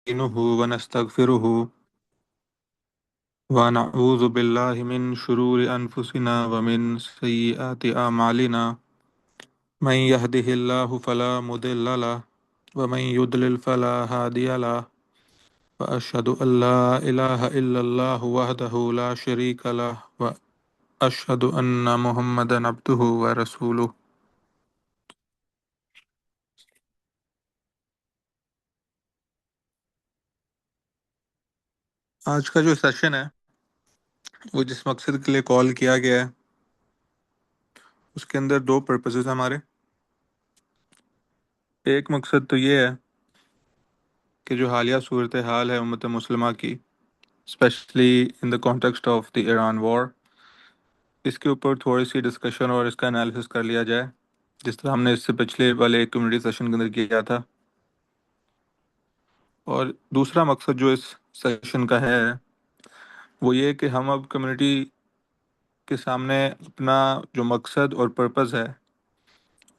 نستعينه ونستغفره ونعوذ بالله من شرور أنفسنا ومن سيئات أعمالنا من يهده الله فلا مضل له ومن يضلل فلا هادي له وأشهد أن لا إله إلا الله وحده لا شريك له وأشهد أن محمدا عبده ورسوله. آج کا جو سیشن ہے وہ جس مقصد کے لیے کال کیا گیا ہے اس کے اندر دو پرپسز ہیں ہمارے. ایک مقصد تو یہ ہے کہ جو حالیہ صورتحال ہے امت مسلمہ کی specially in the context of the Iran war, اس کے اوپر تھوڑی سی ڈسکشن اور اس کا انالیسس کر لیا جائے، جس طرح ہم نے اس سے پچھلے والے ایک کمیونٹی سیشن کے اندر کیا تھا. اور دوسرا مقصد جو اس سیشن کا ہے وہ یہ کہ ہم اب کمیونٹی کے سامنے اپنا جو مقصد اور پرپز ہے،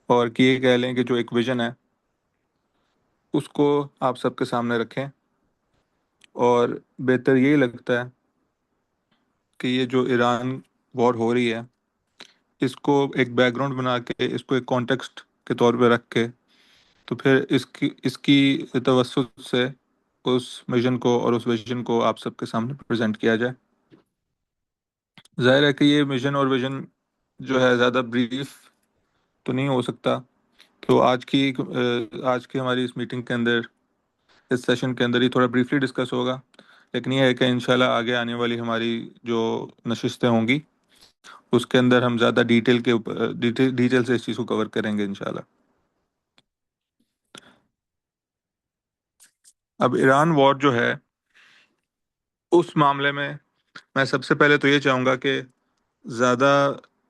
اور کہ یہ کہہ لیں کہ جو ایک ویژن ہے، اس کو آپ سب کے سامنے رکھیں. اور بہتر یہی لگتا ہے کہ یہ جو ایران وار ہو رہی ہے اس کو ایک بیک گراؤنڈ بنا کے، اس کو ایک کانٹیکسٹ کے طور پہ رکھ کے، تو پھر اس کی توسط سے اس مشن کو اور اس ویژن کو آپ سب کے سامنے پریزنٹ کیا جائے. ظاہر ہے کہ یہ مشن اور ویژن جو ہے زیادہ بریف تو نہیں ہو سکتا، تو آج کی ہماری اس میٹنگ کے اندر، اس سیشن کے اندر ہی تھوڑا بریفلی ڈسکس ہوگا. لیکن یہ ہے کہ انشاءاللہ آگے آنے والی ہماری جو نشستیں ہوں گی اس کے اندر ہم زیادہ ڈیٹیل سے اس چیز کو کور کریں گے انشاءاللہ. اب ایران وار جو ہے اس معاملے میں سب سے پہلے تو یہ چاہوں گا کہ زیادہ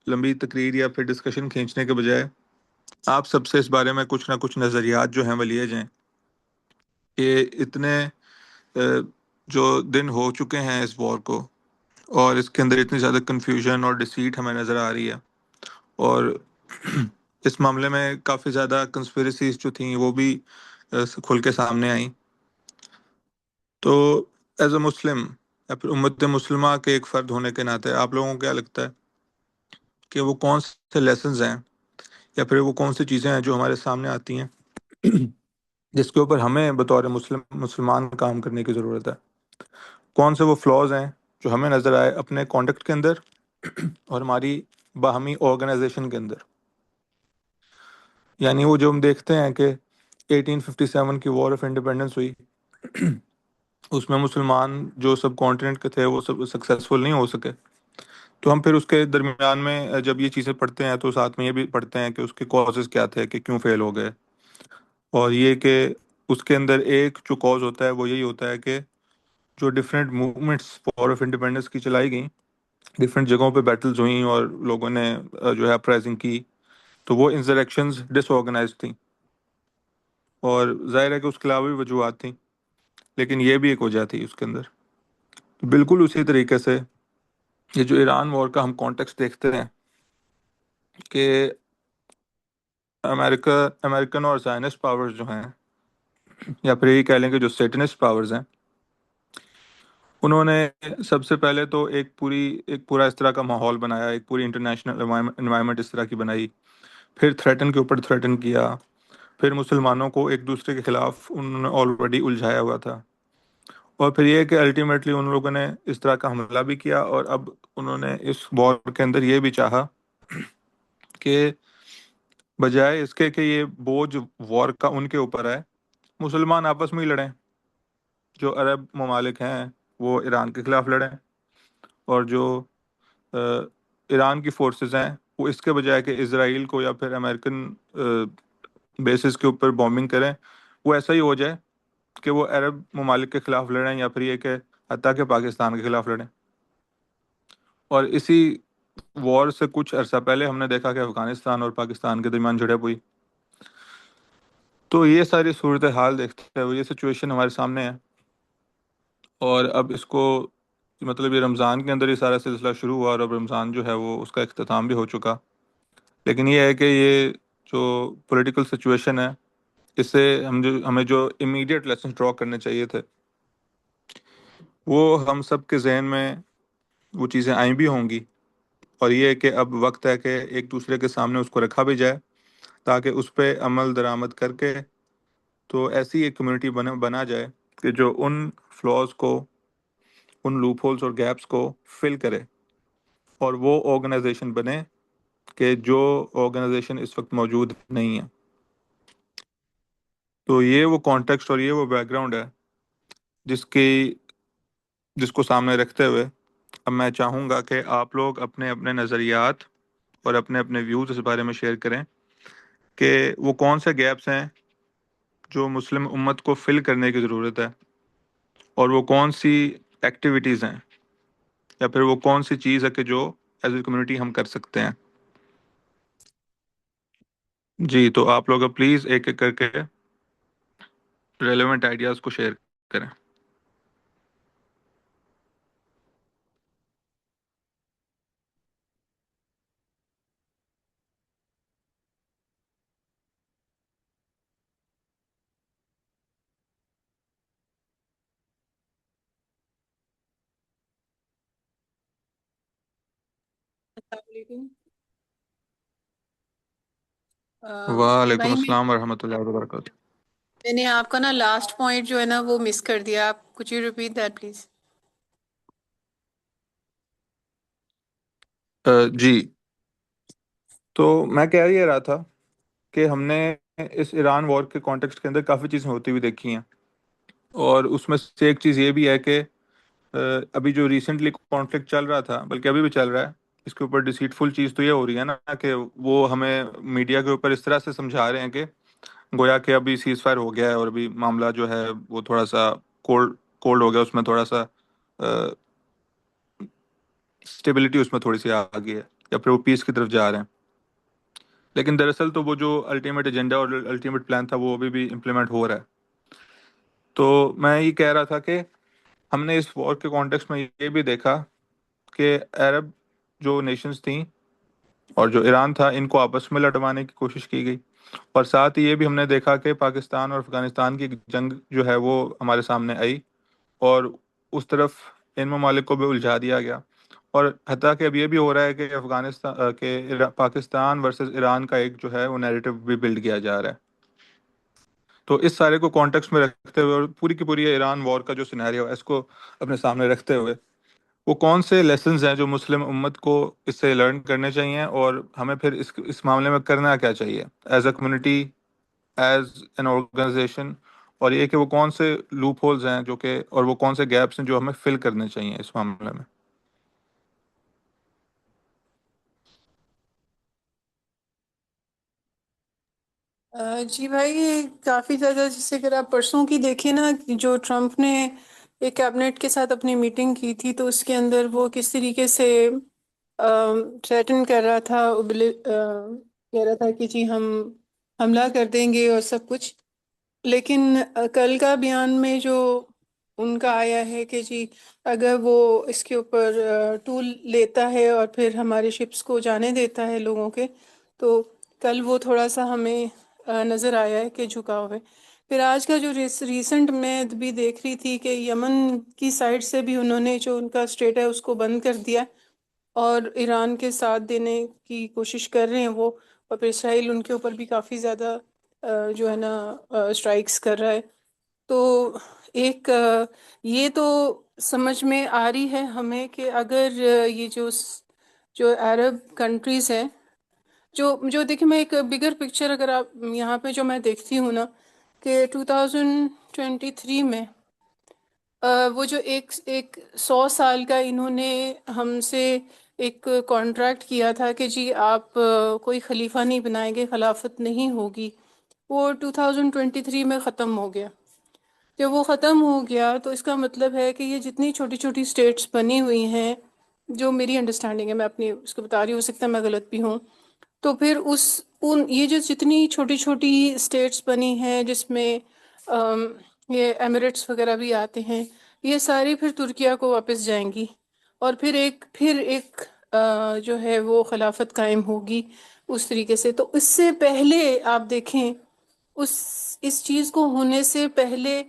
لمبی تقریر یا پھر ڈسکشن کھینچنے کے بجائے آپ سب سے اس بارے میں کچھ نہ کچھ نظریات جو ہیں وہ لیے جائیں کہ اتنے جو دن ہو چکے ہیں اس وار کو، اور اس کے اندر اتنی زیادہ کنفیوژن اور ڈیسیٹ ہمیں نظر آ رہی ہے، اور اس معاملے میں کافی زیادہ کنسپیریسیز جو تھیں وہ بھی کھل کے سامنے آئیں. تو ایز اے مسلم یا پھر امت مسلمہ کے ایک فرد ہونے کے ناطے آپ لوگوں کو کیا لگتا ہے کہ وہ کون سے لیسنز ہیں یا پھر وہ کون سی چیزیں ہیں جو ہمارے سامنے آتی ہیں جس کے اوپر ہمیں بطور مسلمان کام کرنے کی ضرورت ہے؟ کون سے وہ فلاز ہیں جو ہمیں نظر آئے اپنے کانڈکٹ کے اندر اور ہماری باہمی آرگنائزیشن کے اندر؟ یعنی وہ جو ہم دیکھتے ہیں کہ 1857 کی وار آف انڈیپینڈنس ہوئی، اس میں مسلمان جو سب کانٹیننٹ کے تھے وہ سب سکسیسفل نہیں ہو سکے. تو ہم پھر اس کے درمیان میں جب یہ چیزیں پڑھتے ہیں تو ساتھ میں یہ بھی پڑھتے ہیں کہ اس کے کازز کیا تھے، کہ کیوں فیل ہو گئے. اور یہ کہ اس کے اندر ایک جو کاز ہوتا ہے وہ یہی ہوتا ہے کہ جو different movements war of independence کی چلائی گئیں، ڈفرینٹ جگہوں پہ بیٹلز ہوئیں اور لوگوں نے جو ہے اپرائزنگ کی، تو وہ انسریکشنز ڈس آرگنائز تھیں. اور ظاہر ہے کہ اس کے علاوہ بھی وجوہات تھیں، لیکن یہ بھی ایک وجہ تھی اس کے اندر. بالکل اسی طریقے سے یہ جو ایران وار کا ہم کانٹیکسٹ دیکھتے ہیں کہ امریکن اور زائنسٹ پاورز جو ہیں، یا پھر یہ کہہ لیں کہ جو سیٹنسٹ پاورز ہیں، انہوں نے سب سے پہلے تو ایک پورا اس طرح کا ماحول بنایا، ایک پوری انٹرنیشنل انوائرمنٹ اس طرح کی بنائی، پھر تھریٹن کے اوپر تھریٹن کیا، پھر مسلمانوں کو ایک دوسرے کے خلاف انہوں نے آلریڈی الجھایا ہوا تھا، اور پھر یہ کہ الٹیمیٹلی ان لوگوں نے اس طرح کا حملہ بھی کیا. اور اب انہوں نے اس وار کے اندر یہ بھی چاہا کہ بجائے اس کے کہ یہ بوجھ وار کا ان کے اوپر ہے، مسلمان آپس میں ہی لڑیں، جو عرب ممالک ہیں وہ ایران کے خلاف لڑیں، اور جو ایران کی فورسز ہیں وہ اس کے بجائے کہ اسرائیل کو یا پھر امریکن بیسز کے اوپر بومبنگ کریں، وہ ایسا ہی ہو جائے کہ وہ عرب ممالک کے خلاف لڑیں، یا پھر یہ کہ حتیٰ کہ پاکستان کے خلاف لڑیں. اور اسی وار سے کچھ عرصہ پہلے ہم نے دیکھا کہ افغانستان اور پاکستان کے درمیان جھڑپ ہوئی. تو یہ ساری صورتحال دیکھتے ہوئے یہ سچویشن ہمارے سامنے ہے. اور اب اس کو مطلب یہ رمضان کے اندر یہ سارا سلسلہ شروع ہوا، اور اب رمضان جو ہے وہ اس کا اختتام بھی ہو چکا. لیکن یہ ہے کہ یہ جو پولیٹیکل سچویشن ہے اس سے ہمیں جو امیڈیٹ لیسن ڈرا کرنے چاہیے تھے وہ ہم سب کے ذہن میں وہ چیزیں آئیں بھی ہوں گی، اور یہ ہے کہ اب وقت ہے کہ ایک دوسرے کے سامنے اس کو رکھا بھی جائے تاکہ اس پہ عمل درآمد کر کے تو ایسی ایک کمیونٹی بنا جائے کہ جو ان فلاز کو، ان لوپ ہولز اور گیپس کو فل کرے، اور وہ آرگنائزیشن بنے کہ جو آرگنائزیشن اس وقت موجود نہیں ہے۔ تو یہ وہ کانٹیکسٹ اور یہ وہ بیک گراؤنڈ ہے جس کی جس کو سامنے رکھتے ہوئے اب میں چاہوں گا کہ آپ لوگ اپنے اپنے نظریات اور اپنے اپنے ویوز اس بارے میں شیئر کریں کہ وہ کون سے گیپس ہیں جو مسلم امت کو فل کرنے کی ضرورت ہے، اور وہ کون سی ایکٹیویٹیز ہیں یا پھر وہ کون سی چیز ہے کہ جو ایز اے کمیونٹی ہم کر سکتے ہیں۔ جی تو آپ لوگ اب پلیز ایک ایک کر کے ریلیونٹ آئیڈیاز کو شیئر کریں۔ السلام علیکم۔ وعلیکم بھائی السلام ورحمۃ اللہ وبرکاتہ۔ میں نے آپ کا نا لاسٹ پوائنٹ جو ہے نا وہ مس کر دیا، آپ کچھ یو ریپیٹ دیٹ پلیز؟ جی تو میں کہہ یہ رہا تھا کہ ہم نے اس ایران وار کے کانٹیکسٹ کے اندر کافی چیزیں ہوتی ہوئی دیکھی ہیں، اور اس میں سے ایک چیز یہ بھی ہے کہ ابھی جو ریسنٹلی کانفلکٹ چل رہا تھا، بلکہ ابھی بھی چل رہا ہے، اس کے اوپر ڈیسیٹفل چیز تو یہ ہو رہی ہے نا کہ وہ ہمیں میڈیا کے اوپر اس طرح سے سمجھا رہے ہیں کہ گویا کہ ابھی سیز فائر ہو گیا ہے اور ابھی معاملہ جو ہے وہ تھوڑا سا کولڈ ہو گیا، اس میں تھوڑا سا اسٹیبلٹی اس میں تھوڑی سی آ گئی ہے، یا پھر وہ پیس کی طرف جا رہے ہیں۔ لیکن دراصل تو وہ جو الٹیمیٹ ایجنڈا اور الٹیمیٹ پلان تھا وہ ابھی بھی امپلیمنٹ ہو رہا ہے۔ تو میں یہ کہہ رہا تھا کہ ہم نے اس وار کے کانٹیکسٹ میں یہ بھی دیکھا کہ عرب جو نیشنز تھیں اور جو ایران تھا، ان کو آپس میں لڑوانے کی کوشش کی گئی، اور ساتھ ہی یہ بھی ہم نے دیکھا کہ پاکستان اور افغانستان کی ایک جنگ جو ہے وہ ہمارے سامنے آئی، اور اس طرف ان ممالک کو بھی الجھا دیا گیا، اور حتیٰ کہ اب یہ بھی ہو رہا ہے کہ پاکستان ورسز ایران کا ایک جو ہے وہ نیریٹو بھی بلڈ کیا جا رہا ہے۔ تو اس سارے کو کانٹیکسٹ میں رکھتے ہوئے اور پوری کی پوری ایران وار کا جو سینیریو ہے اس کو اپنے سامنے رکھتے ہوئے، وہ کون سے لیسنز ہیں جو مسلم امت کو اس سے لرن کرنے چاہیے، اور ہمیں پھر اس معاملے میں کرنا کیا چاہیے as a community, as an organisation, اور یہ کہ وہ کون سے لوپ ہولز ہیں جو کہ، اور وہ کون سے گیپس ہیں جو ہمیں فل کرنے چاہیے اس معاملے میں۔ جی بھائی، یہ کافی زیادہ، جیسے اگر آپ پرسوں کی دیکھیں نا، جو ٹرمپ نے ایک کیبنٹ کے ساتھ اپنی میٹنگ کی تھی، تو اس کے اندر وہ کس طریقے سے تھریٹن کر رہا تھا، کہہ رہا تھا کہ جی ہم حملہ کر دیں گے اور سب کچھ۔ لیکن کل کا بیان میں جو ان کا آیا ہے کہ جی اگر وہ اس کے اوپر ٹول لیتا ہے اور پھر ہمارے شپس کو جانے دیتا ہے لوگوں کے، تو کل وہ تھوڑا سا ہمیں نظر آیا ہے کہ جھکاؤ ہے۔ پھر آج کا جو ریسنٹ میں بھی دیکھ رہی تھی کہ یمن کی سائڈ سے بھی انہوں نے جو ان کا اسٹریٹ ہے اس کو بند کر دیا، اور ایران کے ساتھ دینے کی کوشش کر رہے ہیں وہ، اور پھر اسرائیل ان کے اوپر بھی کافی زیادہ جو ہے نا اسٹرائکس کر رہا ہے۔ تو ایک یہ تو سمجھ میں آ رہی ہے ہمیں کہ اگر یہ جو عرب کنٹریز ہیں، جو دیکھیں، میں ایک بگر پکچر اگر آپ یہاں پہ جو میں دیکھتی ہوں نا، کہ 2023 میں وہ جو ایک 100 سال کا انہوں نے ہم سے ایک کانٹریکٹ کیا تھا کہ جی آپ کوئی خلیفہ نہیں بنائیں گے، خلافت نہیں ہوگی، وہ 2023 میں ختم ہو گیا۔ جب وہ ختم ہو گیا تو اس کا مطلب ہے کہ یہ جتنی چھوٹی چھوٹی اسٹیٹس بنی ہوئی ہیں، جو میری انڈرسٹینڈنگ ہے، میں اپنی اس کو بتا رہی ہوں، ہو سکتا ہے میں غلط بھی ہوں، تو پھر یہ جو جتنی چھوٹی چھوٹی اسٹیٹس بنی ہیں جس میں یہ ایمریٹس وغیرہ بھی آتے ہیں، یہ ساری پھر ترکیہ کو واپس جائیں گی، اور پھر ایک جو ہے وہ خلافت قائم ہوگی اس طریقے سے۔ تو اس سے پہلے آپ دیکھیں اس اس چیز کو ہونے سے پہلے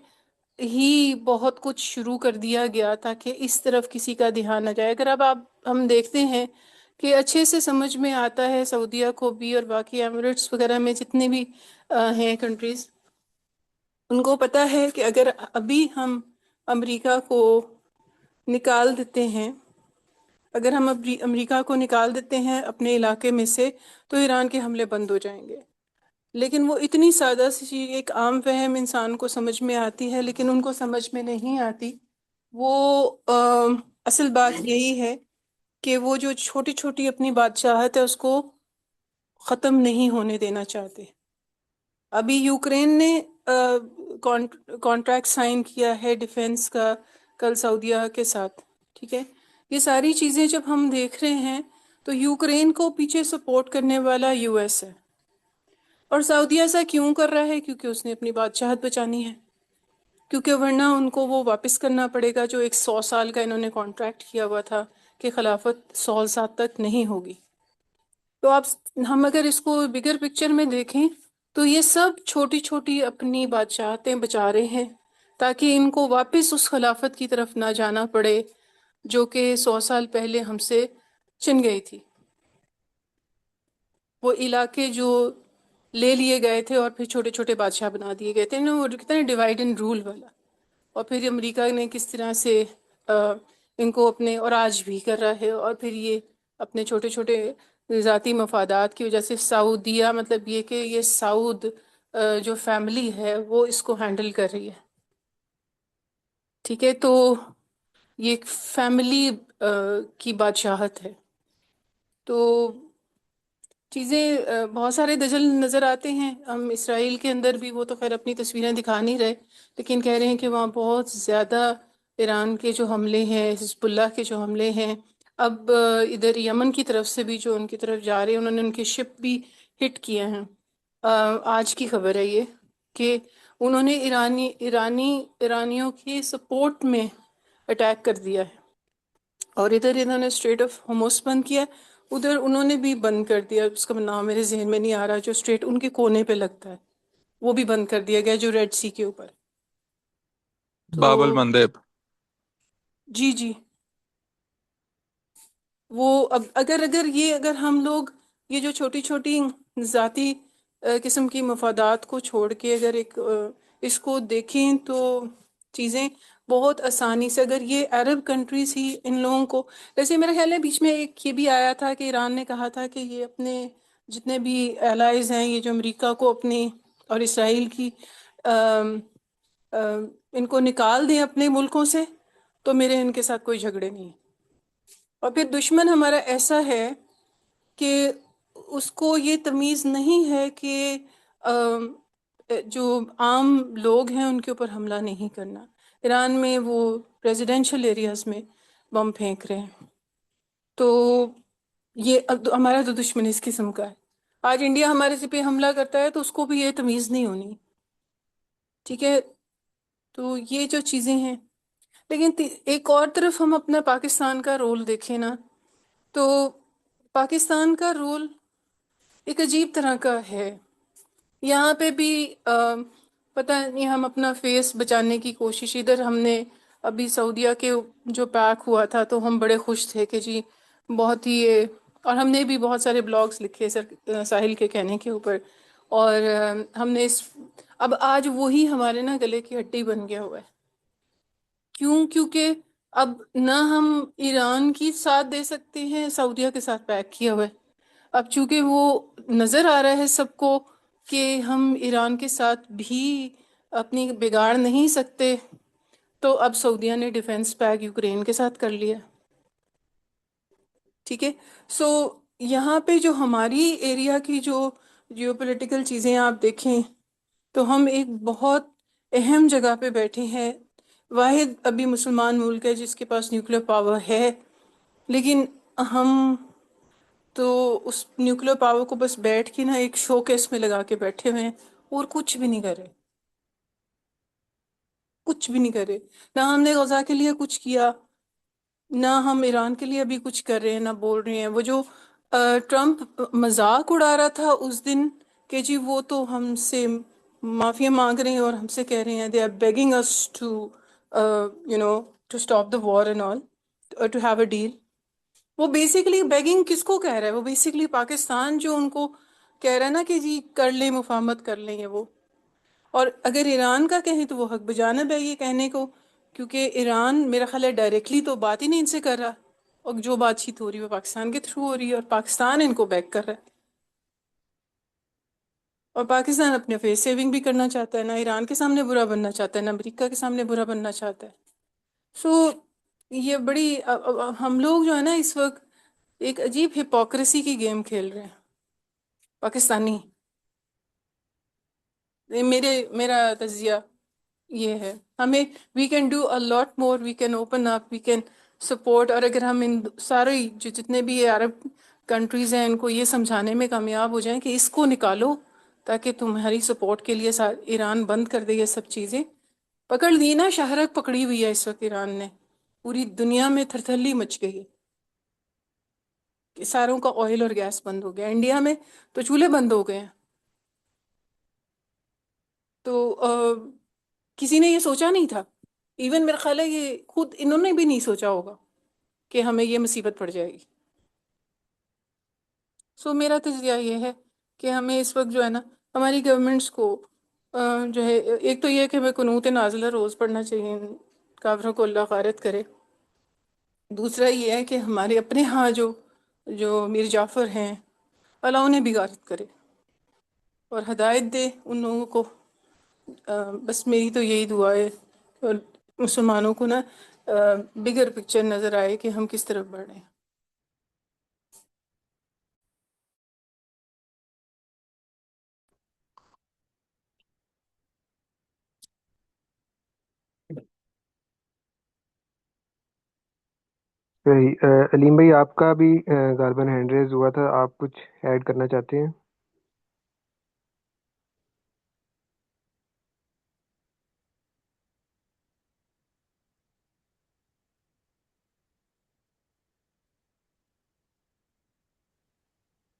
ہی بہت کچھ شروع کر دیا گیا تاکہ اس طرف کسی کا دھیان نہ جائے. اگر اب آپ ہم دیکھتے ہیں کہ اچھے سے سمجھ میں آتا ہے سعودیہ کو بھی اور باقی ایمریٹس وغیرہ میں جتنے بھی ہیں کنٹریز، ان کو پتہ ہے کہ اگر ابھی ہم امریکہ کو نکال دیتے ہیں، اگر ہم امریکہ کو نکال دیتے ہیں اپنے علاقے میں سے، تو ایران کے حملے بند ہو جائیں گے. لیکن وہ اتنی سادہ سی چیز، ایک عام فہم انسان کو سمجھ میں آتی ہے لیکن ان کو سمجھ میں نہیں آتی. وہ اصل بات یہی ہے کہ وہ جو چھوٹی چھوٹی اپنی بادشاہت ہے اس کو ختم نہیں ہونے دینا چاہتے. ابھی یوکرین نے کانٹریکٹ سائن کیا ہے ڈیفنس کا کل سعودیہ کے ساتھ، ٹھیک ہے. یہ ساری چیزیں جب ہم دیکھ رہے ہیں تو یوکرین کو پیچھے سپورٹ کرنے والا یو ایس ہے. اور سعودیہ ایسا کیوں کر رہا ہے؟ کیونکہ اس نے اپنی بادشاہت بچانی ہے، کیونکہ ورنہ ان کو وہ واپس کرنا پڑے گا جو ایک 100 سال کا انہوں نے کانٹریکٹ کیا ہوا تھا کہ خلافت 100 سال تک نہیں ہوگی. تو آپ ہم اگر اس کو بگر پکچر میں دیکھیں تو یہ سب چھوٹی چھوٹی اپنی بادشاہتیں بچا رہے ہیں تاکہ ان کو واپس اس خلافت کی طرف نہ جانا پڑے جو کہ 100 سال پہلے ہم سے چن گئی تھی. وہ علاقے جو لے لیے گئے تھے اور پھر چھوٹے چھوٹے بادشاہ بنا دیے گئے تھے، وہ کتنا ڈیوائڈ اینڈ رول والا. اور پھر امریکہ نے کس طرح سے ان کو اپنے، اور آج بھی کر رہا ہے، اور پھر یہ اپنے چھوٹے چھوٹے ذاتی مفادات کی وجہ سے سعودیہ، مطلب یہ کہ یہ سعود جو فیملی ہے وہ اس کو ہینڈل کر رہی ہے. ٹھیک ہے، تو یہ ایک فیملی کی بادشاہت ہے. تو چیزیں بہت سارے دجل نظر آتے ہیں. ہم اسرائیل کے اندر بھی، وہ تو خیر اپنی تصویریں دکھا نہیں رہے، لیکن کہہ رہے ہیں کہ وہاں بہت زیادہ ایران کے جو حملے ہیں، حزب اللہ کے جو حملے ہیں. اب ادھر یمن کی طرف سے بھی جو ان کی طرف جا رہے ہیں، انہوں نے ان کی شپ بھی ہٹ کیے ہیں. آج کی خبر ہے یہ کہ انہوں نے ایرانیوں کی سپورٹ میں اٹیک کر دیا ہے. اور ادھر انہوں نے اسٹریٹ آف ہوموس بند کیا، ادھر انہوں نے بھی بند کر دیا. اس کا نام میرے ذہن میں نہیں آ رہا، جو اسٹریٹ ان کے کونے پہ لگتا ہے وہ بھی بند کر دیا گیا، جو ریڈ سی کے اوپر. تو باب المندب. جی جی، وہ اب اگر ہم لوگ یہ جو چھوٹی چھوٹی ذاتی قسم کی مفادات کو چھوڑ کے اگر اس کو دیکھیں تو چیزیں بہت آسانی سے، اگر یہ عرب کنٹریز ہی ان لوگوں کو، جیسے میرا خیال ہے بیچ میں ایک یہ بھی آیا تھا کہ ایران نے کہا تھا کہ یہ اپنے جتنے بھی الائز ہیں، یہ جو امریکہ کو اپنی اور اسرائیل کی ان کو نکال دیں اپنے ملکوں سے تو میرے ان کے ساتھ کوئی جھگڑے نہیں. اور پھر دشمن ہمارا ایسا ہے کہ اس کو یہ تمیز نہیں ہے کہ جو عام لوگ ہیں ان کے اوپر حملہ نہیں کرنا. ایران میں وہ ریزیڈینشل ایریاز میں بم پھینک رہے ہیں. تو یہ ہمارا تو دشمن اس قسم کا ہے. آج انڈیا ہمارے سے پہ حملہ کرتا ہے تو اس کو بھی یہ تمیز نہیں ہونی. ٹھیک ہے، تو یہ جو چیزیں ہیں. لیکن ایک اور طرف ہم اپنا پاکستان کا رول دیکھیں نا، تو پاکستان کا رول ایک عجیب طرح کا ہے. یہاں پہ بھی پتہ نہیں، ہم اپنا فیس بچانے کی کوشش، ادھر ہم نے ابھی سعودیہ کے جو پیک ہوا تھا تو ہم بڑے خوش تھے کہ جی بہت ہی، اور ہم نے بھی بہت سارے بلاگز لکھے سر ساحل کے کہنے کے اوپر. اور ہم نے اب آج وہی ہمارے نا گلے کی ہڈی بن گیا ہوا ہے. کیوں؟ کیونکہ اب نہ ہم ایران کی ساتھ دے سکتے ہیں، سعودیہ کے ساتھ پیک کیا ہوا ہے. اب چونکہ وہ نظر آ رہا ہے سب کو کہ ہم ایران کے ساتھ بھی اپنی بگاڑ نہیں سکتے، تو اب سعودیہ نے ڈیفنس پیک یوکرین کے ساتھ کر لیا. ٹھیک ہے، سو یہاں پہ جو ہماری ایریا کی جو جیو پولیٹیکل چیزیں آپ دیکھیں تو ہم ایک بہت اہم جگہ پہ بیٹھے ہیں. واحد ابھی مسلمان ملک ہے جس کے پاس نیوکلیر پاور ہے، لیکن ہم تو اس نیوکلیر پاور کو بس بیٹھ کے نا ایک شو کیس میں لگا کے بیٹھے ہوئے ہیں اور کچھ بھی نہیں کر رہے. کچھ بھی نہیں کر رہے. نہ ہم نے غزہ کے لیے کچھ کیا، نہ ہم ایران کے لیے ابھی کچھ کر رہے ہیں، نہ بول رہے ہیں. وہ جو ٹرمپ مذاق اڑا رہا تھا اس دن کہ جی وہ تو ہم سے معافیا مانگ رہے ہیں اور ہم سے کہہ رہے ہیں they are begging us to you know to stop the war and all to have a deal. وہ بیسکلی بیگنگ کس کو کہہ رہا ہے؟ وہ بیسکلی پاکستان جو ان کو کہہ رہا ہے نا کہ جی کر لیں مفاہمت کر لیں. یہ وہ، اور اگر ایران کا کہیں تو وہ حق بجانب ہے یہ کہنے کو، کیونکہ ایران میرا خیال ہے ڈائریکٹلی تو بات ہی نہیں ان سے کر رہا، اور جو بات چیت ہو رہی ہے وہ پاکستان کے تھرو ہو رہی ہے، اور پاکستان ان کو بیک کر رہا ہے. اور پاکستان اپنے فیس سیونگ بھی کرنا چاہتا ہے، نہ ایران کے سامنے برا بننا چاہتا ہے نہ امریکہ کے سامنے برا بننا چاہتا ہے. سو یہ بڑی ہم لوگ جو ہے نا اس وقت ایک عجیب ہپوکریسی کی گیم کھیل رہے ہیں پاکستانی. میرا تجزیہ یہ ہے. ہمیں we can do a lot more, we can open up, we can support. اور اگر ہم ان سارے جتنے بھی یہ عرب کنٹریز ہیں ان کو یہ سمجھانے میں کامیاب ہو جائیں کہ اس کو نکالو تاکہ تمہاری سپورٹ کے لیے ایران بند کر دے یہ سب چیزیں. پکڑ لی نا، شہرک پکڑی ہوئی ہے اس وقت ایران نے، پوری دنیا میں تھرتھلی مچ گئی ہے کہ ساروں کا آئل اور گیس بند ہو گیا. انڈیا میں تو چولہے بند ہو گئے ہیں. تو کسی نے یہ سوچا نہیں تھا، ایون میرا خیال ہے یہ خود انہوں نے بھی نہیں سوچا ہوگا کہ ہمیں یہ مصیبت پڑ جائے گی. سو میرا تجزیہ یہ ہے کہ ہمیں اس وقت جو ہے نا ہماری گورنمنٹس کو جو ہے ایک تو یہ کہ ہمیں قنوت نازلہ روز پڑھنا چاہیے، کافروں کو اللہ غارت کرے. دوسرا یہ ہے کہ ہمارے اپنے ہاں جو میر جعفر ہیں اللہ انہیں بھی غارت کرے اور ہدایت دے ان لوگوں کو. بس میری تو یہی دعا ہے، اور مسلمانوں کو نا بگر پکچر نظر آئے کہ ہم کس طرف بڑھ رہے ہیں. صحیح۔ علیم بھائی آپ کا بھی غالباً ہینڈ ریز ہوا تھا، آپ کچھ ایڈ کرنا چاہتے ہیں؟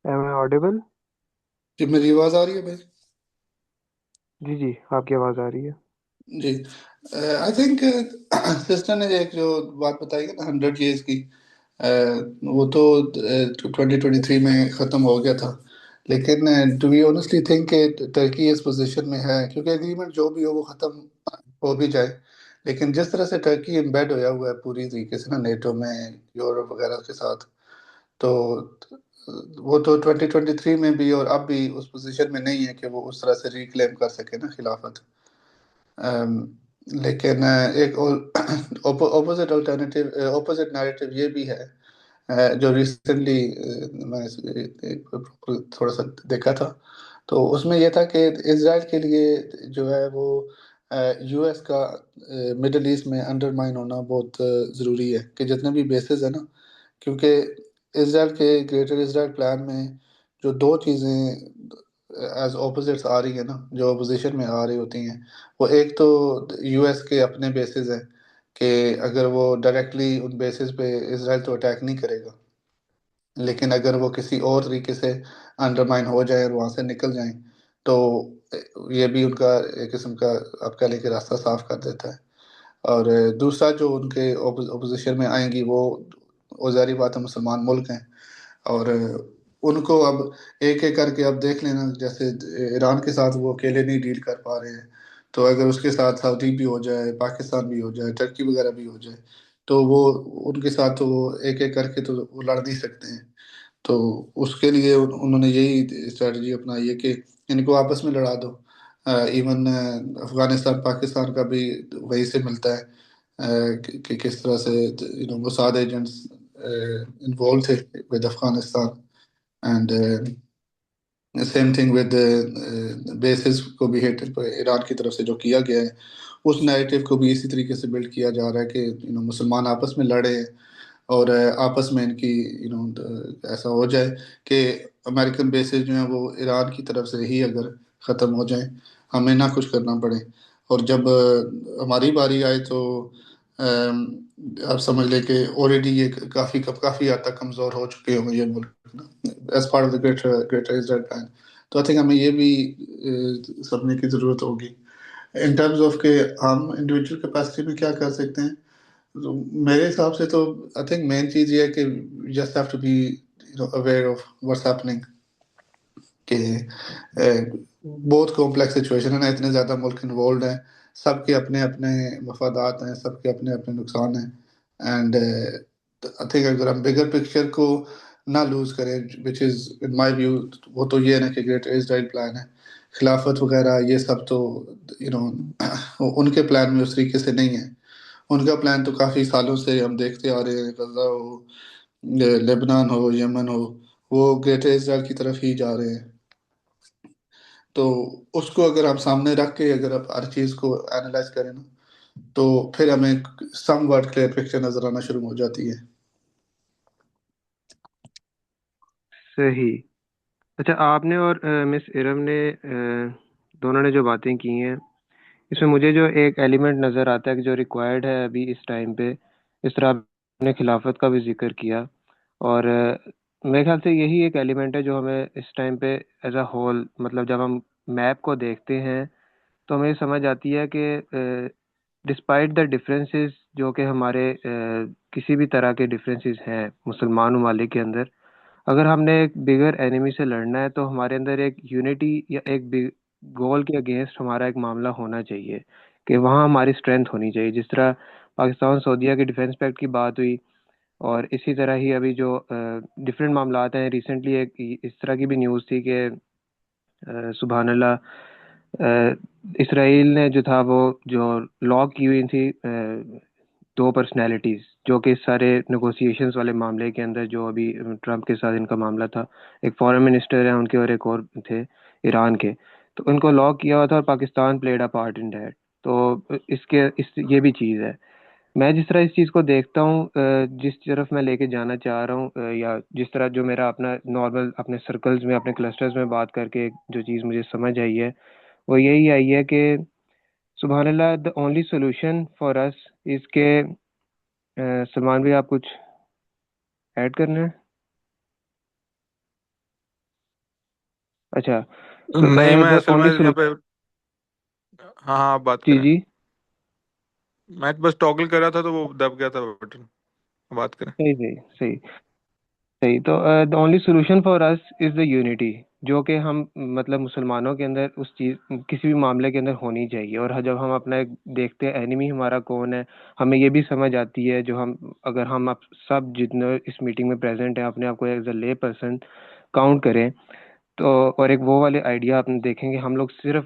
ایم آئی آڈیبل؟ جی میری آواز آ رہی ہے بھائی؟ جی جی آپ کی آواز آ رہی ہے۔ جی آئی تھنک سسٹر نے ایک جو بات بتائی ہے نا 100 ایئرس کی، وہ تو 2023 میں ختم ہو گیا تھا، لیکن ڈو وی آنیسٹلی تھنک کہ ٹرکی اس پوزیشن میں ہے؟ کیونکہ اگریمنٹ جو بھی ہو وہ ختم ہو بھی جائے، لیکن جس طرح سے ٹرکی امبیڈ ہویا ہوا ہے پوری طریقے سے نا نیٹو میں، یورپ وغیرہ کے ساتھ، تو وہ تو 2023 میں بھی اور اب بھی اس پوزیشن میں نہیں ہے کہ وہ اس طرح سے ریکلیم کر سکے نا خلافت. لیکن ایک اپوزٹ الٹرنیٹیو، اپوزٹ نیریٹو یہ بھی ہے جو ریسنٹلی میں نے تھوڑا سا دیکھا تھا، تو اس میں یہ تھا کہ اسرائیل کے لیے جو ہے وہ یو ایس کا مڈل ایسٹ میں انڈرمائن ہونا بہت ضروری ہے، کہ جتنے بھی بیسز ہیں نا، کیونکہ اسرائیل کے گریٹر اسرائیل پلان میں جو دو چیزیں ایز اپوزٹس آ رہی ہیں نا، جو اپوزیشن میں آ رہی ہوتی ہیں، وہ ایک تو یو ایس کے اپنے بیسز ہیں کہ اگر وہ ڈائریکٹلی ان بیسز پہ اسرائیل تو اٹیک نہیں کرے گا، لیکن اگر وہ کسی اور طریقے سے انڈرمائن ہو جائیں اور وہاں سے نکل جائیں تو یہ بھی ان کا ایک قسم کا آپ کہہ لیں کہ راستہ صاف کر دیتا ہے. اور دوسرا جو ان کے اپوزیشن میں آئیں گی وہ ظاہری بات ہے مسلمان ملک ہیں، اور ان کو اب ایک ایک کر کے اب دیکھ لینا، جیسے ایران کے ساتھ وہ اکیلے نہیں ڈیل کر پا رہے ہیں، تو اگر اس کے ساتھ سعودی بھی ہو جائے، پاکستان بھی ہو جائے، ٹرکی وغیرہ بھی ہو جائے، تو وہ ان کے ساتھ تو وہ ایک ایک کر کے تو وہ لڑ نہیں سکتے ہیں. تو اس کے لیے انہوں نے یہی اسٹریٹجی اپنائی ہے کہ ان کو آپس میں لڑا دو. ایون افغانستان پاکستان کا بھی وہی سے ملتا ہے کہ کس طرح سے موساد ایجنٹس انوالو تھے with Afghanistan, and same thing with bases کو بھی ہٹ ایران کی طرف سے جو کیا گیا ہے، اس نیریٹو کو بھی اسی طریقے سے بلڈ کیا جا رہا ہے کہ مسلمان آپس میں لڑے ہیں، اور آپس میں ان کی ایسا ہو جائے کہ امریکن بیسز جو ہیں وہ ایران کی طرف سے ہی اگر ختم ہو جائیں، ہمیں نہ کچھ کرنا پڑے. اور جب ہماری باری آئے تو آپ سمجھ لیں کہ آلریڈی یہ کافی حد تک کمزور ہو چکے ہوں یہ ملک as part of the greater Israel plan. تو آئی تھنک ہمیں یہ بھی سمجھنے کی ضرورت ہوگی ان ٹرمز آف کہ ہم انڈیویجول کیپیسٹی میں کیا کر سکتے ہیں. تو میرے حساب سے تو آئی تھنک مین چیز یہ ہے کہ just have to be aware of what's happening, کہ بہت کمپلیکس سچویشن ہے نا، اتنے زیادہ ملک انوالوڈ ہیں، سب کے اپنے اپنے مفادات ہیں، سب کے اپنے اپنے نقصان ہیں. اینڈ آئی تھنک اگر ہم بگر پکچر کو نہ لوز کریں، وچ از ان مائی ویو، وہ تو یہ ہے نا کہ گریٹر اسرائیل پلان ہے، خلافت وغیرہ یہ سب تو ان کے پلان میں اس طریقے سے نہیں ہے. ان کا پلان تو کافی سالوں سے ہم دیکھتے آ رہے ہیں، غزہ ہو، لیبنان ہو، یمن ہو، وہ گریٹر اسرائیل کی طرف ہی جا رہے ہیں. تو اس کو اگر ہم سامنے رکھ کے اگر آپ ہر چیز کو اینالائز کریں نا، تو پھر ہمیں سم ورڈ کلیئر پکچر نظر آنا شروع ہو جاتی ہے. صحیح. اچھا، آپ نے اور مس ارم نے دونوں نے جو باتیں کی ہیں، اس میں مجھے جو ایک ایلیمنٹ نظر آتا ہے کہ جو ریکوائرڈ ہے ابھی اس ٹائم پہ، اس طرح آپ نے خلافت کا بھی ذکر کیا، اور میرے خیال سے یہی ایک ایلیمنٹ ہے جو ہمیں اس ٹائم پہ ایز اے ہول، مطلب جب ہم میپ کو دیکھتے ہیں تو ہمیں سمجھ آتی ہے کہ ڈسپائٹ دا ڈفرینسز جو کہ ہمارے کسی بھی طرح کے ڈفرینسز ہیں مسلمان ممالک کے اندر، اگر ہم نے ایک بگر اینیمی سے لڑنا ہے تو ہمارے اندر ایک یونٹی یا ایک گول کے اگینسٹ ہمارا ایک معاملہ ہونا چاہیے، کہ وہاں ہماری اسٹرینتھ ہونی چاہیے. جس طرح پاکستان سعودیہ کے ڈیفینس پیکٹ کی بات ہوئی، اور اسی طرح ہی ابھی جو ڈفرینٹ معاملات ہیں، ریسنٹلی ایک اس طرح کی بھی نیوز تھی کہ سبحان اللہ، اسرائیل نے جو تھا وہ جو لاک کی ہوئی تھی دو پرسنالٹیز، جو کہ سارے نیگوسیشنز والے معاملے کے اندر جو ابھی ٹرمپ کے ساتھ ان کا معاملہ تھا، ایک فارن منسٹر ہیں ان کے اور ایک اور تھے ایران کے، تو ان کو لاک کیا ہوا تھا اور Pakistan played a part in that. تو یہ بھی چیز ہے. میں جس طرح اس چیز کو دیکھتا ہوں، جس طرف میں لے کے جانا چاہ رہا ہوں، یا جس طرح جو میرا اپنا نارمل اپنے سرکلز میں اپنے کلسٹرز میں بات کر کے جو چیز مجھے سمجھ آئی ہے وہ یہی آئی ہے کہ سبحان اللہ، دا اونلی سولوشن فار اس از کہ سلمان بھائی آپ کچھ ایڈ کرنا ہے؟ اچھا، تو نہیں، میں دا اصل اونلی میں یہاں سولوشن. پہ، ہاں ہاں آپ بات جی کریں. جی. میں بس ٹاگل کر رہا تھا تو وہ دب گیا تھا بٹن. بات کریں. صحیح صحیح صحیح صحیح. تو the only solution for us is the unity, جو کہ ہم مطلب مسلمانوں کے اندر اس چیز کسی بھی معاملے کے اندر ہونی چاہیے. اور جب ہم اپنا ایک دیکھتے ہیں اینیمی ہمارا کون ہے، ہمیں یہ بھی سمجھ آتی ہے، جو ہم اگر ہم اب سب جتنے اس میٹنگ میں پریزنٹ ہیں اپنے آپ کو ایز اے لے پرسن کاؤنٹ کریں، تو اور ایک وہ والے آئیڈیا آپ دیکھیں گے، ہم لوگ صرف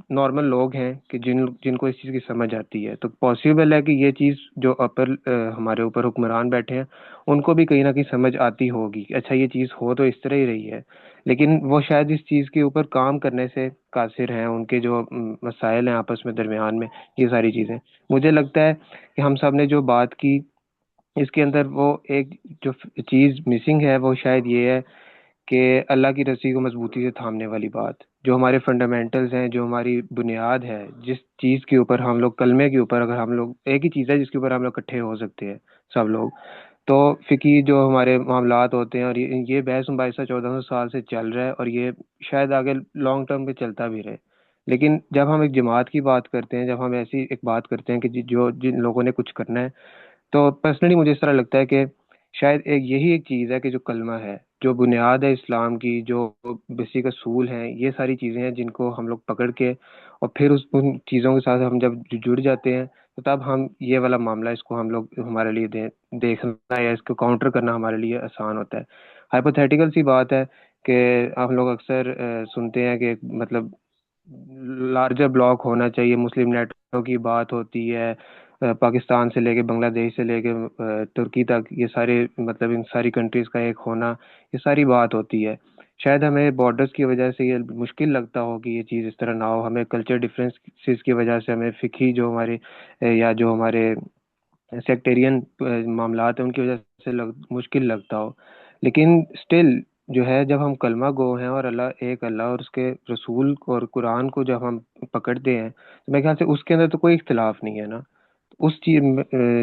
نارمل لوگ ہیں کہ جن کو اس چیز کی سمجھ آتی ہے. تو پاسبل ہے کہ یہ چیز جو اپر ہمارے اوپر حکمران بیٹھے ہیں ان کو بھی کہیں نہ کہیں سمجھ آتی ہوگی کہ اچھا یہ چیز ہو تو اس طرح ہی رہی ہے، لیکن وہ شاید اس چیز کے اوپر کام کرنے سے قاصر ہیں. ان کے جو مسائل ہیں آپس میں درمیان میں، یہ ساری چیزیں مجھے لگتا ہے کہ ہم سب نے جو بات کی اس کے اندر وہ ایک جو چیز مسنگ ہے وہ شاید یہ ہے کہ اللہ کی رسی کو مضبوطی سے تھامنے والی بات، جو ہمارے فنڈامنٹلز ہیں، جو ہماری بنیاد ہے، جس چیز کے اوپر ہم لوگ کلمے کے اوپر، اگر ہم لوگ ایک ہی چیز ہے جس کے اوپر ہم لوگ اکٹھے ہو سکتے ہیں سب لوگ، تو فقہی جو ہمارے معاملات ہوتے ہیں، اور یہ بحث مباحثہ 1400 سال سے چل رہا ہے اور یہ شاید آگے لانگ ٹرم پہ چلتا بھی رہے. لیکن جب ہم ایک جماعت کی بات کرتے ہیں، جب ہم ایسی ایک بات کرتے ہیں کہ جو جن لوگوں نے کچھ کرنا ہے، تو پرسنلی مجھے اس طرح لگتا ہے کہ شاید یہی ایک چیز ہے کہ جو کلمہ ہے، جو بنیاد ہے اسلام کی، جو بیسک اصول ہیں، یہ ساری چیزیں ہیں جن کو ہم لوگ پکڑ کے اور پھر ان چیزوں کے ساتھ ہم جب جڑ جاتے ہیں تو تب ہم یہ والا معاملہ اس کو ہم لوگ ہمارے لیے دیکھنا یا اس کو کاؤنٹر کرنا ہمارے لیے آسان ہوتا ہے. ہائپوتھیٹیکل سی بات ہے کہ ہم لوگ اکثر سنتے ہیں کہ مطلب لارجر بلاک ہونا چاہیے، مسلم نیٹوں کی بات ہوتی ہے، پاکستان سے لے کے بنگلہ دیش سے لے کے ترکی تک، یہ سارے مطلب ان ساری کنٹریز کا ایک ہونا، یہ ساری بات ہوتی ہے. شاید ہمیں بارڈرز کی وجہ سے یہ مشکل لگتا ہو کہ یہ چیز اس طرح نہ ہو، ہمیں کلچر ڈفرینسز کی وجہ سے ہمیں فقہی جو ہمارے یا جو ہمارے سیکٹیرین معاملات ہیں ان کی وجہ سے مشکل لگتا ہو. لیکن اسٹل جو ہے، جب ہم کلمہ گو ہیں اور اللہ ایک اللہ اور اس کے رسول کو اور قرآن کو جب ہم پکڑتے ہیں تو میرے خیال سے اس کے اندر تو کوئی اختلاف نہیں ہے نا. اس چیز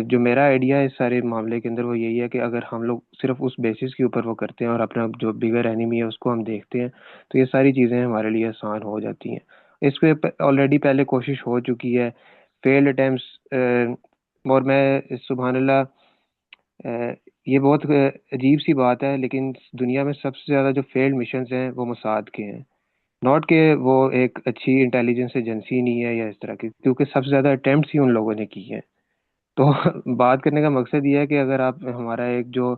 جو میرا آئیڈیا ہے اس سارے معاملے کے اندر وہ یہی ہے کہ اگر ہم لوگ صرف اس بیسس کے اوپر وہ کرتے ہیں اور اپنا جو بگر اینیمی ہے اس کو ہم دیکھتے ہیں تو یہ ساری چیزیں ہمارے لیے آسان ہو جاتی ہیں. اس پہ آلریڈی پہلے کوشش ہو چکی ہے، فیلڈ اٹیمپٹس. اور میں سبحان اللہ یہ بہت عجیب سی بات ہے لیکن دنیا میں سب سے زیادہ جو فیلڈ مشنز ہیں وہ موساد کے ہیں. ناٹ کہ وہ ایک اچھی انٹیلیجنس ایجنسی نہیں ہے یا اس طرح کی، کیونکہ سب سے زیادہ اٹیمپٹس ہی ان لوگوں نے کی ہیں. تو بات کرنے کا مقصد یہ ہے کہ اگر آپ ہمارا ایک جو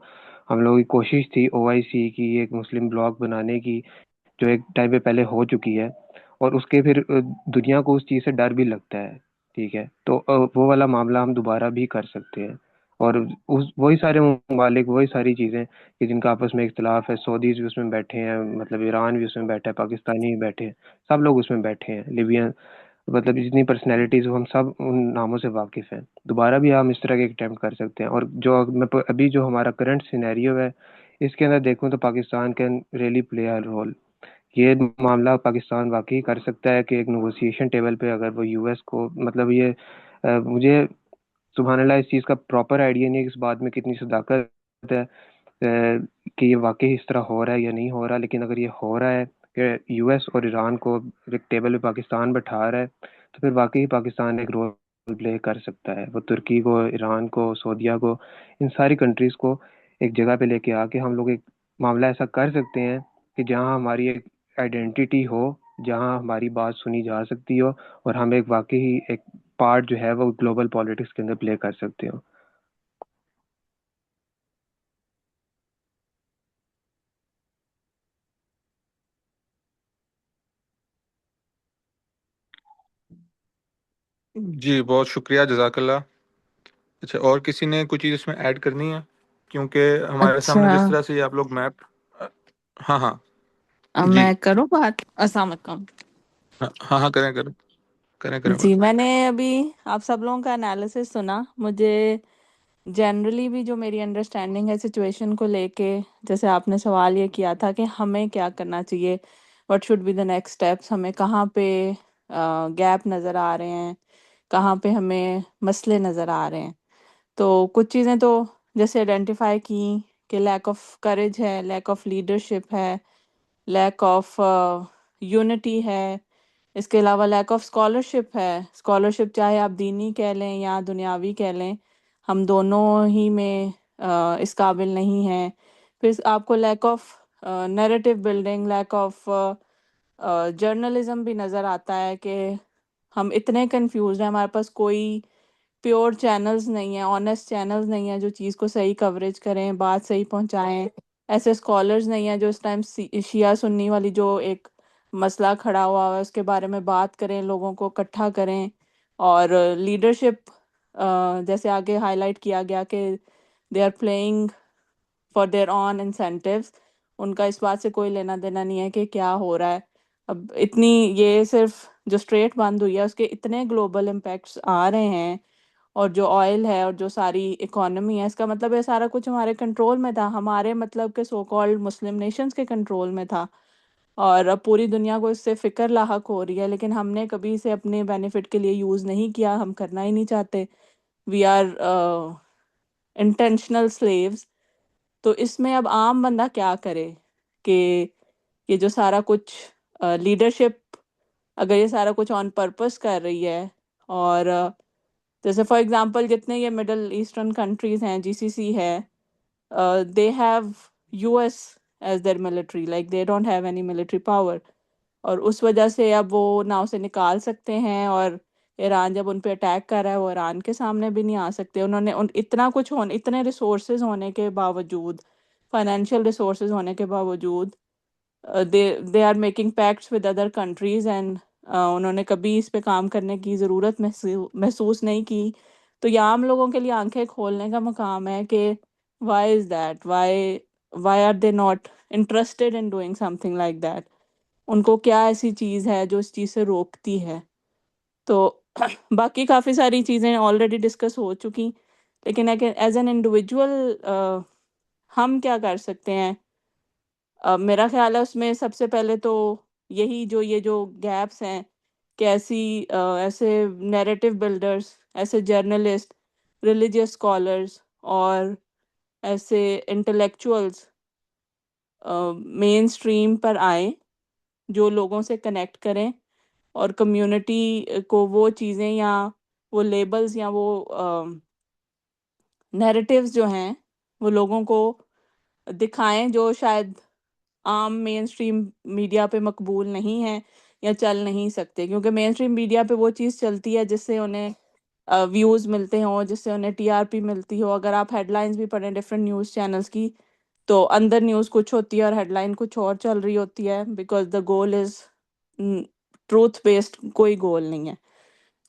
ہم لوگوں کی کوشش تھی OIC کی ایک مسلم بلاک بنانے کی جو ایک ٹائم پہ پہلے ہو چکی ہے، اور اس کے پھر دنیا کو اس چیز سے ڈر بھی لگتا ہے، ٹھیک ہے، تو وہ والا معاملہ ہم دوبارہ بھی کر سکتے ہیں. اور وہی سارے ممالک، وہی ساری چیزیں کہ جن کا آپس میں اختلاف ہے، سعودیز بھی اس میں بیٹھے ہیں، مطلب ایران بھی اس میں بیٹھا ہے، پاکستانی بھی بیٹھے ہیں، سب لوگ اس میں بیٹھے ہیں، لیبین، مطلب جتنی پرسنالٹیز ہم سب ان ناموں سے واقف ہیں. دوبارہ بھی ہم اس طرح کے اٹیمپٹ کر سکتے ہیں. اور جو ابھی جو ہمارا کرنٹ سینیریو ہے اس کے اندر دیکھوں تو Pakistan can really play a role. یہ معاملہ پاکستان واقعی کر سکتا ہے کہ ایک نیگوسیشن ٹیبل پہ اگر وہ US کو، مطلب یہ مجھے سبحان اللہ اس چیز کا پراپر آئیڈیا نہیں ہے کہ اس بات میں کتنی صداقت ہے کہ یہ واقعی اس طرح ہو رہا ہے یا نہیں ہو رہا، لیکن اگر یہ ہو رہا ہے کہ US اور ایران کو ایک ٹیبل پہ پاکستان بٹھا رہا ہے تو پھر واقعی پاکستان ایک رول پلے کر سکتا ہے. وہ ترکی کو، ایران کو، سعودیہ کو، ان ساری کنٹریز کو ایک جگہ پہ لے کے آ کے ہم لوگ ایک معاملہ ایسا کر سکتے ہیں کہ جہاں ہماری ایک آئیڈینٹی ہو، جہاں ہماری بات سنی جا سکتی ہو، اور ہم ایک واقعی ایک پارٹ جو ہے وہ گلوبل پالیٹکس کے اندر پلے کر سکتے ہو. جی بہت شکریہ، جزاک اللہ. اچھا، اور کسی نے کوئی چیز اس میں ایڈ کرنی ہے؟ کیونکہ ہمارے سامنے اچھا، جس طرح سے یہ آپ لوگ میپ. ہاں ہاں. اب جی میں کروں بات؟ السلام علیکم. ہاں ہاں ہاں، کریں کریں کریں کریں جی، بات. میں نے ابھی آپ سب لوگوں کا انالیسس سنا. مجھے جنرلی بھی جو میری انڈرسٹینڈنگ ہے سچویشن کو لے کے، جیسے آپ نے سوال یہ کیا تھا کہ ہمیں کیا کرنا چاہیے، what should be the next steps, ہمیں کہاں پہ گیپ نظر آ رہے ہیں، کہاں پہ ہمیں مسئلے نظر آ رہے ہیں. تو کچھ چیزیں تو جیسے آئیڈینٹیفائی کی کہ لیک آف کریج ہے، لیک آف لیڈرشپ ہے، لیک آف یونٹی ہے. اس کے علاوہ لیک آف اسکالرشپ ہے. اسکالرشپ چاہے آپ دینی کہہ لیں یا دنیاوی کہہ لیں، ہم دونوں ہی میں اس قابل نہیں ہیں. پھر آپ کو lack of narrative building, lack of journalism بھی نظر آتا ہے کہ ہم اتنے کنفیوزڈ ہیں، ہمارے پاس کوئی پیور چینلز نہیں ہیں، آنیسٹ چینلز نہیں ہیں جو چیز کو صحیح کوریج کریں، بات صحیح پہنچائیں. ایسے اسکالرز نہیں ہیں جو اس ٹائم شیعہ سنی والی جو ایک مسئلہ کھڑا ہوا ہے اس کے بارے میں بات کریں، لوگوں کو اکٹھا کریں. اور لیڈرشپ جیسے آگے ہائی لائٹ کیا گیا کہ they are playing for their own incentives. ان کا اس بات سے کوئی لینا دینا نہیں ہے کہ کیا ہو رہا ہے. اب اتنی یہ صرف جو اسٹریٹ بند ہوئی ہے اس کے اتنے گلوبل امپیکٹس آ رہے ہیں، اور جو آئل ہے اور جو ساری اکانومی ہے، اس کا مطلب یہ سارا کچھ ہمارے کنٹرول میں تھا، ہمارے مطلب کہ سو کالڈ مسلم نیشنز کے کنٹرول میں تھا. اور اب پوری دنیا کو اس سے فکر لاحق ہو رہی ہے، لیکن ہم نے کبھی اسے اپنے بینیفٹ کے لیے یوز نہیں کیا، ہم کرنا ہی نہیں چاہتے. We are intentional slaves. تو اس میں اب عام بندہ کیا کرے کہ یہ جو سارا کچھ لیڈرشپ اگر یہ سارا کچھ آن پرپس کر رہی ہے، اور جیسے فار ایگزامپل جتنے یہ مڈل ایسٹرن کنٹریز ہیں، GCC ہے، they have US as their military, like they don't have any military power. اور اس وجہ سے اب وہ نہ اسے نکال سکتے ہیں، اور ایران جب ان پہ اٹیک کر رہا ہے وہ ایران کے سامنے بھی نہیں آ سکتے. انہوں نے اتنا کچھ ہونے، اتنے ریسورسز ہونے کے باوجود، فائنینشیل ریسورسز ہونے کے باوجود، they are making pacts with other countries, and انہوں نے کبھی اس پہ کام کرنے کی ضرورت محسوس نہیں کی. تو یہ عام لوگوں کے لیے آنکھیں کھولنے کا مقام ہے کہ why is that, why are they not interested in doing something like that. ان کو کیا ایسی چیز ہے جو اس چیز سے روکتی ہے. تو باقی کافی ساری چیزیں آلریڈی ڈسکس ہو چکی، لیکن ایز این انڈیویجول ہم کیا کر سکتے ہیں؟ میرا خیال ہے اس میں سب سے پہلے تو یہی جو یہ جو گیپس ہیں کہ ایسے نیریٹو بلڈرز ایسے جرنلسٹ، ریلیجیس اسکالرس اور ایسے انٹلیکچوئلس مین اسٹریم پر آئیں جو لوگوں سے کنیکٹ کریں اور کمیونٹی کو وہ چیزیں یا وہ لیبلز یا وہ نیریٹیوز جو ہیں وہ لوگوں کو دکھائیں جو شاید عام مین اسٹریم میڈیا پہ مقبول نہیں ہیں یا چل نہیں سکتے، کیونکہ مین اسٹریم میڈیا پہ وہ چیز چلتی ہے جس سے انہیں ویوز ملتے ہوں، جس سے انہیں ٹی آر پی ملتی ہو۔ اگر آپ ہیڈ لائنز بھی پڑھیں ڈفرینٹ نیوز چینلز کی تو اندر نیوز کچھ ہوتی ہے اور ہیڈ لائن کچھ اور چل رہی ہوتی ہے، because the goal is truth based, کوئی گول نہیں ہے۔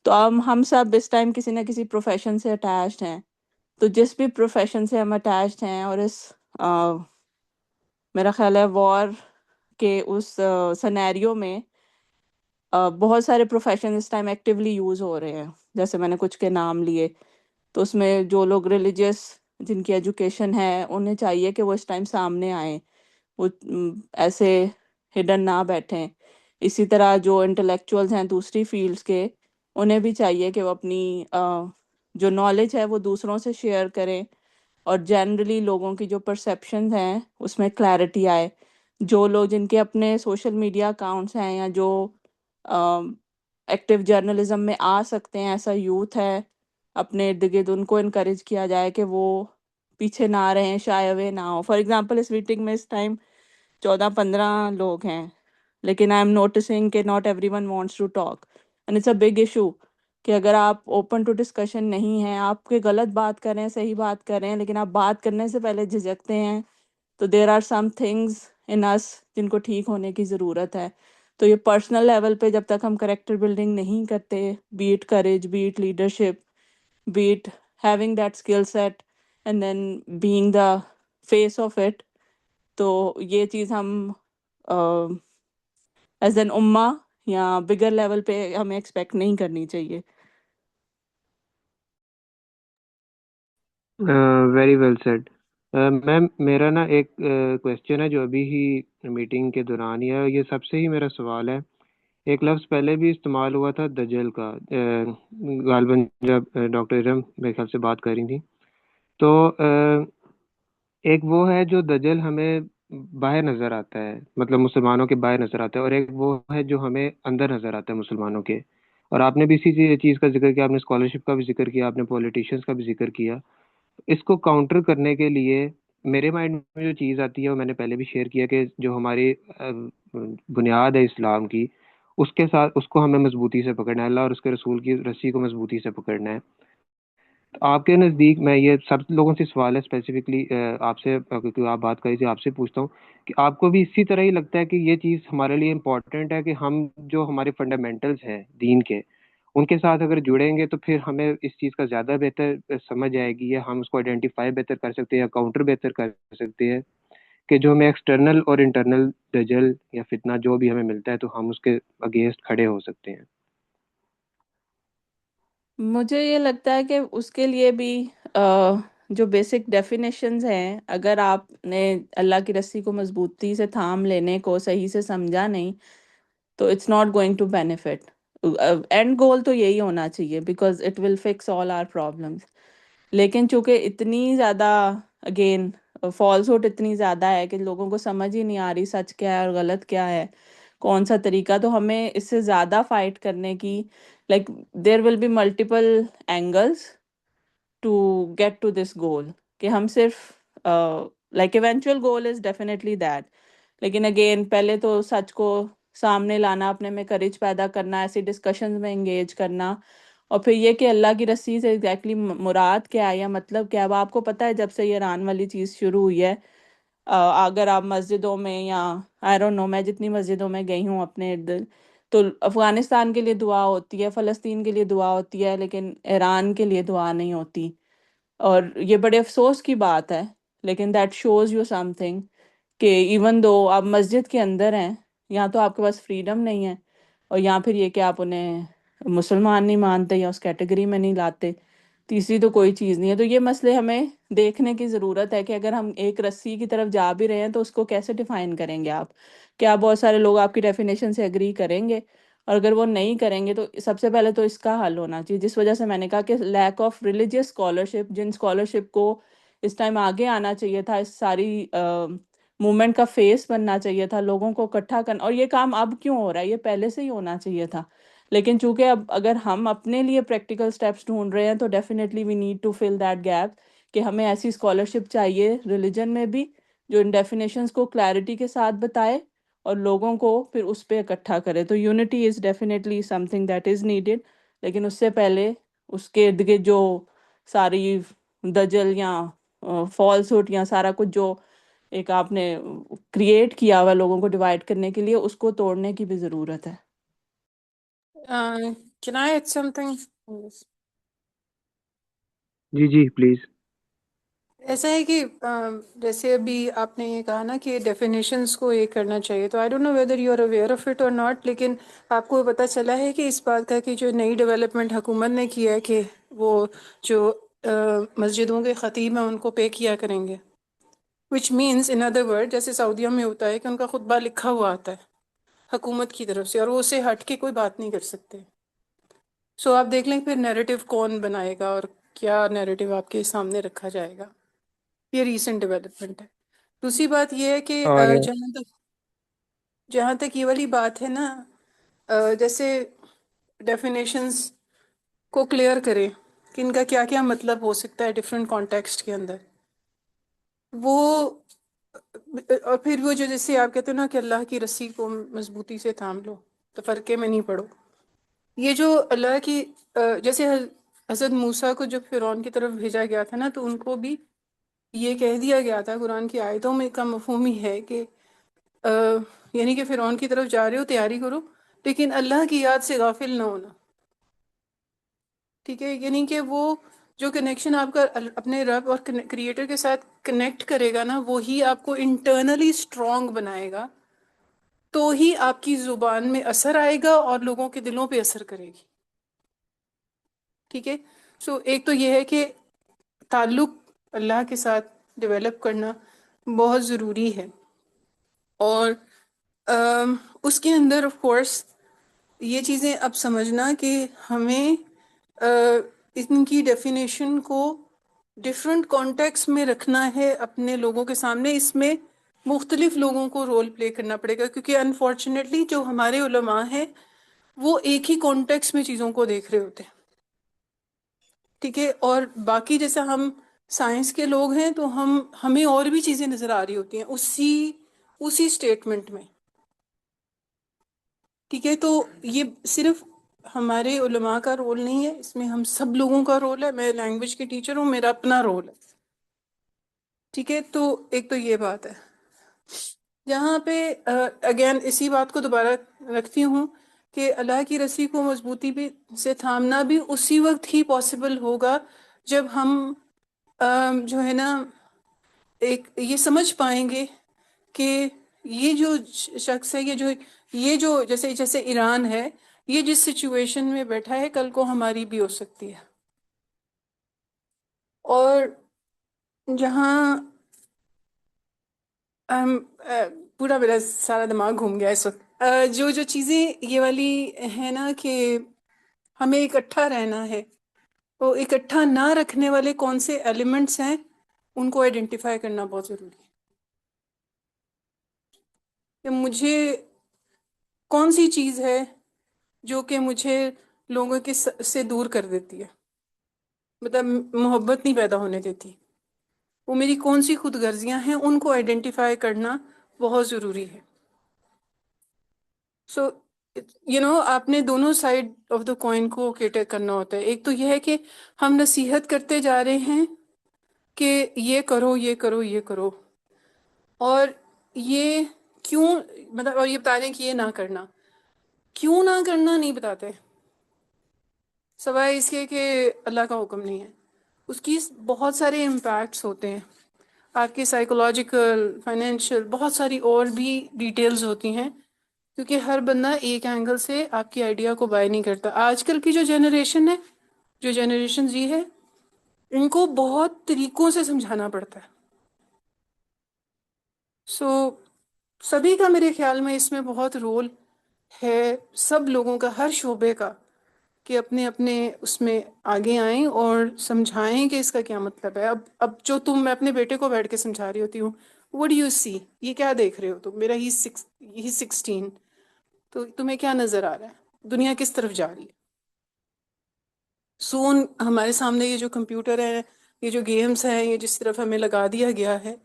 تو اب ہم سب اس ٹائم کسی نہ کسی پروفیشن سے اٹیچڈ ہیں، تو جس بھی پروفیشن سے ہم اٹیچڈ ہیں اور اس میرا خیال ہے وار کے اس سنیریو میں بہت سارے پروفیشن اس ٹائم ایکٹیولی یوز ہو رہے ہیں، جیسے میں نے کچھ کے نام لیے، تو اس میں جو لوگ ریلیجیس جن کی ایجوکیشن ہے انہیں چاہیے کہ وہ اس ٹائم سامنے آئیں، وہ ایسے ہڈن نہ بیٹھیں۔ اسی طرح جو انٹلیکچوئلز ہیں دوسری فیلڈس کے، انہیں بھی چاہیے کہ وہ اپنی جو نالج ہے وہ دوسروں سے شیئر کریں اور جنرلی لوگوں کی جو پرسیپشنز ہیں اس میں کلیئرٹی آئے۔ جو لوگ جن کے اپنے سوشل میڈیا اکاؤنٹس ہیں یا جو ایکٹیو جرنلزم میں آ سکتے ہیں، ایسا یوتھ ہے اپنے ارد گرد، ان کو انکریج کیا جائے کہ وہ پیچھے نہ رہیں، شائے اوے نہ ہو۔ فار ایگزامپل اس میٹنگ میں اس ٹائم 14-15 لوگ ہیں، لیکن آئی ایم نوٹسنگ کہ not everyone wants to talk and it's a big issue کہ اگر آپ اوپن ٹو ڈسکشن نہیں ہیں، آپ کے غلط بات کر رہے ہیں، صحیح بات کر رہے ہیں، لیکن آپ بات کرنے سے پہلے جھجکتے ہیں، تو there are some things in اس جن کو ٹھیک ہونے کی ضرورت ہے۔ تو یہ پرسنل لیول پہ جب تک ہم کریکٹر بلڈنگ نہیں کرتے، be it courage, be it leadership, be it having that skill set and then being the face of it, تو یہ چیز ہم ایز این امہ یا بگر لیول پہ ہمیں ایکسپیکٹ نہیں کرنی چاہیے۔ ویری ویل سیڈ میم، میرا نا ایک کویشچن ہے جو ابھی ہی میٹنگ کے دوران ہی ہے، یہ سب سے ہی میرا سوال ہے۔ ایک لفظ پہلے بھی استعمال ہوا تھا دجل کا، غالباً جب ڈاکٹر ارم میرے خیال سے بات کر رہی تھی، تو ایک وہ ہے جو دجل ہمیں باہر نظر آتا ہے، مطلب مسلمانوں کے باہر نظر آتا ہے، اور ایک وہ ہے جو ہمیں اندر نظر آتا ہے مسلمانوں کے۔ اور آپ نے بھی اسی چیز کا ذکر کیا، آپ نے اسکالرشپ کا بھی ذکر کیا، آپ نے پولیٹیشینس کا بھی ذکر کیا۔ اس کو کاؤنٹر کرنے کے لیے میرے مائنڈ میں جو چیز آتی ہے، وہ میں نے پہلے بھی شیئر کیا، کہ جو ہماری بنیاد ہے اسلام کی، اس کے ساتھ اس کو ہمیں مضبوطی سے پکڑنا ہے، اللہ اور اس کے رسول کی رسی کو مضبوطی سے پکڑنا ہے۔ تو آپ کے نزدیک، میں یہ سب لوگوں سے سوال ہے اسپیسیفکلی آپ سے، کیونکہ آپ بات کری تھی، آپ سے پوچھتا ہوں کہ آپ کو بھی اسی طرح ہی لگتا ہے کہ یہ چیز ہمارے لیے امپورٹنٹ ہے، کہ ہم جو ہمارے فنڈامنٹلز ہیں دین کے، ان کے ساتھ اگر جڑیں گے تو پھر ہمیں اس چیز کا زیادہ بہتر سمجھ آئے گی، یا ہم اس کو آئیڈینٹیفائی بہتر کر سکتے ہیں، یا کاؤنٹر بہتر کر سکتے ہیں، کہ جو ہمیں ایکسٹرنل اور انٹرنل دجل یا فتنہ جو بھی ہمیں ملتا ہے، تو ہم اس کے اگینسٹ کھڑے ہو سکتے ہیں۔ مجھے یہ لگتا ہے کہ اس کے لیے بھی جو بیسک ڈیفینیشنز ہیں، اگر آپ نے اللہ کی رسی کو مضبوطی سے تھام لینے کو صحیح سے سمجھا نہیں، تو it's not going to benefit. And goal تو یہی ہونا چاہیے، because it will fix all our problems. لیکن چونکہ اتنی زیادہ اگین فالس ہوڈ اتنی زیادہ ہے کہ لوگوں کو سمجھ ہی نہیں آ رہی سچ کیا ہے اور غلط کیا ہے، کون سا طریقہ، تو ہمیں اس سے زیادہ فائٹ کرنے کی، like there will be multiple angles to get to this goal، کہ ہم صرف like eventual goal is definitely that، لیکن اگین پہلے تو سچ کو سامنے لانا، اپنے میں کریج پیدا کرنا، ایسی ڈسکشنز میں انگیج کرنا، اور پھر یہ کہ اللہ کی رسی سے ایگزیکٹلی مراد کیا ہے یا مطلب کیا ہے۔ اب آپ کو پتہ ہے جب سے یہ ایران والی چیز شروع ہوئی ہے، اگر آپ مسجدوں میں یا آئی ڈونٹ نو، میں جتنی مسجدوں میں گئی ہوں اپنے ارد، تو افغانستان کے لیے دعا ہوتی ہے، فلسطین کے لیے دعا ہوتی ہے، لیکن ایران کے لیے دعا نہیں ہوتی، اور یہ بڑے افسوس کی بات ہے، لیکن that shows you something even though آپ مسجد کے اندر ہیں، یا تو آپ کے پاس فریڈم نہیں ہے، اور یا پھر یہ کہ آپ انہیں مسلمان نہیں مانتے یا اس کیٹیگری میں نہیں لاتے، تیسری تو کوئی چیز نہیں ہے۔ تو یہ مسئلے ہمیں دیکھنے کی ضرورت ہے کہ اگر ہم ایک رسی کی طرف جا بھی رہے ہیں تو اس کو کیسے ڈیفائن کریں گے آپ؟ کیا بہت سارے لوگ آپ کی ڈیفینیشن سے اگری کریں گے؟ اور اگر وہ نہیں کریں گے تو سب سے پہلے تو اس کا حل ہونا چاہیے، جس وجہ سے میں نے کہا کہ لیک آف ریلیجیس اسکالرشپ، جن اسکالرشپ کو اس ٹائم آگے آنا چاہیے تھا، اس ساری موومنٹ کا فیس بننا چاہیے تھا، لوگوں کو اکٹھا کرنا، اور یہ کام اب کیوں ہو رہا ہے؟ یہ پہلے سے ہی ہونا چاہیے تھا، لیکن چونکہ اب اگر ہم اپنے لیے پریکٹیکل اسٹیپس ڈھونڈ رہے ہیں تو definitely we need to fill that gap, کہ ہمیں ایسی اسکالرشپ چاہیے ریلیجن میں بھی جو ان ڈیفینیشنس کو کلیئرٹی کے ساتھ بتائے اور لوگوں کو پھر اس پہ اکٹھا کرے۔ تو unity is definitely some thing that is needed, لیکن اس سے پہلے اس کے ارد گرد جو ساری دجل یا فالس ہوٹ یا سارا کچھ جو ایک آپ نے کریٹ کیا ہوا لوگوں کو ڈیوائڈ کرنے کے لیے، اس کو توڑنے کی بھی ضرورت ہے۔ Can I add something? جی جی پلیز۔ ایسا ہے کہ جیسے ابھی آپ نے یہ کہا نا کہ ڈیفینیشنس کو یہ کرنا چاہیے، تو I don't know whether you are aware of it or not, لیکن آپ کو پتہ چلا ہے کہ اس بات کا کہ جو نئی ڈیولپمنٹ حکومت نے کیا ہے کہ وہ جو مسجدوں کے خطیب ہیں ان کو پے کیا کریں گے، which means in other word جیسے سعودیہ میں ہوتا ہے کہ ان کا خطبہ لکھا ہوا آتا ہے حکومت کی طرف سے، اور وہ اسے ہٹ کے کوئی بات نہیں کر سکتے۔ سو آپ دیکھ لیں پھر نیریٹو کون بنائے گا اور کیا نیریٹو آپ کے سامنے رکھا جائے گا۔ یہ ریسنٹ ڈیولپمنٹ ہے۔ دوسری بات یہ ہے کہ اور جہاں تک یہ والی بات ہے نا، جیسے ڈیفینیشنز کو کلیئر کریں کہ ان کا کیا کیا مطلب ہو سکتا ہے ڈفرینٹ کانٹیکسٹ کے اندر، وہ اور پھر وہ جو جیسے آپ کہتے ہو نا کہ اللہ کی رسی کو مضبوطی سے تھام لو، تفرقے میں نہیں پڑو، یہ جو اللہ کی جیسے حضرت موسیٰ کو جب فرعون کی طرف بھیجا گیا تھا نا، تو ان کو بھی یہ کہہ دیا گیا تھا، قرآن کی آیتوں میں کا مفہوم ہی ہے کہ یعنی کہ فرعون کی طرف جا رہے ہو تیاری کرو، لیکن اللہ کی یاد سے غافل نہ ہونا، ٹھیک ہے؟ یعنی کہ وہ جو کنیکشن آپ کا اپنے رب اور کریٹر کے ساتھ کنیکٹ کرے گا نا، وہی آپ کو انٹرنلی اسٹرانگ بنائے گا، تو ہی آپ کی زبان میں اثر آئے گا اور لوگوں کے دلوں پہ اثر کرے گی، ٹھیک ہے؟ سو ایک تو یہ ہے کہ تعلق اللہ کے ساتھ ڈیولپ کرنا بہت ضروری ہے، اور اس کے اندر آف کورس یہ چیزیں اب سمجھنا کہ ہمیں ان کی ڈیفینیشن کو ڈفرینٹ کانٹیکس میں رکھنا ہے اپنے لوگوں کے سامنے، اس میں مختلف لوگوں کو رول پلے کرنا پڑے گا، کیونکہ انفارچونیٹلی جو ہمارے علماء ہیں وہ ایک ہی کانٹیکس میں چیزوں کو دیکھ رہے ہوتے ہیں، ٹھیک ہے؟ اور باقی جیسا ہم سائنس کے لوگ ہیں تو ہمیں اور بھی چیزیں نظر آ رہی ہوتی ہیں اسی اسٹیٹمنٹ میں، ٹھیک ہے؟ تو یہ صرف ہمارے علماء کا رول نہیں ہے، اس میں ہم سب لوگوں کا رول ہے۔ میں لینگویج کی ٹیچر ہوں، میرا اپنا رول ہے، ٹھیک ہے؟ تو ایک تو یہ بات ہے جہاں پہ اگین اسی بات کو دوبارہ رکھتی ہوں کہ اللہ کی رسی کو مضبوطی بھی سے تھامنا بھی اسی وقت ہی پاسبل ہوگا جب ہم جو ہے نا ایک یہ سمجھ پائیں گے کہ یہ جو شخص ہے، یہ جو جیسے ایران ہے، یہ جس سچویشن میں بیٹھا ہے کل کو ہماری بھی ہو سکتی ہے، اور جہاں پورا میرا سارا دماغ گھوم گیا اس وقت، جو چیزیں یہ والی ہے نا کہ ہمیں اکٹھا رہنا ہے، تو اکٹھا نہ رکھنے والے کون سے ایلیمنٹس ہیں ان کو آئیڈینٹیفائی کرنا بہت ضروری ہے، کہ مجھے کون سی چیز ہے جو کہ مجھے لوگوں کے سے دور کر دیتی ہے، مطلب محبت نہیں پیدا ہونے دیتی، وہ میری کون سی خود غرضیاں ہیں، ان کو آئیڈینٹیفائی کرنا بہت ضروری ہے۔ سو آپ نے دونوں سائڈ آف دا کوائن کو کیٹر کرنا ہوتا ہے۔ ایک تو یہ ہے کہ ہم نصیحت کرتے جا رہے ہیں کہ یہ کرو یہ کرو یہ کرو، اور یہ کیوں مطلب اور یہ بتا دیں کہ یہ نہ کرنا، کیوں نہ کرنا نہیں بتاتے، سوائے اس کے کہ اللہ کا حکم نہیں ہے۔ اس کی بہت سارے امپیکٹس ہوتے ہیں، آپ کے سائیکولوجیکل، فائنینشیل، بہت ساری اور بھی ڈیٹیلز ہوتی ہیں، کیونکہ ہر بندہ ایک اینگل سے آپ کی آئیڈیا کو بائی نہیں کرتا۔ آج کل کی جو جنریشن ہے، جو جنریشن جی ہے، ان کو بہت طریقوں سے سمجھانا پڑتا ہے۔ سو سبھی کا میرے خیال میں اس میں بہت رول ہے سب لوگوں کا، ہر شعبے کا، کہ اپنے اپنے اس میں آگے آئیں اور سمجھائیں کہ اس کا کیا مطلب ہے۔ اب جو میں اپنے بیٹے کو بیٹھ کے سمجھا رہی ہوتی ہوں، وٹ ڈو یو سی، یہ کیا دیکھ رہے ہو تم، میرا ہی 16، تو تمہیں کیا نظر آ رہا ہے، دنیا کس طرف جا رہی ہے؟ سون ہمارے سامنے یہ جو کمپیوٹر ہے، یہ جو گیمز ہیں، یہ جس طرف ہمیں لگا دیا گیا ہے،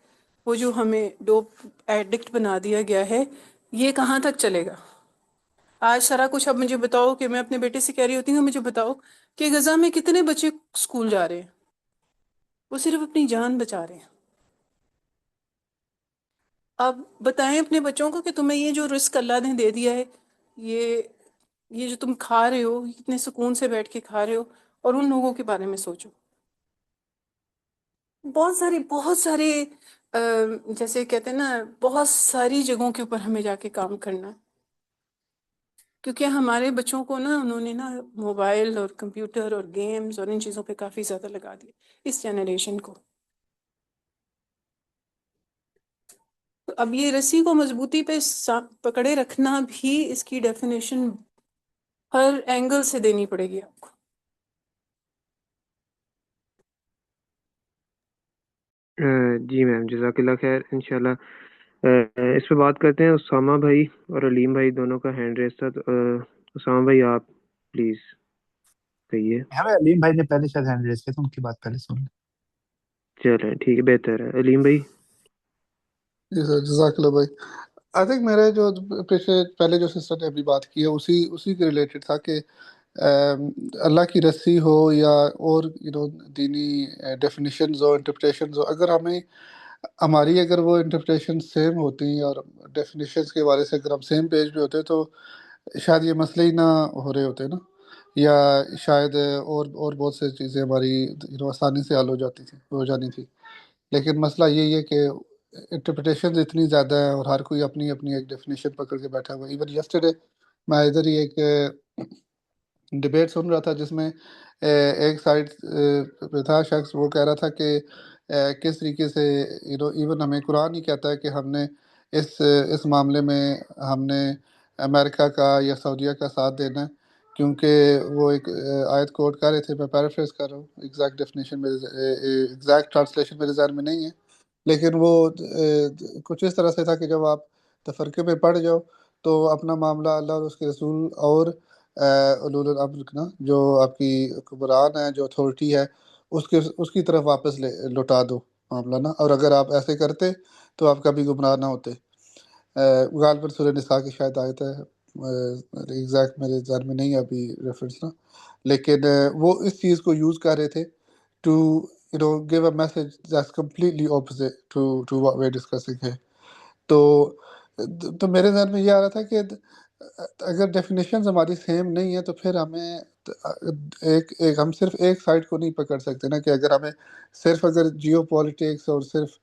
وہ جو ہمیں ڈوپ ایڈکٹ بنا دیا گیا ہے، یہ کہاں تک چلے گا؟ آج سارا کچھ اب مجھے بتاؤ کہ میں اپنے بیٹے سے کہہ رہی ہوتی ہوں، مجھے بتاؤ کہ غزہ میں کتنے بچے اسکول جا رہے ہیں، وہ صرف اپنی جان بچا رہے ہیں۔ اب بتائیں اپنے بچوں کو کہ تمہیں یہ جو رزق اللہ نے دے دیا ہے، یہ یہ جو تم کھا رہے ہو، یہ کتنے سکون سے بیٹھ کے کھا رہے ہو، اور ان لوگوں کے بارے میں سوچو۔ بہت سارے جیسے کہتے ہیں نا، بہت ساری جگہوں کے اوپر ہمیں جا کے کام کرنا ہے، کیونکہ ہمارے بچوں کو نا انہوں نے نا موبائل اور کمپیوٹر اور گیمز اور ان چیزوں پہ کافی زیادہ لگا دیا اس جنریشن کو۔ تو اب یہ رسی کو مضبوطی پہ پکڑے رکھنا بھی اس کی ڈیفینیشن ہر اینگل سے دینی پڑے گی آپ کو۔ جی میم، جزاک اللہ خیر۔ انشاءاللہ اس پہ بات کرتے ہیں۔ اسامہ بھائی اور علیم بھائی دونوں کا ہینڈ ریس تھا، تو اسامہ بھائی آپ پلیز کہیے۔ ہمیں علیم بھائی نے پہلے شاید ہینڈ ریز کیا، تو ان کی بات پہلے سن لیں۔ چلیں ٹھیک ہے، بہتر ہے۔ علیم بھائی۔ جی سر، جزاک اللہ بھائی۔ آئی تھنک میرے جو پہلے جو سسٹر نے ابھی بات کی ہے اسی کے ریلیٹڈ تھا کہ اللہ کی رسی ہو یا اور دینی ڈیفینیشنز ہو، انٹرپریٹیشنز ہو، اگر ہماری وہ انٹرپریٹیشن سیم ہوتی ہیں اور ڈیفینیشنز کے بارے سے اگر ہم سیم پیج پہ ہوتے تو شاید یہ مسئلے ہی نہ ہو رہے ہوتے نا، یا شاید اور بہت سے چیزیں ہماری آسانی سے حل ہو جانی تھی۔ لیکن مسئلہ یہی ہے کہ انٹرپریٹیشنز اتنی زیادہ ہیں اور ہر کوئی اپنی اپنی ایک ڈیفینیشن پکڑ کے بیٹھا ہوا ہے۔ ایون یسٹرڈے میں ادھر ہی ایک ڈبیٹ سن رہا تھا جس میں ایک سائڈ پہ تھا شخص، وہ کہہ رہا تھا کہ کس طریقے سے ایون ہمیں قرآن ہی کہتا ہے کہ ہم نے اس معاملے میں ہم نے امریکہ کا یا سعودیہ کا ساتھ دینا ہے، کیونکہ وہ ایک آیت کوٹ کر رہے تھے، میں پیرافریز کر رہا ہوں، ایگزیکٹ ٹرانسلیشن میرے ذہن میں نہیں ہے، لیکن وہ کچھ اس طرح سے تھا کہ جب آپ تفرقے میں پڑ جاؤ تو اپنا معاملہ اللہ اور اس کے رسول اور اولو الامر نا، جو آپ کی حکمران ہے، جو اتھارٹی ہے، اس کی طرف واپس لوٹا دو معاملہ نا، اور اگر آپ ایسے کرتے تو آپ کبھی گمراہ نہ ہوتے۔ غالباً سورہ نساء کی شاید آیت ہے، ایگزیکٹ میرے ذہن میں نہیں ہے ابھی ریفرنس نا، لیکن وہ اس چیز کو یوز کر رہے تھے to give a message that's completely opposite to what we're discussing here۔ تو میرے ذہن میں یہ آ رہا تھا کہ اگر ڈیفینیشنز ہماری سیم نہیں ہیں تو پھر ہمیں ہم صرف ایک سائڈ کو نہیں پکڑ سکتے نا، کہ اگر ہمیں صرف اگر جیو پولیٹکس اور صرف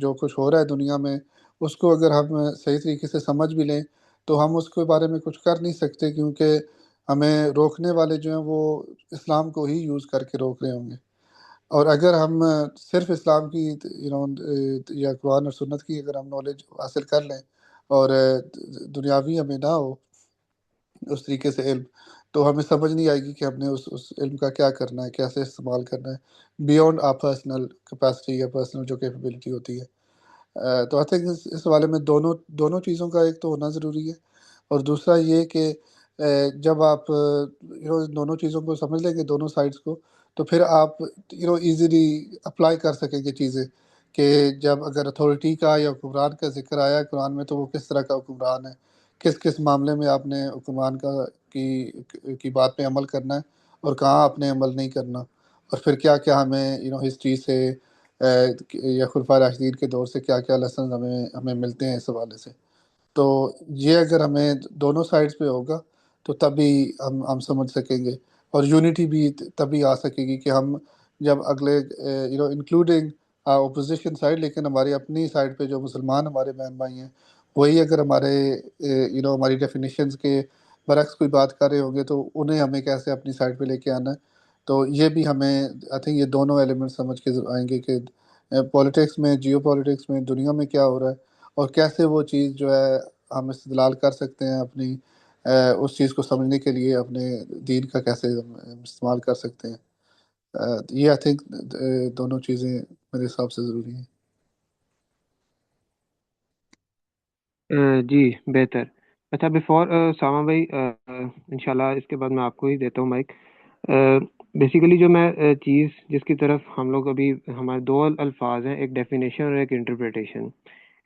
جو کچھ ہو رہا ہے دنیا میں اس کو اگر ہم صحیح طریقے سے سمجھ بھی لیں تو ہم اس کے بارے میں کچھ کر نہیں سکتے، کیونکہ ہمیں روکنے والے جو ہیں وہ اسلام کو ہی یوز کر کے روک رہے ہوں گے۔ اور اگر ہم صرف اسلام کی یا قرآن اور سنت کی اگر ہم نالج حاصل کر لیں اور دنیاوی ہمیں نہ ہو اس طریقے سے علم، تو ہمیں سمجھ نہیں آئے گی کہ ہم نے اس علم کا کیا کرنا ہے، کیسے استعمال کرنا ہے بیونڈ آ پرسنل کیپیسٹی یا پرسنل جو کیپیبلٹی ہوتی ہے۔ تو آئی تھنک اس حوالے میں دونوں چیزوں کا ایک تو ہونا ضروری ہے، اور دوسرا یہ کہ جب آپ دونوں چیزوں کو سمجھ لیں گے، دونوں سائڈس کو، تو پھر آپ ایزیلی اپلائی کر سکیں گے چیزیں، کہ جب اگر اتھارٹی کا یا حکمران کا ذکر آیا ہے قرآن میں تو وہ کس طرح کا حکمران ہے، کس معاملے میں آپ نے حکمران کی بات پہ عمل کرنا ہے اور کہاں آپ نے عمل نہیں کرنا، اور پھر کیا کیا ہمیں ہسٹری سے یا خلفائے راشدین کے دور سے کیا کیا لیسنز ہمیں ملتے ہیں اس حوالے سے۔ تو یہ اگر ہمیں دونوں سائڈز پہ ہوگا تو تبھی ہم سمجھ سکیں گے، اور یونٹی بھی تبھی آ سکے گی کہ ہم جب اگلے انکلوڈنگ اپوزیشن سائڈ، لیکن ہماری اپنی سائڈ پہ جو مسلمان ہمارے بہن بھائی ہیں وہی اگر ہماری ڈیفینیشنز کے برعکس کوئی بات کر رہے ہوں گے تو انہیں ہمیں کیسے اپنی سائڈ پہ لے کے آنا ہے۔ تو یہ بھی ہمیں آئی تھنک یہ دونوں ایلیمنٹ سمجھ کے آئیں گے کہ پولیٹکس میں، جیو پولیٹکس میں، دنیا میں کیا ہو رہا ہے، اور کیسے وہ چیز جو ہے ہم استدلال کر سکتے ہیں اپنی اس چیز کو سمجھنے کے لیے اپنے دین کا کیسے ہم استعمال کر سکتے ہیں. یہ آئی تھنک دونوں چیزیں میرے حساب سے ضروری ہیں. جی بہتر. اچھا بیفور ساما بھائی انشاءاللہ اس کے بعد میں آپ کو ہی دیتا ہوں مائک. بیسیکلی جو میں چیز جس کی طرف ہم لوگ ابھی ہمارے دو الفاظ ہیں, ایک ڈیفینیشن اور ایک انٹرپریٹیشن.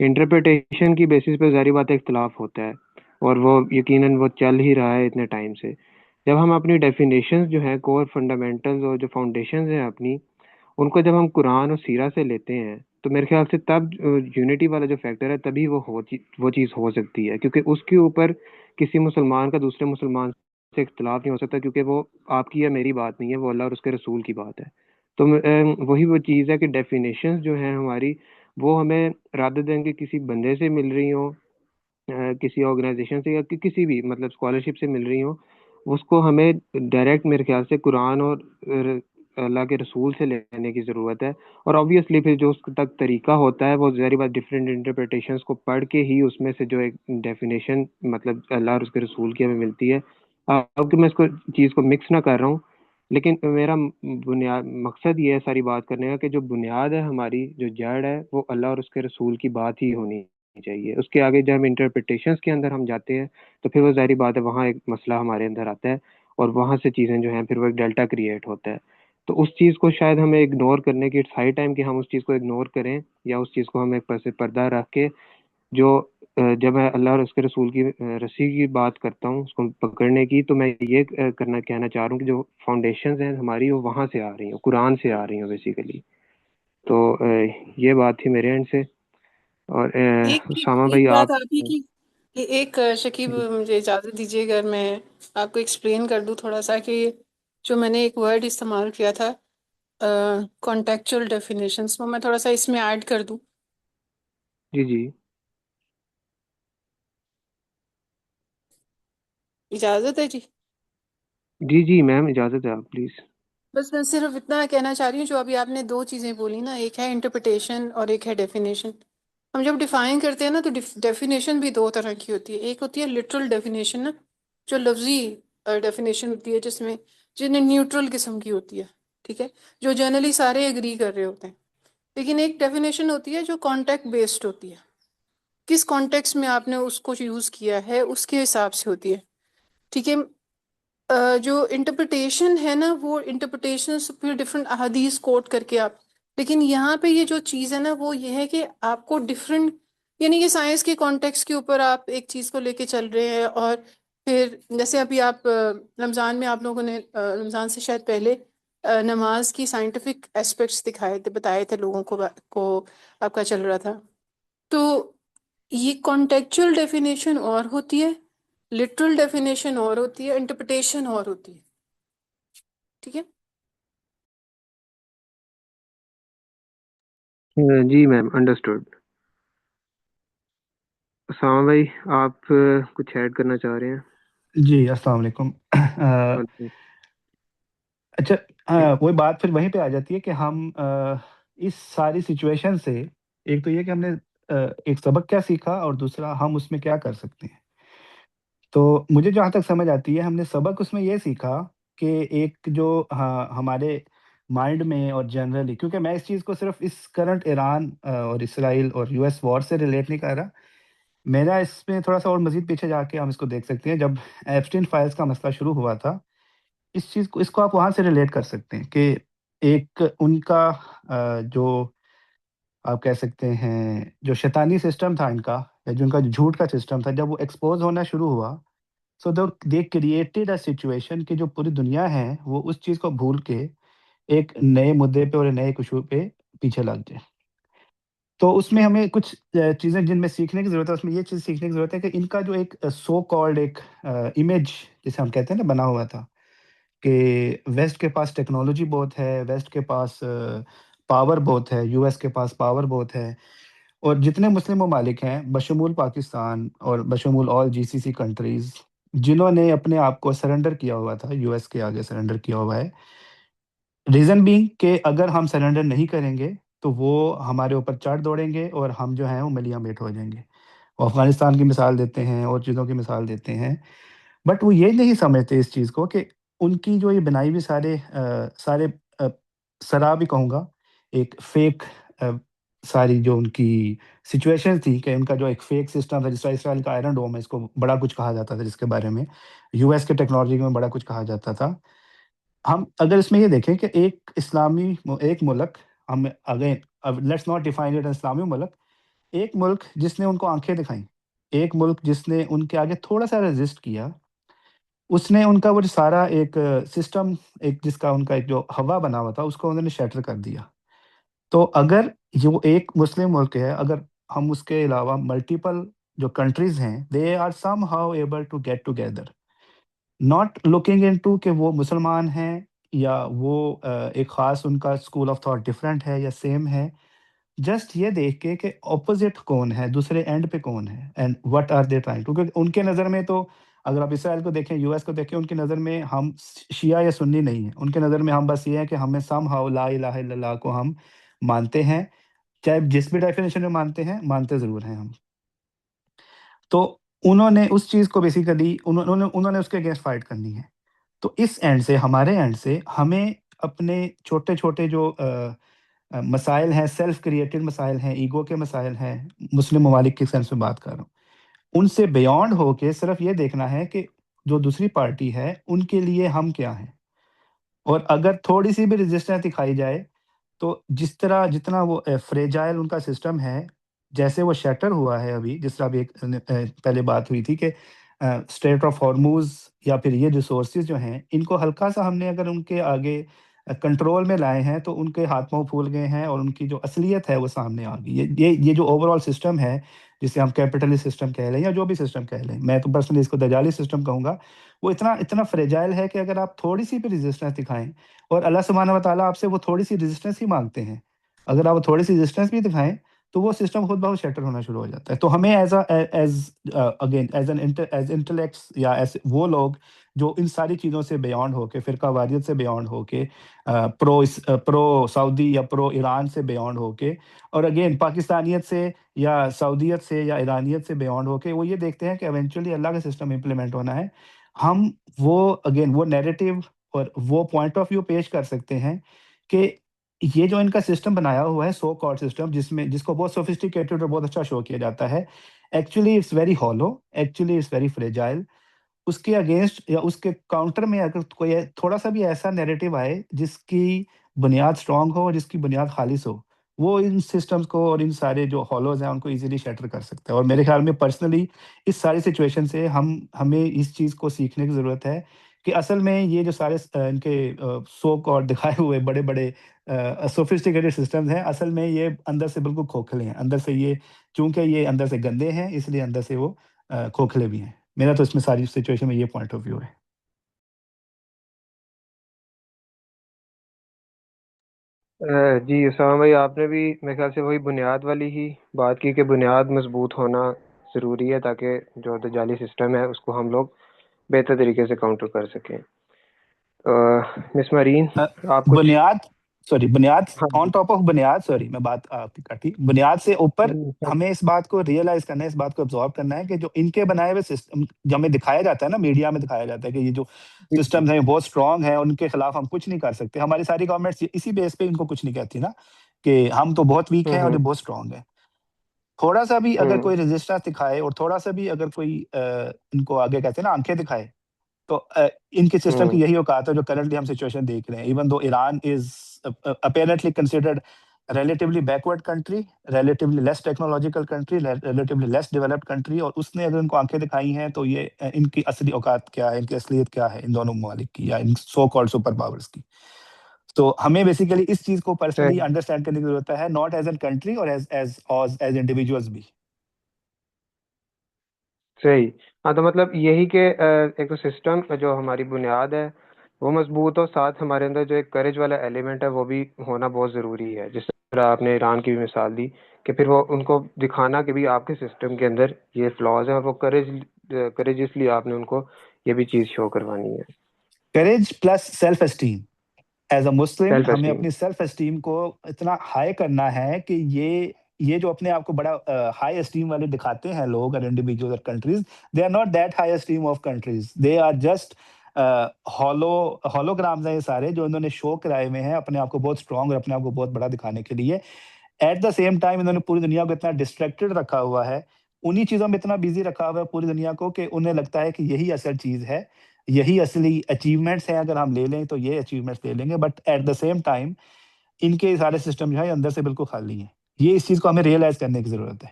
انٹرپریٹیشن کی بیسس پہ ظاہری بات اختلاف ہوتا ہے اور وہ یقیناً وہ چل ہی رہا ہے اتنے ٹائم سے. جب ہم اپنی ڈیفینیشنز جو ہیں کور فنڈامنٹلز اور جو فاؤنڈیشنز ہیں اپنی, ان کو جب ہم قرآن اور سیرہ سے لیتے ہیں تو میرے خیال سے تب یونٹی والا جو فیکٹر ہے تبھی وہ چیز ہو سکتی ہے, کیونکہ اس کے اوپر کسی مسلمان کا دوسرے مسلمان سے اختلاف نہیں ہو سکتا, کیونکہ وہ آپ کی یا میری بات نہیں ہے, وہ اللہ اور اس کے رسول کی بات ہے. تو وہی وہ چیز ہے کہ ڈیفینیشنز جو ہیں ہماری وہ ہمیں رادر دین کہ کسی بندے سے مل رہی ہوں, کسی آرگنائزیشن سے یا کسی بھی مطلب اسکالرشپ سے مل رہی ہوں, اس کو ہمیں ڈائریکٹ میرے خیال سے قرآن اور اللہ کے رسول سے لینے کی ضرورت ہے. اور آبویسلی پھر جو اس تک طریقہ ہوتا ہے وہ ظاہری بات ڈفرینٹ انٹرپریٹیشنس کو پڑھ کے ہی اس میں سے جو ایک ڈیفینیشن مطلب اللہ اور اس کے رسول کی ہمیں ملتی ہے. اب کہ میں اس کو چیز کو مکس نہ کر رہا ہوں, لیکن میرا بنیاد مقصد یہ ہے ساری بات کرنے کا کہ جو بنیاد ہے ہماری, جو جڑ ہے, وہ اللہ اور اس کے رسول کی بات ہی ہونی چاہیے. اس کے آگے جب ہم انٹرپریٹیشنس کے اندر ہم جاتے ہیں تو پھر وہ ظاہری بات ہے وہاں ایک مسئلہ ہمارے اندر آتا ہے اور وہاں سے چیزیں جو ہیں پھر وہ ایک ڈیلٹا کریٹ ہوتا ہے. تو اس چیز کو شاید ہمیں اگنور کرنے کی اٹس ہائی ٹائم کہ ہم اس چیز کو اگنور کریں, یا اس چیز کو ہم ایک پس پردہ رکھ کے جو جب میں اللہ اور اس کے رسول کی رسی کی بات کرتا ہوں اس کو پکڑنے کی, تو میں یہ کہنا چاہ رہا ہوں کہ جو فاؤنڈیشنز ہیں ہماری وہ وہاں سے آ رہی ہیں, قرآن سے آ رہی ہیں بیسیکلی. تو یہ بات تھی میرے اینڈ سے. اور ساما ایک بھائی بات آپ آپ ہی کی ایک شکیب جی مجھے اجازت دیجیے اگر میں آپ کو ایکسپلین کر دوں تھوڑا سا کہ جو میں نے ایک ورڈ استعمال کیا تھا کانٹیکچوئل ڈیفینیشنس, وہ میں تھوڑا سا اس میں ایڈ کر دوں. جی جی اجازت ہے جی؟ جی جی میم اجازت ہے, آپ پلیز. بس میں صرف اتنا کہنا چاہ رہی ہوں, جو ابھی آپ نے دو چیزیں بولی نا, ایک ہے انٹرپریٹیشن اور ایک ہے ڈیفینیشن. ہم جب ڈیفائن کرتے ہیں نا تو ڈیفینیشن بھی دو طرح کی ہوتی ہے. ایک ہوتی ہے لٹرل ڈیفینیشن نا, جو لفظی ڈیفینیشن ہوتی ہے جنہیں نیوٹرل قسم کی ہوتی ہے, ٹھیک ہے, جو جنرلی سارے اگری کر رہے ہوتے ہیں. لیکن ایک ڈیفینیشن ہوتی ہے جو کانٹیکٹ بیسڈ ہوتی ہے, کس کانٹیکس میں آپ نے اس کو یوز کیا ہے اس کے حساب سے ہوتی ہے, ٹھیک ہے. جو انٹرپریٹیشن ہے نا, وہ انٹرپریٹیشن پھر ڈفرینٹ احادیث کوٹ کر کے آپ, لیکن یہاں پہ یہ جو چیز ہے نا وہ یہ ہے کہ آپ کو ڈفرینٹ, یعنی کہ سائنس کے کانٹیکس کے اوپر آپ ایک چیز کو لے کے چل رہے ہیں. اور پھر جیسے ابھی آپ رمضان میں آپ لوگوں نے رمضان سے شاید پہلے نماز کی سائنٹیفک اسپیکٹس دکھائے تھے, بتائے تھے لوگوں کو آپ کا چل رہا تھا. تو یہ کانٹیکچوئل ڈیفینیشن اور ہوتی ہے, لٹرل ڈیفینیشن اور ہوتی ہے, انٹرپریٹیشن اور ہوتی ہے, ٹھیک ہے. جی میم انڈرسٹوڈ. ساما بھائی آپ کچھ ایڈ کرنا چاہ رہے ہیں؟ جی السلام علیکم. اچھا وہی بات پھر وہیں پہ آ جاتی ہے کہ ہم اس ساری سچویشن سے ایک تو یہ کہ ہم نے ایک سبق کیا سیکھا اور دوسرا ہم اس میں کیا کر سکتے ہیں. تو مجھے جہاں تک سمجھ آتی ہے ہم نے سبق اس میں یہ سیکھا کہ ایک جو ہمارے مائنڈ میں اور جنرلی, کیونکہ میں اس چیز کو صرف اس کرنٹ ایران اور اسرائیل اور یو ایس وار سے ریلیٹ نہیں کر رہا, میرا اس میں تھوڑا سا اور مزید پیچھے جا کے ہم اس کو دیکھ سکتے ہیں. جب ایپسٹین فائلز کا مسئلہ شروع ہوا تھا, اس کو آپ وہاں سے ریلیٹ کر سکتے ہیں کہ ایک ان کا جو آپ کہہ سکتے ہیں جو شیطانی سسٹم تھا ان کا, یا جو ان کا جھوٹ کا سسٹم تھا, جب وہ ایکسپوز ہونا شروع ہوا, سو دے کریٹڈ اے سچویشن کہ جو پوری دنیا ہے وہ اس چیز کو بھول کے ایک نئے مدعے پہ اور نئے ایشو پہ پیچھے لگ جائے. تو اس میں ہمیں کچھ چیزیں جن میں سیکھنے کی ضرورت ہے, اس میں یہ چیز سیکھنے کی ضرورت ہے کہ ان کا جو ایک سو کالڈ ایک امیج جسے ہم کہتے ہیں نا بنا ہوا تھا کہ ویسٹ کے پاس ٹیکنالوجی بہت ہے, ویسٹ کے پاس پاور بہت ہے, یو ایس کے پاس پاور بہت ہے, اور جتنے مسلم ممالک ہیں بشمول پاکستان اور بشمول آل جی سی سی کنٹریز جنہوں نے اپنے آپ کو سرنڈر کیا ہوا تھا, یو ایس کے آگے سرنڈر کیا ہوا ہے, ریزن بینگ کہ اگر ہم سرنڈر نہیں کریں گے تو وہ ہمارے اوپر چڑھ دوڑیں گے اور ہم جو ہیں وہ ملیاں میٹ ہو جائیں گے. وہ افغانستان کی مثال دیتے ہیں اور چیزوں کی مثال دیتے ہیں، بٹ وہ یہ نہیں سمجھتے اس چیز کو کہ ان کی جو یہ بنائی ہوئی سارے سرا بھی کہوں گا ایک فیک ساری جو ان کی سچویشن تھی کہ ان کا جو ایک فیک سسٹم تھا، جس طرح اسرائیل کا آئرن ڈوم ہے، اس کو بڑا کچھ کہا جاتا تھا، جس کے بارے میں یو ایس کے ٹیکنالوجی میں بڑا کچھ کہا جاتا تھا. ہم اگر اس میں یہ دیکھیں کہ ایک ملک، ہم again let's not define it اسلامی ملک، ایک ملک جس نے ان کو آنکھیں دکھائیں، ایک ملک جس نے ان کے آگے تھوڑا سا ریزسٹ کیا، اس نے ان کا وہ جو سارا ایک سسٹم، ایک جس کا ان کا ایک جو ہوا بنا ہوا تھا، اس کو انہوں نے شیٹر کر دیا. تو اگر جو ایک مسلم ملک ہے، اگر ہم اس کے علاوہ ملٹیپل جو کنٹریز ہیں، they are somehow able to get together, not looking into کہ وہ مسلمان ہیں یا وہ ایک خاص ان کا اسکول آف تھاٹ ڈفرینٹ ہے یا سیم ہے، جسٹ یہ دیکھ کے کہ اپوزٹ کون ہے، دوسرے اینڈ پہ کون ہے، and what are they trying, کیونکہ ان کے نظر میں تو اگر آپ اسرائیل کو دیکھیں، یو ایس کو دیکھیں، ان کی نظر میں ہم شیعہ یا سنی نہیں ہیں، ان کے نظر میں ہم بس یہ ہے کہ ہمیں سم ہاؤ لا الہ الا اللہ کو ہم مانتے ہیں، چاہے جس بھی ڈیفینیشن میں مانتے ہیں، مانتے ضرور ہیں ہم. تو انہوں نے اس چیز کو بیسیکلی انہوں نے اس کے اگینسٹ فائٹ کرنی ہے. تو اس اینڈ سے، ہمارے اینڈ سے، ہمیں اپنے چھوٹے چھوٹے جو مسائل ہیں، سیلف کریٹڈ مسائل ہیں، ایگو کے مسائل ہیں، مسلم ممالک کی سینس میں بات کر رہا ہوں، ان سے بیونڈ ہو کے صرف یہ دیکھنا ہے کہ جو دوسری پارٹی ہے ان کے لیے ہم کیا ہیں. اور اگر تھوڑی سی بھی ریزسٹنس دکھائی جائے تو جتنا وہ فریجائل ان کا سسٹم ہے، جیسے وہ شیٹر ہوا ہے ابھی، جس طرح ابھی پہلے بات ہوئی تھی کہ اسٹریٹ آف ہارموز یا پھر یہ ریسورسز جو ہیں، ان کو ہلکا سا ہم نے اگر ان کے آگے کنٹرول میں لائے ہیں تو ان کے ہاتھ پاؤں پھول گئے ہیں اور ان کی جو اصلیت ہے وہ سامنے آ گئی. یہ جو اوور آل سسٹم ہے، جسے ہم کیپٹلسٹ سسٹم کہہ لیں یا جو بھی سسٹم کہہ لیں، میں تو پرسنلی اس کو دجالی سسٹم کہوں گا، وہ اتنا فریجائل ہے کہ اگر آپ تھوڑی سی بھی ریزسٹنس دکھائیں، اور اللہ سبحانہ و تعالیٰ آپ سے وہ تھوڑی سی ریزسٹنس ہی مانگتے ہیں، اگر آپ تھوڑی سی ریزسٹنس بھی دکھائیں تو وہ سسٹم خود بہت شیٹر ہونا شروع ہو جاتا ہے. تو ہمیں ایز انٹلیکٹس یا ایز وہ لوگ جو ان ساری چیزوں سے بیانڈ ہو کے، فرقہ واریت سے بیانڈ ہو کے، پرو سعودی یا پرو ایران سے بیانڈ ہو کے، اور اگین پاکستانیت سے یا سعودیت سے یا ایرانیت سے بیانڈ ہو کے، وہ یہ دیکھتے ہیں کہ ایونچولی اللہ کا سسٹم امپلیمنٹ ہونا ہے. ہم وہ نیریٹو اور وہ پوائنٹ آف ویو پیش کر سکتے ہیں کہ یہ جو ان کا سسٹم بنایا ہوا ہے، سو کالڈ سسٹم، جس کو بہت سوفسٹیکیٹڈ اور بہت اچھا شو کیا جاتا ہے، actually it's very hollow, actually it's very fragile. اس کے اگینسٹ یا اس کے کاؤنٹر میں اگر کوئی تھوڑا سا بھی ایسا نیریٹو آئے جس کی بنیاد اسٹرانگ ہو اور جس کی بنیاد خالص ہو، وہ ان سسٹمز کو اور ان سارے جو ہالوز ہیں ان کو ایزیلی شیٹر کر سکتا ہے. اور میرے خیال میں پرسنلی اس ساری سچویشن سے ہمیں اس چیز کو سیکھنے کی ضرورت ہے کہ اصل میں یہ جو سارے ان کے سو کالڈ دکھائے ہوئے بڑے بڑے سوفسٹیکیٹڈ سسٹمز ہیں، اصل میں یہ اندر سے بالکل کھوکھلے ہیں. اندر سے یہ، چونکہ یہ اندر سے گندے ہیں، اس لیے اندر سے وہ کھوکھلے بھی ہیں. میرا تو اس میں ساری سچویشن میں یہ پوائنٹ آف ویو ہے. جی اسامہ بھائی، آپ نے بھی میرے خیال سے وہی بنیاد والی ہی بات کی کہ بنیاد مضبوط ہونا ضروری ہے تاکہ جو دجالی سسٹم ہے اس کو ہم لوگ بہتر طریقے سے کاؤنٹر کر سکیں. مس مرین، آپ کچھ؟ بنیاد ہاں آن ٹاپ آف بنیاد، میں بات آپ کی کاٹی، بنیاد سے اوپر جی. ہمیں اس بات کو ریئلائز کرنا ہے، اس بات کو ابزارو کرنا ہے کہ جو ان کے بنائے ہوئے سسٹم جو ہمیں دکھایا جاتا ہے نا، میڈیا میں دکھایا جاتا ہے کہ یہ جو سسٹمز ہیں بہت اسٹرانگ ہیں، ان کے خلاف ہم کچھ نہیں کر سکتے. ہماری ساری گورنمنٹس اسی بیس پہ ان کو کچھ نہیں کہتی نا، کہ ہم تو بہت ویک ہیں اور یہ بہت اسٹرانگ ہے. تھوڑا سا بھی اگر کوئی ریزسٹنس دکھائے اور تھوڑا سا بھی اگر کوئی ان کو آگے کہتے ہیں نا آنکھیں دکھائے، تو ان کے سسٹم کی یہی اوقات ہے جو کرنٹلی ہم سچویشن دیکھ رہے ہیں. Even though Iran is apparently considered relatively backward country, relatively less technological country, relatively less developed country, اور اس نے اگر ان کو آنکھیں دکھائی ہیں تو یہ ان کی اصلی اوقات کیا ہے، ان کی اصلیت کیا ہے ان دونوں ممالک کی یا ان سو کالڈ سپر پاورز کی. تو ہمیں بیسیکلی اس چیز کو پرسنلی انڈرسٹینڈ کرنے کی ضرورت ہے، ناٹ ایز این کنٹری اور ایز انڈیویجولز بھی. صحیح. ہاں، تو مطلب یہی کہ ایک تو سسٹم جو ہماری بنیاد ہے وہ مضبوط ہو، ساتھ ہمارے اندر جو ایک کریج والا ایلیمنٹ ہے وہ بھی ہونا بہت ضروری ہے. جس طرح آپ نے ایران کی بھی مثال دی کہ پھر وہ ان کو دکھانا کہ بھی آپ کے سسٹم کے اندر یہ فلاز ہیں، اور وہ کریجسلی آپ نے ان کو یہ بھی چیز شو کروانی ہے. Courage plus self esteem. As a Muslim self ہمیں اسٹیم. اپنی سیلف اسٹیم کو اتنا ہائی کرنا ہے کہ یہ یہ جو اپنے آپ کو بڑا ہائی اسٹیم والے دکھاتے ہیں لوگ اور انڈیویجول اور countries, they are not that high esteem of countries, they are just holograms ہیں یہ سارے جو انہوں نے شو کرائے ہوئے ہیں اپنے آپ کو بہت اسٹرانگ اور اپنے آپ کو بہت بڑا دکھانے کے لیے. ایٹ دا سیم ٹائم انہوں نے پوری دنیا کو اتنا ڈسٹریکٹڈ رکھا ہوا ہے، انہی چیزوں میں اتنا بزی رکھا ہوا ہے پوری دنیا کو کہ انہیں لگتا ہے کہ یہی اصل چیز ہے، یہی اصلی اچیومنٹس ہیں، اگر ہم لے لیں تو یہ اچیومنٹس لے لیں گے. But at the same time ان کے سارے سسٹم جو ہے اندر سے بالکل خالی ہیں. یہ اس چیز کو ہمیں ریئلائز کرنے کی ضرورت ہے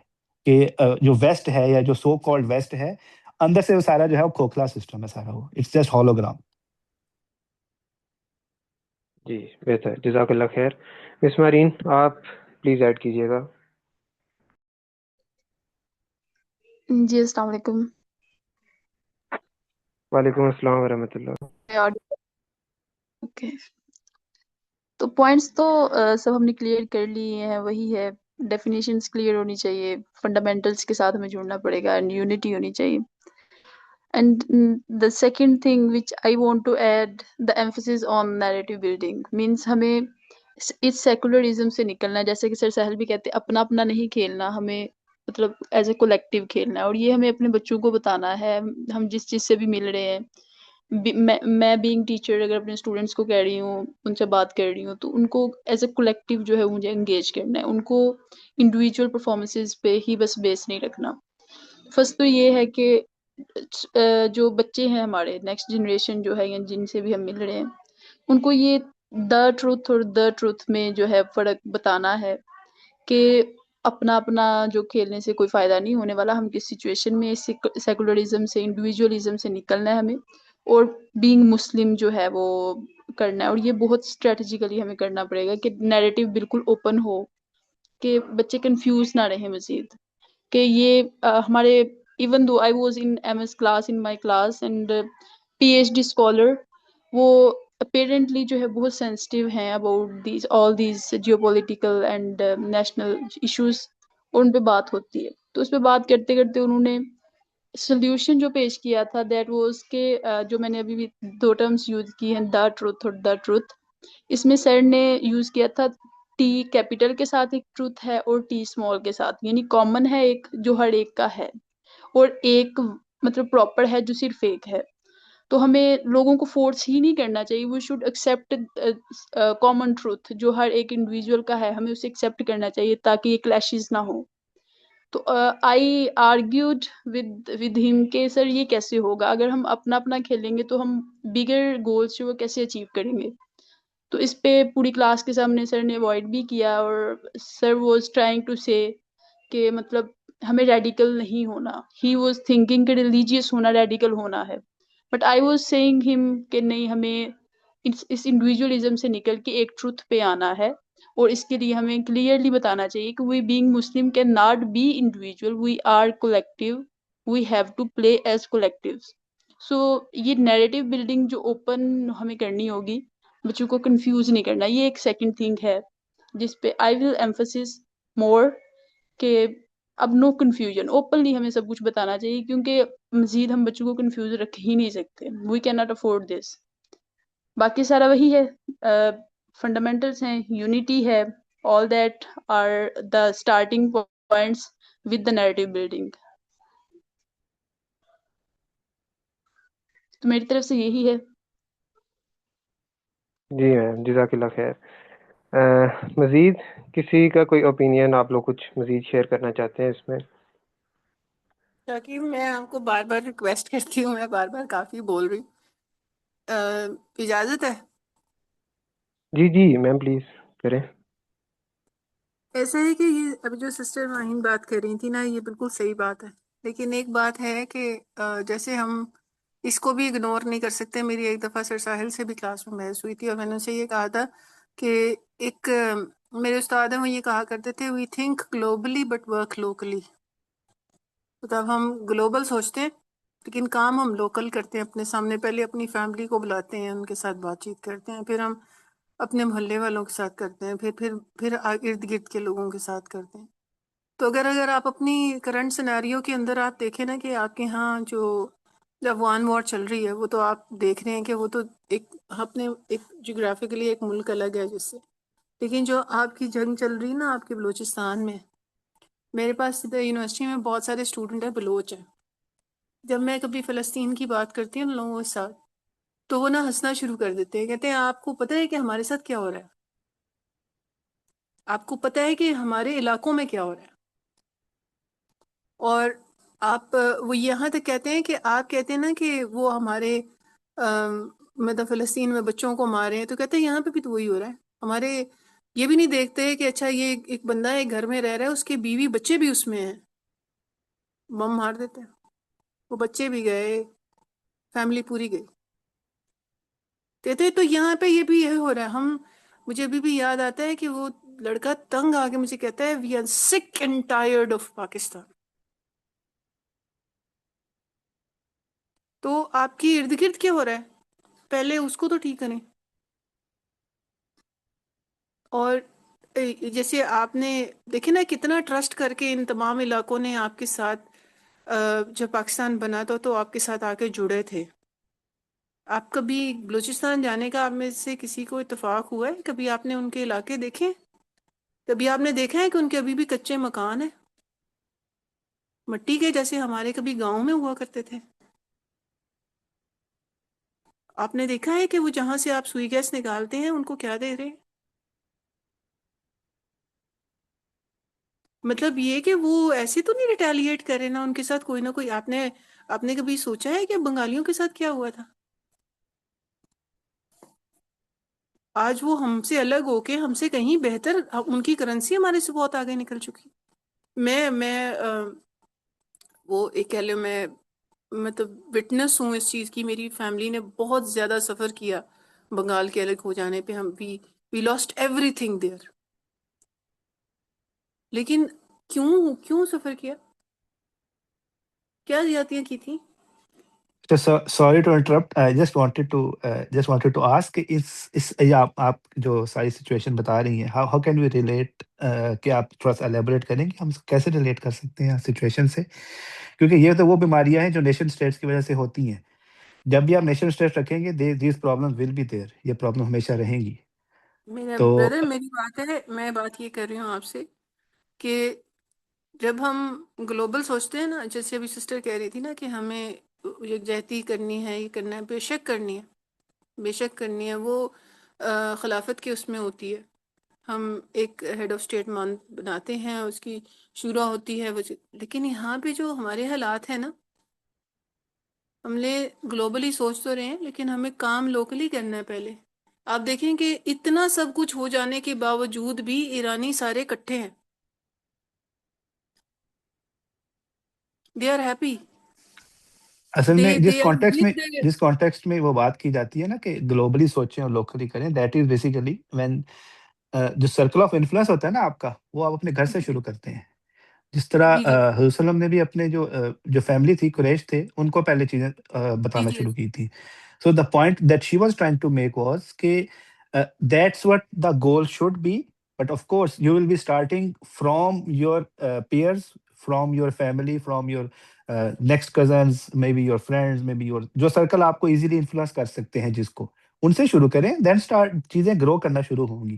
کہ جو ویسٹ ہے یا جو سو کالڈ ویسٹ ہے، اندر سے وہ سارا جو ہے وہ کھوکھلا سسٹم ہے سارا، وہ اٹس جسٹ ہولوگرام. جی بہتر، جزاک اللہ خیر. مس مارین آپ پلیز ایڈ کیجیے گا. جی السلام علیکم. وعلیکم السلام ورحمۃ اللہ. اوکے، تو پوائنٹس تو سب ہم نے کلیئر کر لیے ہیں. وہی ہے، ڈیفینیشنز کلیئر ہونی چاہیے، فنڈامنٹلس کے ساتھ ہمیں جڑنا پڑے گا، اینڈ یونٹی ہونی چاہیے. And the second thing which I want to add, the emphasis on narrative building means ہمیں اس سیکولرزم سے نکلنا ہے. جیسے کہ سر سہل بھی کہتے ہیں اپنا اپنا نہیں کھیلنا، ہمیں مطلب ایز اے کولیکٹیو کھیلنا ہے. اور یہ ہمیں اپنے بچوں کو بتانا ہے. ہم جس چیز سے بھی مل رہے ہیں، میں بینگ ٹیچر اگر اپنے اسٹوڈینٹس کو کہہ رہی ہوں، ان سے بات کر رہی ہوں، تو ان کو ایز اے کولیکٹیو جو ہے مجھے انگیج کرنا ہے. ان کو انڈیویجول پرفارمنسز پہ ہی بس بیس نہیں رکھنا. فرسٹ تو یہ ہے کہ جو بچے ہیں ہمارے نیکسٹ جنریشن جو ہے یا جن سے بھی ہم مل رہے ہیں، ان کو یہ دا ٹروتھ اور دا ٹروتھ میں جو ہے فرق بتانا ہے کہ اپنا اپنا جو کھیلنے سے کوئی فائدہ نہیں ہونے والا. ہم کس سچویشن میں سیکولرزم سے انڈیویجولزم سے نکلنا ہے ہمیں، اور بینگ مسلم جو ہے وہ کرنا ہے. اور یہ بہت اسٹریٹجیکلی ہمیں کرنا پڑے گا کہ نیریٹو بالکل اوپن ہو کہ بچے کنفیوز نہ رہیں مزید. کہ یہ ہمارے even though I was in M S class in my class and P H D scholar, وہ اپیرنٹلی جو ہے بہت سینسٹیو ہیں about these all these geopolitical and national issues, اور ان پہ بات ہوتی ہے. تو اس پہ بات کرتے کرتے انہوں نے سولوشن جو پیش کیا تھا دیٹ واز کہ جو میں نے ابھی بھی دو ٹرمز یوز کی ہیں، دا ٹروتھ اور دا ٹروتھ. اس میں سر نے یوز کیا تھا ٹی کیپیٹل کے ساتھ ایک ٹروتھ ہے اور ٹی اسمال کے ساتھ، یعنی کامن ہے ایک جو ہر ایک کا ہے، اور ایک مطلب پراپر ہے جو صرف ایک ہے. تو ہمیں لوگوں کو فورس ہی نہیں کرنا چاہیے. We should accept common truth جو ہر ایک انڈیویجول کا ہے، ہمیں اسے ایکسیپٹ کرنا چاہیے تاکہ یہ کلیشز نہ ہو. تو آئی آرگیوڈ ود ہم کہ سر یہ کیسے ہوگا اگر ہم اپنا اپنا کھیلیں گے، تو ہم بگر گولس جو وہ کیسے اچیو کریں گے. تو اس پہ پوری کلاس کے سامنے سر نے اوائڈ بھی کیا، اور سر واز ٹرائنگ ٹو سے کہ مطلب ہمیں ریڈیکل نہیں ہونا. ہی واز تھنکنگ کہ ریلیجیس ہونا ریڈیکل ہونا ہے، بٹ آئی واز سیئنگ ہم کہ نہیں، ہمیں اس انڈیویجولزم سے نکل کے ایک ٹروتھ پہ آنا ہے. اور اس کے لیے ہمیں کلیئرلی بتانا چاہیے کہ we being Muslim can not be individual, we are collective, we have to play as collectives. So یہ نیریٹو بلڈنگ جو اوپن ہمیں کرنی ہوگی، بچوں کو کنفیوز نہیں کرنا. یہ ایک سیکنڈ تھنگ ہے جس پہ آئی ول ایمفسس مور کہ اب نو کنفیوژن، اوپنلی ہمیں سب کچھ بتانا چاہیے، کیونکہ مزید ہم بچوں کو کنفیوز رکھ ہی نہیں سکتے. We can not afford this. باقی سارا وہی ہے، فنڈامنٹلس ہیں، یونٹی ہے، all that are the starting points with the narrative building. تو میری طرف سے یہی ہے. جی میم، جزاک اللہ خیر. مزید کسی کا کوئی اوپینین آپ لوگ کچھ مزید شیئر کرنا چاہتے ہیں اس میں؟ تاکہ میں آپ کو بار بار ریکویسٹ کرتی ہوں، میں بار بار کافی بول رہی ہوں، اجازت ہے؟ جی جی میم پلیز کریں. ایسا ہے کہ یہ ابھی جو سسٹر ماہین بات کر رہی تھی نا، یہ بالکل صحیح بات ہے. لیکن ایک بات ہے کہ جیسے ہم اس کو بھی اگنور نہیں کر سکتے. میری ایک دفعہ سر ساحل سے بھی کلاس میں بحث ہوئی تھی، اور میں نے اسے یہ کہا تھا کہ ایک میرے استاد ہیں، وہ یہ کہا کرتے تھے we think globally but work locally. مطلب ہم گلوبل سوچتے ہیں لیکن کام ہم لوکل کرتے ہیں. اپنے سامنے پہلے اپنی فیملی کو بلاتے ہیں، ان کے ساتھ بات چیت کرتے ہیں، پھر ہم اپنے محلے والوں کے ساتھ کرتے ہیں، پھر ارد گرد کے لوگوں کے ساتھ کرتے ہیں. تو اگر آپ اپنی کرنٹ سیناریو کے اندر آپ دیکھیں نا کہ آپ کے ہاں جو افغان وار چل رہی ہے، وہ تو آپ دیکھ رہے ہیں کہ وہ تو ایک اپنے ایک جغرافیکلی ایک ملک الگ ہے جس سے، لیکن جو آپ کی جنگ چل رہی ہے نا آپ کے بلوچستان میں، میرے پاس یونیورسٹی میں بہت سارے اسٹوڈنٹ ہیں بلوچ ہیں. جب میں کبھی فلسطین کی بات کرتی ہوں ان لوگوں کے ساتھ تو وہ ہنسنا شروع کر دیتے ہیں. کہتے ہیں آپ کو پتہ ہے کہ ہمارے ساتھ کیا ہو رہا ہے؟ آپ کو پتہ ہے کہ ہمارے علاقوں میں کیا ہو رہا ہے؟ اور آپ وہ یہاں تک کہتے ہیں کہ آپ کہتے ہیں نا کہ وہ ہمارے مطلب فلسطین میں بچوں کو مارے ہیں، تو کہتے ہیں یہاں پہ بھی تو وہی ہو رہا ہے. ہمارے یہ بھی نہیں دیکھتے کہ اچھا یہ ایک بندہ ایک گھر میں رہ رہا ہے، اس کے بیوی بچے بھی اس میں ہیں، بم مار دیتے ہیں. وہ بچے بھی گئے، فیملی پوری گئی. کہتے ہیں تو یہاں پہ یہ بھی یہ ہو رہا ہے. مجھے ابھی بھی یاد آتا ہے کہ وہ لڑکا تنگ آ کے مجھے کہتا ہے وی آر سک اینڈ ٹائرڈ آف پاکستان. تو آپ کی ارد گرد کیا ہو رہا ہے؟ پہلے اس کو تو ٹھیک کریں. اور جیسے آپ نے دیکھے نا کتنا ٹرسٹ کر کے ان تمام علاقوں نے آپ کے ساتھ جب پاکستان بنا تو آپ کے ساتھ آ کے جڑے تھے. آپ کبھی بلوچستان جانے کا آپ میں سے کسی کو اتفاق ہوا ہے؟ کبھی آپ نے ان کے علاقے دیکھے؟ کبھی آپ نے دیکھا ہے کہ ان کے ابھی بھی کچے مکان ہیں مٹی کے، جیسے ہمارے کبھی گاؤں میں ہوا کرتے تھے؟ آپ نے دیکھا ہے کہ وہ جہاں سے آپ سوئی گیس نکالتے ہیں ان کو کیا دے رہے ہیں؟ مطلب یہ کہ وہ ایسے تو نہیں ریٹیلیٹ کرے نا ان کے ساتھ کوئی نہ کوئی. آپ نے کبھی سوچا ہے کہ بنگالیوں کے ساتھ کیا ہوا تھا؟ آج وہ ہم سے الگ ہو کے ہم سے کہیں بہتر، ان کی کرنسی ہمارے سے بہت آگے نکل چکی. میں وہ ایک کہہ لو میں مطلب وٹنس ہوں اس چیز کی. میری فیملی نے بہت زیادہ سفر کیا بنگال کے الگ ہو جانے پہ. ہم we lost everything there. لیکن کیوں سفر کیا؟ کیا زیادتیاں کی تھیں؟ Sorry to interrupt. I just wanted to ask کہ اس آپ جو ساری سچویشن بتا رہی ہیں، ہاؤ کین وی ریلیٹ، کہ آپ تھوڑا سا الیبوریٹ کریں کہ ہم کیسے ریلیٹ کر سکتے ہیں سچویشن سے، کیونکہ یہ تو وہ بیماریاں ہیں جو نیشن اسٹیٹس کی وجہ سے ہوتی ہیں. جب بھی آپ نیشن اسٹیٹس رکھیں گے these problem will be there, یہ پرابلم ہمیشہ رہیں گی. میرا تو بردر میری بات ہے، میں بات یہ کر رہی ہوں آپ سے کہ جب ہم گلوبل سوچتے ہیں نا، جیسے ابھی سسٹر کہہ رہی تھی نا کہ ہمیں یکجہتی کرنی ہے، یہ کرنا ہے، بے شک کرنی ہے، بے شک کرنی ہے. وہ خلافت کے اس میں ہوتی ہے. ہم ایک ہیڈ آف اسٹیٹ بناتے ہیں، اس کی شورا ہوتی ہے. لیکن یہاں پہ جو ہمارے حالات ہیں نا، ہم نے گلوبلی سوچ تو رہے ہیں لیکن ہمیں کام لوکلی کرنا ہے پہلے. آپ دیکھیں کہ اتنا سب کچھ ہو جانے کے باوجود بھی ایرانی سارے اکٹھے ہیں. They are happy. اصل میں دے آر ود. جس کانٹیکسٹ میں وہ بات کی جاتی ہے نا کہ گلوبلی سوچیں اور لوکلی کریں، دیٹ از بیسیکلی وین جو سرکل آف انفلوئنس ہوتا ہے نا آپ کا، وہ آپ اپنے گھر سے شروع کرتے ہیں. جس طرح جی جی حضرت وسلم نے بھی اپنے جو فیملی تھی، قریش تھے، ان کو پہلے چیزیں جی بتانا جی شروع کی تھی. So the point that she was trying to make was کہ that's what the goal should be. But of course you will be starting from your peers, from your family, from your next cousins, maybe your friends, maybe your جو circle آپ کو easily influence کر سکتے ہیں، جس کو ان سے شروع کریں، دین اسٹارٹ چیزیں گرو کرنا شروع ہوں گی.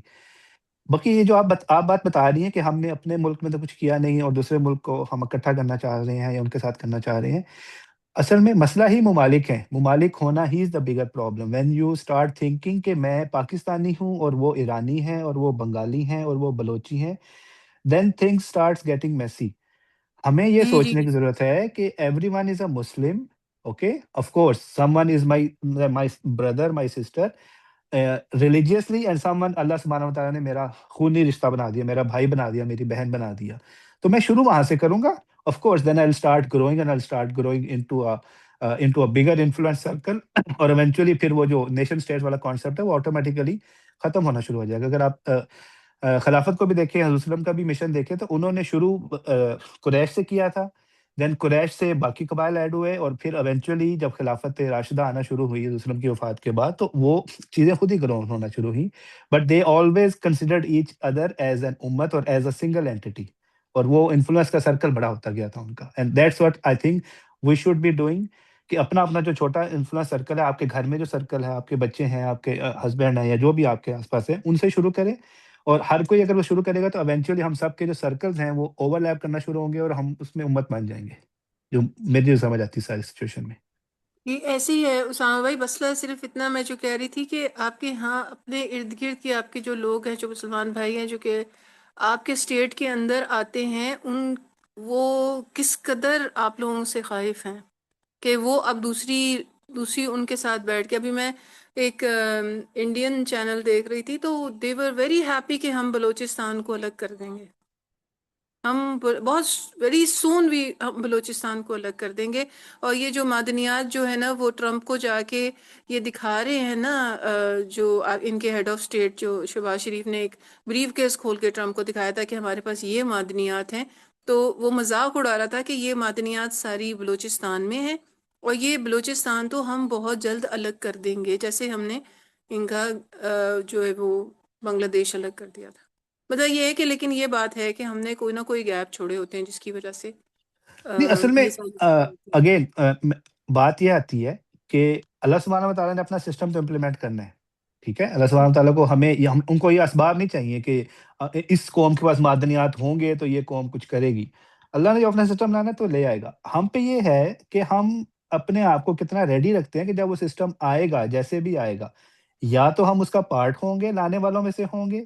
باقی یہ جو آپ بات بتا رہی ہیں کہ ہم نے اپنے ملک میں تو کچھ کیا نہیں اور دوسرے ملک کو ہم اکٹھا کرنا چاہ رہے ہیں یا ان کے ساتھ کرنا چاہ رہے ہیں، اصل میں مسئلہ ہی ممالک ہیں. ممالک ہونا ہی is the bigger problem. When you start thinking کہ میں پاکستانی ہوں اور وہ ایرانی ہیں اور وہ بنگالی ہیں اور وہ بلوچی ہیں، then things starts getting messy. ہمیں یہ جی جی سوچنے کی ضرورت ہے کہ everyone is a Muslim. Okay, of course someone is my brother, my sister religiously, and someone اللہ سبحانہ و تعالیٰ نے میرا خونی رشتہ بنا دیا، میرا بھائی بنا دیا، میری بہن بنا دیا. تو میں شروع وہاں سے کروں گا. Of course then I will start growing and I will start growing into a bigger influence circle. اور ایونچولی پھر وہ جو نیشن اسٹیٹ والا کانسیپٹ ہے وہ آٹومیٹیکلی ختم ہونا شروع ہو جائے گا. اگر آپ خلافت کو بھی دیکھیں، حضرت وسلم کا بھی مشن دیکھیں، تو انہوں نے شروع قریش سے کیا تھا، دین قریش سے باقی قبائل ایڈ ہوئے، اور پھر ایونچولی جب خلافت راشدہ آنا شروع ہوئی حضرت وسلم کی وفات کے بعد، تو وہ چیزیں خود ہی گرو ہونا شروع ہوئی. But they always considered each other as an امت اور ایز اے سنگل اینٹی، اور وہ انفلوئنس کا سرکل بڑا ہوتا گیا تھا ان کا. And that's what I think we should be doing, کہ اپنا جو چھوٹا انفلوئنس سرکل ہے، آپ کے گھر میں جو سرکل ہے، آپ کے بچے ہیں، آپ کے ہسبینڈ ہیں، یا جو بھی آپ کے آس پاس ہے، ان سے شروع کریں. اور ہر کوئی اگر وہ شروع کرے گا تو ایونچولی ہم سب کے جو سرکلز ہیں وہ اوور لیپ کرنا شروع ہوں گے اور ہم اس میں امت بن جائیں گے، جو میری سمجھ آتی ہے ساری سچویشن میں۔ یہ ایسے ہی ہے اسامہ بھائی، مسئلہ صرف اتنا میں جو کہہ رہی تھی کہ آپ کے ہاں اپنے ارد گرد کے آپ کے جو لوگ ہیں، جو مسلمان بھائی ہیں، جو کہ آپ کے اسٹیٹ کے اندر آتے ہیں، وہ کس قدر آپ لوگوں سے خائف ہیں کہ وہ اب دوسری ان کے ساتھ بیٹھ کے، ابھی میں ایک انڈین چینل دیکھ رہی تھی تو دے ور ویری ہیپی کہ ہم بلوچستان کو الگ کر دیں گے، ہم بہت ویری سون بھی ہم بلوچستان کو الگ کر دیں گے۔ اور یہ جو معدنیات جو ہے نا، وہ ٹرمپ کو جا کے یہ دکھا رہے ہیں نا، جو ان کے ہیڈ آف اسٹیٹ جو شہباز شریف نے ایک بریف کیس کھول کے ٹرمپ کو دکھایا تھا کہ ہمارے پاس یہ معدنیات ہیں، تو وہ مذاق اڑا رہا تھا کہ یہ معدنیات ساری بلوچستان میں ہیں اور یہ بلوچستان تو ہم بہت جلد الگ کر دیں گے، جیسے ہم نے ان کا جو ہے وہ بنگلہ دیش الگ کر دیا تھا۔ مطلب یہ ہے کہ لیکن یہ بات ہے کہ ہم نے کوئی نہ کوئی گیپ چھوڑے ہوتے ہیں جس کی وجہ سے نہیں، اصل میں یہ ساری چیزیں ہوتی ہیں۔ اگین بات یہ آتی ہے کہ اللہ سبحانہ و تعالیٰ نے اپنا سسٹم تو امپلیمنٹ کرنا ہے، ٹھیک ہے، اللہ سبحانہ و تعالیٰ کو ان کو یہ اسباب نہیں چاہیے کہ اس قوم کے پاس معدنیات ہوں گے تو یہ قوم کچھ کرے گی۔ اللہ نے جو اپنا سسٹم لانا ہے تو لے آئے گا۔ ہم پہ یہ ہے کہ ہم اپنے آپ کو کتنا ریڈی رکھتے ہیں کہ جب وہ سسٹم آئے گا، جیسے بھی آئے گا، یا تو ہم اس کا پارٹ ہوں گے، لانے والوں میں سے ہوں گے،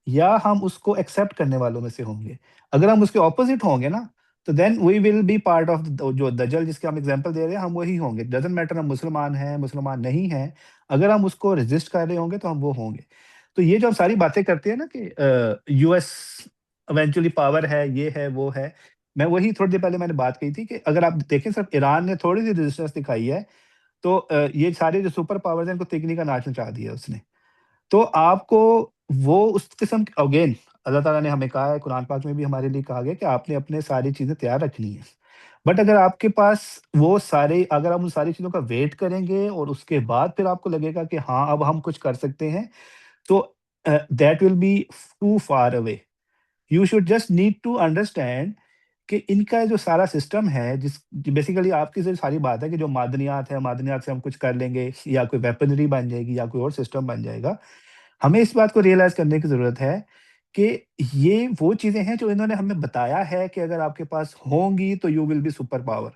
یا ہم اس کو ایکسیپٹ کرنے والوں میں سے ہوں گے۔ اگر ہم اس کے اپوزٹ ہوں گے نا تو then we will be part of جو دجل جس کے ہم ایگزامپل دے رہے ہیں، ہم وہی ہوں گے۔ ڈزنٹ میٹر ہم مسلمان ہیں، مسلمان نہیں ہیں، اگر ہم اس کو ریزسٹ کر رہے ہوں گے تو ہم وہ ہوں گے۔ تو یہ جو ہم ساری باتیں کرتے ہیں نا کہ یو ایس ایونچولی پاور ہے، یہ ہے، وہ ہے، میں وہی تھوڑی دیر پہلے میں نے بات کہی تھی کہ اگر آپ دیکھیں صرف ایران نے تھوڑی سی ریزسٹنس دکھائی ہے تو یہ سارے جو سپر پاورز ہیں ان کو تکنی کا ناچ نچا دیا اس نے۔ تو آپ کو وہ اس قسم اگین اللہ تعالیٰ نے ہمیں کہا ہے، قرآن پاک میں بھی ہمارے لیے کہا گیا کہ آپ نے اپنے ساری چیزیں تیار رکھنی ہیں، بٹ اگر آپ کے پاس وہ سارے، اگر ہم ان ساری چیزوں کا ویٹ کریں گے اور اس کے بعد پھر آپ کو لگے گا کہ ہاں اب ہم کچھ کر سکتے ہیں، تو that will be too far away. You should just need to understand کہ ان کا جو سارا سسٹم ہے، بیسیکلی آپ کی ساری بات ہے کہ جو معدنیات ہے، معدنیات سے ہم کچھ کر لیں گے، یا کوئی ویپنری بن جائے گی، یا کوئی اور سسٹم بن جائے گا۔ ہمیں اس بات کو ریئلائز کرنے کی ضرورت ہے کہ یہ وہ چیزیں ہیں جو انہوں نے ہمیں بتایا ہے کہ اگر آپ کے پاس ہوں گی تو you will be super power,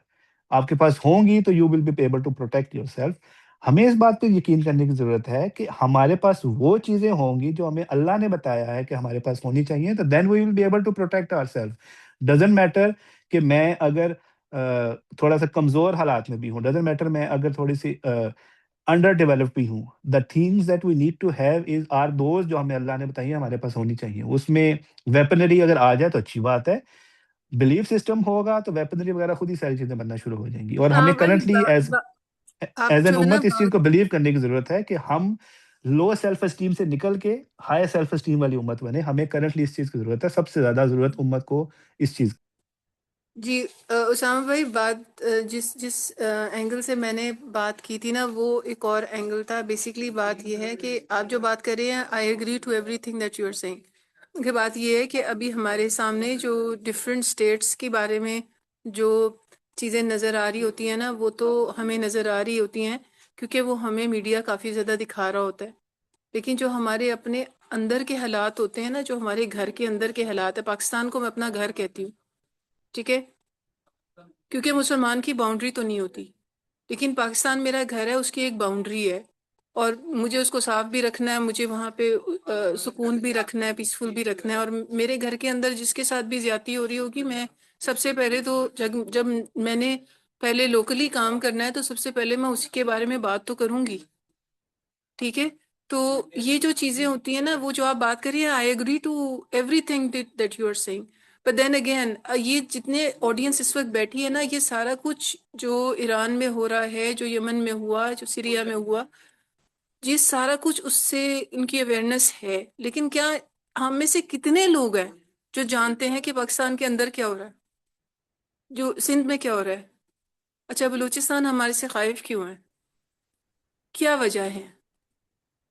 آپ کے پاس ہوں گی تو you will be able to protect yourself. ہمیں اس بات پہ یقین کرنے کی ضرورت ہے کہ ہمارے پاس وہ چیزیں ہوں گی جو ہمیں اللہ نے بتایا ہے کہ ہمارے پاس ہونی چاہیے، تو then we will be able to protect our self. Doesn't matter کہ میں اگر تھوڑا سا کمزور حالات میں بھی ہوں، ڈزنٹ میٹر میں اگر تھوڑی سی انڈر ڈیولپ بھی ہوں، the things that we need to have is are those جو ہمیں اللہ نے بتائی ہیں ہمارے پاس ہونی چاہیے۔ اس میں ویپنری اگر آ جائے تو اچھی بات ہے، بلیف سسٹم ہوگا تو ویپنری وغیرہ خود ہی ساری چیزیں بننا شروع ہو جائیں گی۔ اور ہمیں ہاں بھائی، کرنٹلی ایز آپ این جو ہے نا امت اس چیز کو بلیو کرنے کی ضرورت ہے کہ ہم لو سیلف اسٹیم سے نکل کے ہائی سیلف اسٹیم والی امت بنے۔ ہمیں کرنٹلی اس چیز کی ضرورت ہے، سب سے زیادہ ضرورت امت کو اس چیز کی۔ جی اسامہ بھائی، بات جس اینگل سے میں نے بات کی تھی نا، وہ ایک اور اینگل تھا۔ بیسیکلی بات یہ ہے کہ آپ جو بات کر رہے ہیں، I agree to everything that you are saying, کہ بات یہ ہے کہ ابھی ہمارے سامنے جو ڈفرینٹ اسٹیٹس کے بارے میں جو چیزیں نظر آ رہی ہوتی ہیں نا، وہ تو ہمیں نظر آ رہی ہوتی ہیں کیونکہ وہ ہمیں میڈیا کافی زیادہ دکھا رہا ہوتا ہے، لیکن جو ہمارے اپنے اندر کے حالات ہوتے ہیں نا، جو ہمارے گھر کے اندر کے حالات ہیں، پاکستان کو میں اپنا گھر کہتی ہوں، ٹھیک ہے، کیونکہ مسلمان کی باؤنڈری تو نہیں ہوتی، لیکن پاکستان میرا گھر ہے، اس کی ایک باؤنڈری ہے، اور مجھے اس کو صاف بھی رکھنا ہے، مجھے وہاں پہ سکون بھی رکھنا ہے، پیسفل بھی رکھنا ہے، اور میرے گھر کے اندر جس کے ساتھ بھی زیادتی ہو رہی ہوگی، میں سب سے پہلے تو جب میں نے پہلے لوکلی کام کرنا ہے تو سب سے پہلے میں اسی کے بارے میں بات تو کروں گی، ٹھیک ہے۔ تو یہ جو چیزیں ہوتی ہیں نا، وہ جو آپ بات کر رہی ہیں، I agree to everything that you are saying, but then again یہ جتنے آڈینس اس وقت بیٹھی ہے نا، یہ سارا کچھ جو ایران میں ہو رہا ہے، جو یمن میں ہوا، جو سیریا میں ہوا، یہ سارا کچھ اس سے ان کی اویئرنیس ہے، لیکن کیا ہم میں سے کتنے لوگ ہیں جو جانتے ہیں کہ پاکستان کے اندر کیا ہو رہا ہے، جو سندھ میں کیا ہو رہا ہے؟ اچھا، بلوچستان ہمارے سے خائف کیوں ہے؟ کیا وجہ ہے؟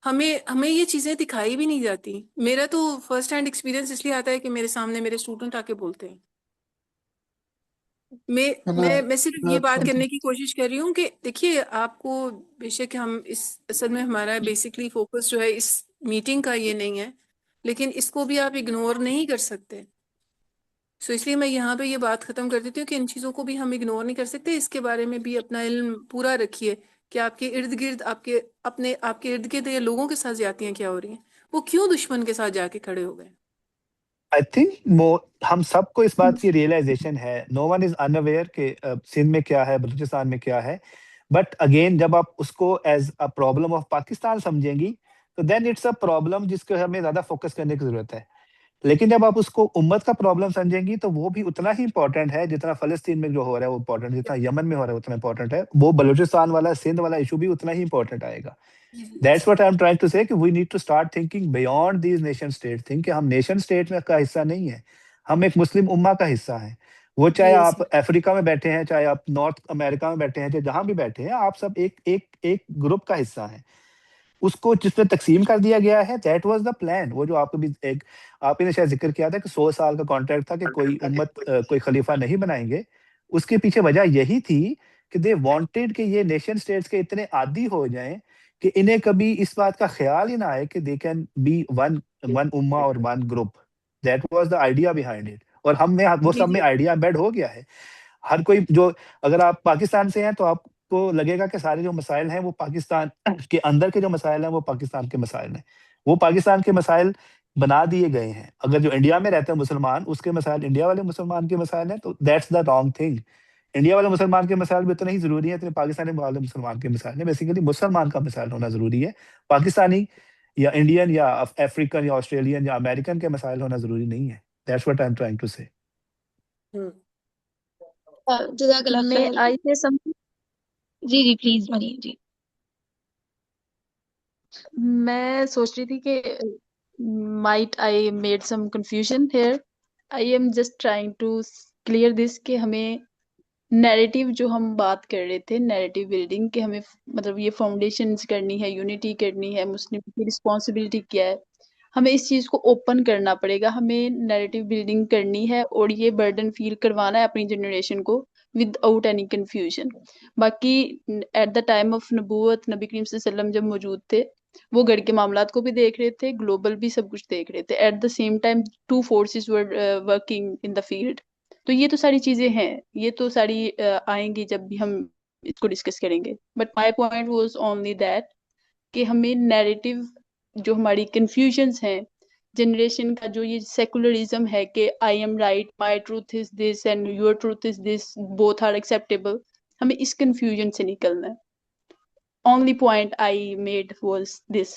ہمیں یہ چیزیں دکھائی بھی نہیں جاتی۔ میرا تو فرسٹ ہینڈ ایکسپیرینس اس لیے آتا ہے کہ میرے سامنے میرے اسٹوڈنٹ آ کے بولتے ہیں۔ میں صرف یہ بات کرنے کی کوشش کر رہی ہوں کہ دیکھیے، آپ کو بے شک ہم اصل میں ہمارا بیسکلی فوکس جو ہے اس میٹنگ کا یہ نہیں ہے، لیکن اس کو بھی آپ اگنور نہیں کر سکتے. سو اس لیے میں یہاں پہ یہ بات ختم کر دیتی ہوں کہ ان چیزوں کو بھی ہم اگنور نہیں کر سکتے. اس کے بارے میں بھی اپنا علم پورا رکھیے کہ آپ کے ارد گرد آپ کے ارد گرد لوگوں کے ساتھ زیادتیاں کیا ہو رہی ہیں، وہ کیوں دشمن کے ساتھ جا کے کھڑے ہو گئے. آئی تھنک ہم سب کو اس بات کی ریئلائزیشن ہے. نو ون از انویئر کہ سندھ میں کیا ہے، بلوچستان میں کیا ہے. بٹ اگین جب آپ اس کو as a problem of Pakistan سمجھیں گی تو دین اٹس اے پرابلم جس کو ہمیں زیادہ فوکس کرنے کی ضرورت ہے. لیکن جب آپ اس کو امت کا پرابلم سمجھیں گی تو وہ بھی اتنا ہی امپورٹنٹ ہے جتنا فلسطین میں جو ہو رہا ہے وہ امپورٹنٹ، جتنا یمن میں ہو رہا ہے اتنا امپورٹنٹ ہے. وہ بلوچستان والا سندھ والا ایشو بھی اتنا ہی امپورٹنٹ آئے گا. That's what I'm trying to say کہ we need to start thinking beyond these nation state thing کہ ہم نیشن اسٹیٹ میں کا حصہ نہیں ہے، ہم ایک مسلم امہ کا حصہ ہیں. وہ چاہے Yes. آپ افریقہ میں بیٹھے ہیں، چاہے آپ نارتھ امریکہ میں بیٹھے ہیں، چاہے جہاں بھی بیٹھے ہیں، آپ سب ایک گروپ کا حصہ ہیں. اس کو جس میں تقسیم کر دیا گیا ہے دیٹ واز دا پلان. وہ جو آپ کو بھی ایک آپ نے شاید ذکر کیا تھا کہ 100 سال کا کانٹریکٹ تھا کہ کوئی امت کوئی خلیفہ نہیں بنائیں گے. اس کے پیچھے وجہ یہی تھی کہ دے وانٹیڈ کہ یہ نیشن اسٹیٹس کے اتنے عادی ہو جائیں کہ انہیں کبھی اس بات کا خیال ہی نہ آئے کہ دے کین بی ون امہ اور one group. That was the idea behind it. اور ہم میں وہ سب میں آئیڈیا امبیڈ ہو گیا ہے. ہر کوئی جو اگر آپ پاکستان سے ہیں تو آپ کو لگے گا کہ سارے جو مسائل ہیں وہ پاکستان کے اندر کے جو مسائل ہیں وہ پاکستان کے مسائل ہیں. وہ پاکستان کے مسائل بنا دیے گئے ہیں. اگر جو انڈیا میں رہتے ہیں مسلمان اس کے مسائل انڈیا والے مسلمان کے مسائل ہیں تو that's the wrong thing. India والے مسلمان کے مسائل بھی اتنے ہی ضروری ہیں اتنے پاکستانی والے مسلمان کے مسائل ہیں. بیسیکلی مسلمان کا مسائل ہونا ضروری ہے. پاکستانی یا انڈین یا افریقن یا آسٹریلین یا امریکن کے مسائل ہونا ضروری نہیں ہے. That's what I am trying to say. جزاک اللہ میں خیر. آئی سے سم جی پلیز بنیے. جی میں سوچ رہی تھی کہ might I made some confusion here. I am just trying to clear this کہ ہمیں نیریٹیو جو ہم بات کر رہے تھے نیریٹیو بلڈنگ کہ ہمیں مطلب یہ فاؤنڈیشنز کرنی ہے، یونٹی کرنی ہے، مسلم کی رسپانسبلٹی کیا ہے، ہمیں اس چیز کو اوپن کرنا پڑے گا. ہمیں نیریٹیو بلڈنگ کرنی ہے اور یہ برڈن فیل کروانا ہے اپنی جنریشن کو ود آؤٹ اینی کنفیوژن. باقی ایٹ دا ٹائم آف نبوت نبی کریم صلی اللہ علیہ وسلم جب موجود تھے وہ گھر کے معاملات کو بھی دیکھ رہے تھے، گلوبل بھی سب کچھ دیکھ رہے تھے. At the same time two forces were working in the field. تو یہ تو ساری چیزیں ہیں، یہ تو ساری آئیں گی جب بھی ہم اس کو ڈسکس کریں گے. But my point was only that کہ ہمیں نیریٹیو جو ہماری کنفیوژنس ہیں جنریشن کا، جو یہ سیکولرزم ہے کہ I am right, my truth is this and your truth is this, both are acceptable, ہمیں اس کنفیوژن سے نکلنا ہے. Only point I made was this.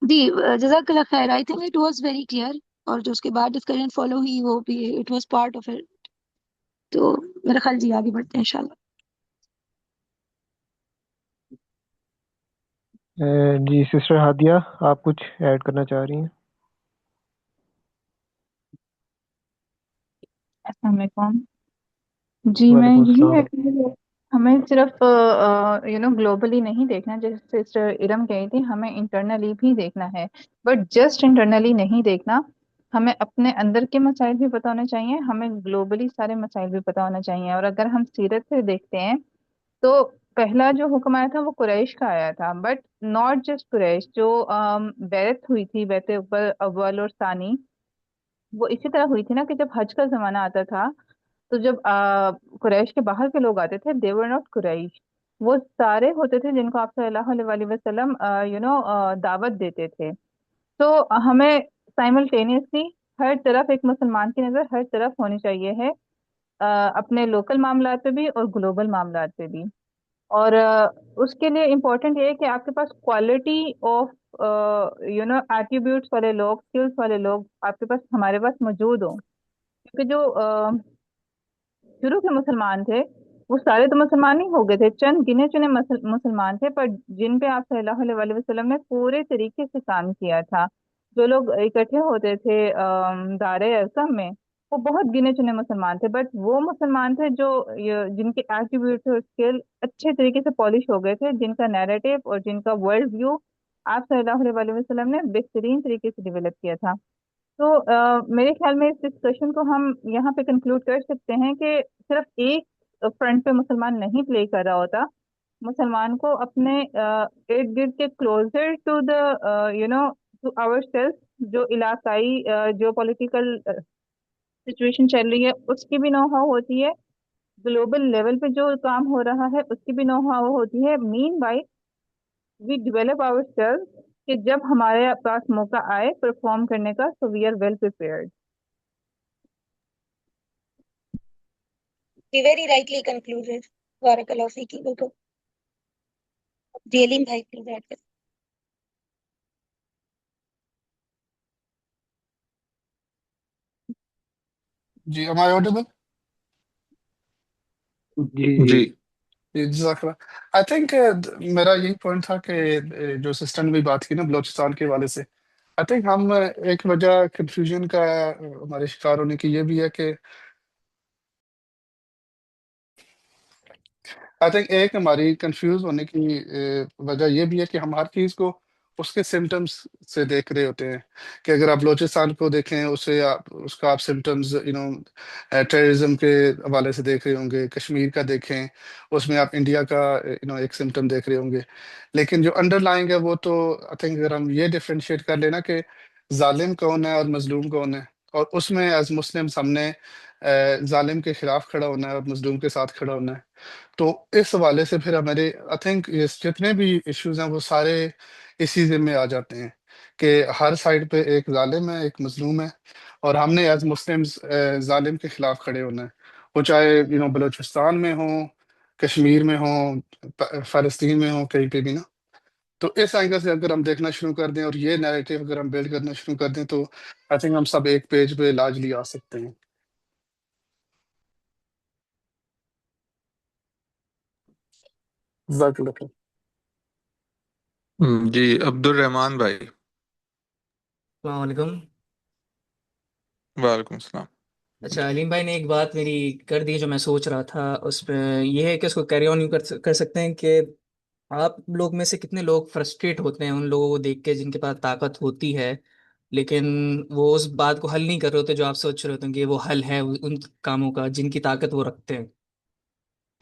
جی جزاک اللہ خیر. I think it was very clear. اور جو اس کے بعد ڈسکشن فالو ہوئی وہ بھی it was part of it. تو میرا خیال جی آگے بڑھتے ہیں انشاءاللہ. جی سسٹر ہادیہ آپ کچھ ایڈ کرنا چاہ رہی ہیں؟ السلام علیکم. جی میں وعلیکم یہی السلام. ہے، ہمیں صرف گلوبلی نہیں دیکھنا جیسے سسٹر ارم کہی تھی، ہمیں انٹرنلی بھی دیکھنا ہے. بٹ جسٹ انٹرنلی نہیں دیکھنا، ہمیں اپنے اندر کے مسائل بھی پتہ ہونے چاہیے، ہمیں گلوبلی سارے مسائل بھی پتہ ہونا چاہیے. اور اگر ہم سیرت سے دیکھتے ہیں تو پہلا جو حکم آیا تھا وہ قریش کا آیا تھا، بٹ ناٹ جسٹ قریش. جو بیعت ہوئی تھی، بیعت اوپر اول اور ثانی، وہ اسی طرح ہوئی تھی نا کہ جب حج کا زمانہ آتا تھا تو جب قریش کے باہر کے لوگ آتے تھے they were not قریش، وہ سارے ہوتے تھے جن کو آپ صلی اللہ علیہ وآلہ وسلم دعوت دیتے تھے. تو ہمیں سائملٹینیسلی ہر طرف ایک مسلمان کی نظر ہر طرف ہونی چاہیے ہے، اپنے لوکل معاملات پہ بھی اور گلوبل معاملات پہ بھی. اور اس کے لیے امپورٹنٹ یہ ہے کہ آپ کے پاس کوالٹی آف ایٹریبیوٹس والے لوگ، اسکلس والے لوگ آپ کے پاس ہمارے پاس موجود ہوں. کیونکہ جو شروع کے مسلمان تھے وہ سارے تو مسلمان نہیں ہو گئے تھے، چند گنے چنے مسلمان تھے، پر جن پہ آپ صلی اللہ علیہ وآلہ وسلم نے پورے طریقے سے کام کیا تھا. جو لوگ اکٹھے ہوتے تھے دار ارقم میں وہ بہت گنے چنے مسلمان تھے، بٹ وہ مسلمان تھے جو جن کے ایٹریبیوٹس اور اسکل اچھے طریقے سے پالش ہو گئے تھے، جن کا نیریٹو اور جن کا ورلڈ ویو آپ صلی اللہ علیہ وآلہ وسلم نے بہترین طریقے سے ڈیولپ کیا تھا. تو میرے خیال میں اس ڈسکشن کو ہم یہاں پہ کنکلوڈ کر سکتے ہیں کہ صرف ایک فرنٹ پہ مسلمان نہیں پلے کر رہا ہوتا، مسلمان کو اپنے ارد گرد کے closer to the to ourself, جو علاقائی جو پولیٹیکل سچویشن چل رہی ہے اس کی بھی نو ہاؤ ہوتی ہے، گلوبل لیول پہ جو کام ہو رہا ہے اس کی بھی نو ہاؤ ہوتی ہے. Mean by we develop ourself کہ جب ہمارے پاس موقع آئے پرفارم کرنے کا تو we are well prepared. Very rightly concluded. بارک اللہ فیکی. بالکل. ریلنگ بھائی پلیز ایڈ کر. جی am I audible؟ جی جی جی جزاک اللہ. آئی تھنک میرا یہی پوائنٹ تھا کہ جو سسٹر نے بھی بات کی نا بلوچستان کے حوالے سے، آئی تھنک ہم ایک وجہ کنفیوژن کا ہمارے شکار ہونے کی یہ بھی ہے کہ آئی تھنک ایک ہماری کنفیوز ہونے کی وجہ یہ بھی ہے کہ ہم ہر چیز کو اس کے سمٹمز سے دیکھ رہے ہوتے ہیں. کہ اگر آپ بلوچستان کو دیکھیں اس کا آپ سمٹمز ٹیررزم کے حوالے سے دیکھ رہے ہوں گے. کشمیر کا دیکھیں اس میں آپ انڈیا کا ایک سمٹم دیکھ رہے ہوں گے. لیکن جو انڈر لائنگ ہے وہ تو آئی تھنک اگر ہم یہ ڈفرینشیٹ کر لینا کہ ظالم کون ہے اور مظلوم کون ہے، اور اس میں ایز مسلم ہم نے ظالم کے خلاف کھڑا ہونا ہے اور مظلوم کے ساتھ کھڑا ہونا ہے. تو اس حوالے سے پھر ہمارے آئی تھنک جتنے بھی ایشوز ہیں وہ سارے اسی ضمن میں آ جاتے ہیں کہ ہر سائڈ پہ ایک ظالم ہے ایک مظلوم ہے، اور ہم نے ایز مسلمز ظالم کے خلاف کھڑے ہونا ہے. وہ چاہے بلوچستان میں ہوں، کشمیر میں ہوں، فلسطین میں ہوں، کہیں پہ بھی نا. تو اس اینگل سے اگر ہم دیکھنا شروع کر دیں اور یہ نیریٹو اگر ہم بلڈ کرنا شروع کر دیں تو آئی تھنک ہم سب ایک پیج پہ لاجلی آ سکتے ہیں. جزاک اللہ خیر. جی عبد الرحمان بھائی. السلام علیکم. وعلیکم السلام. اچھا، علیم بھائی نے ایک بات میری کر دی جو میں سوچ رہا تھا، اس پہ یہ ہے کہ اس کو کیری آن کر سکتے ہیں کہ آپ لوگ میں سے کتنے لوگ فرسٹریٹ ہوتے ہیں ان لوگوں کو دیکھ کے جن کے پاس طاقت ہوتی ہے لیکن وہ اس بات کو حل نہیں کر رہے ہوتے جو آپ سوچ رہے ہوتے ہیں کہ وہ حل ہے ان کاموں کا جن کی طاقت وہ رکھتے ہیں.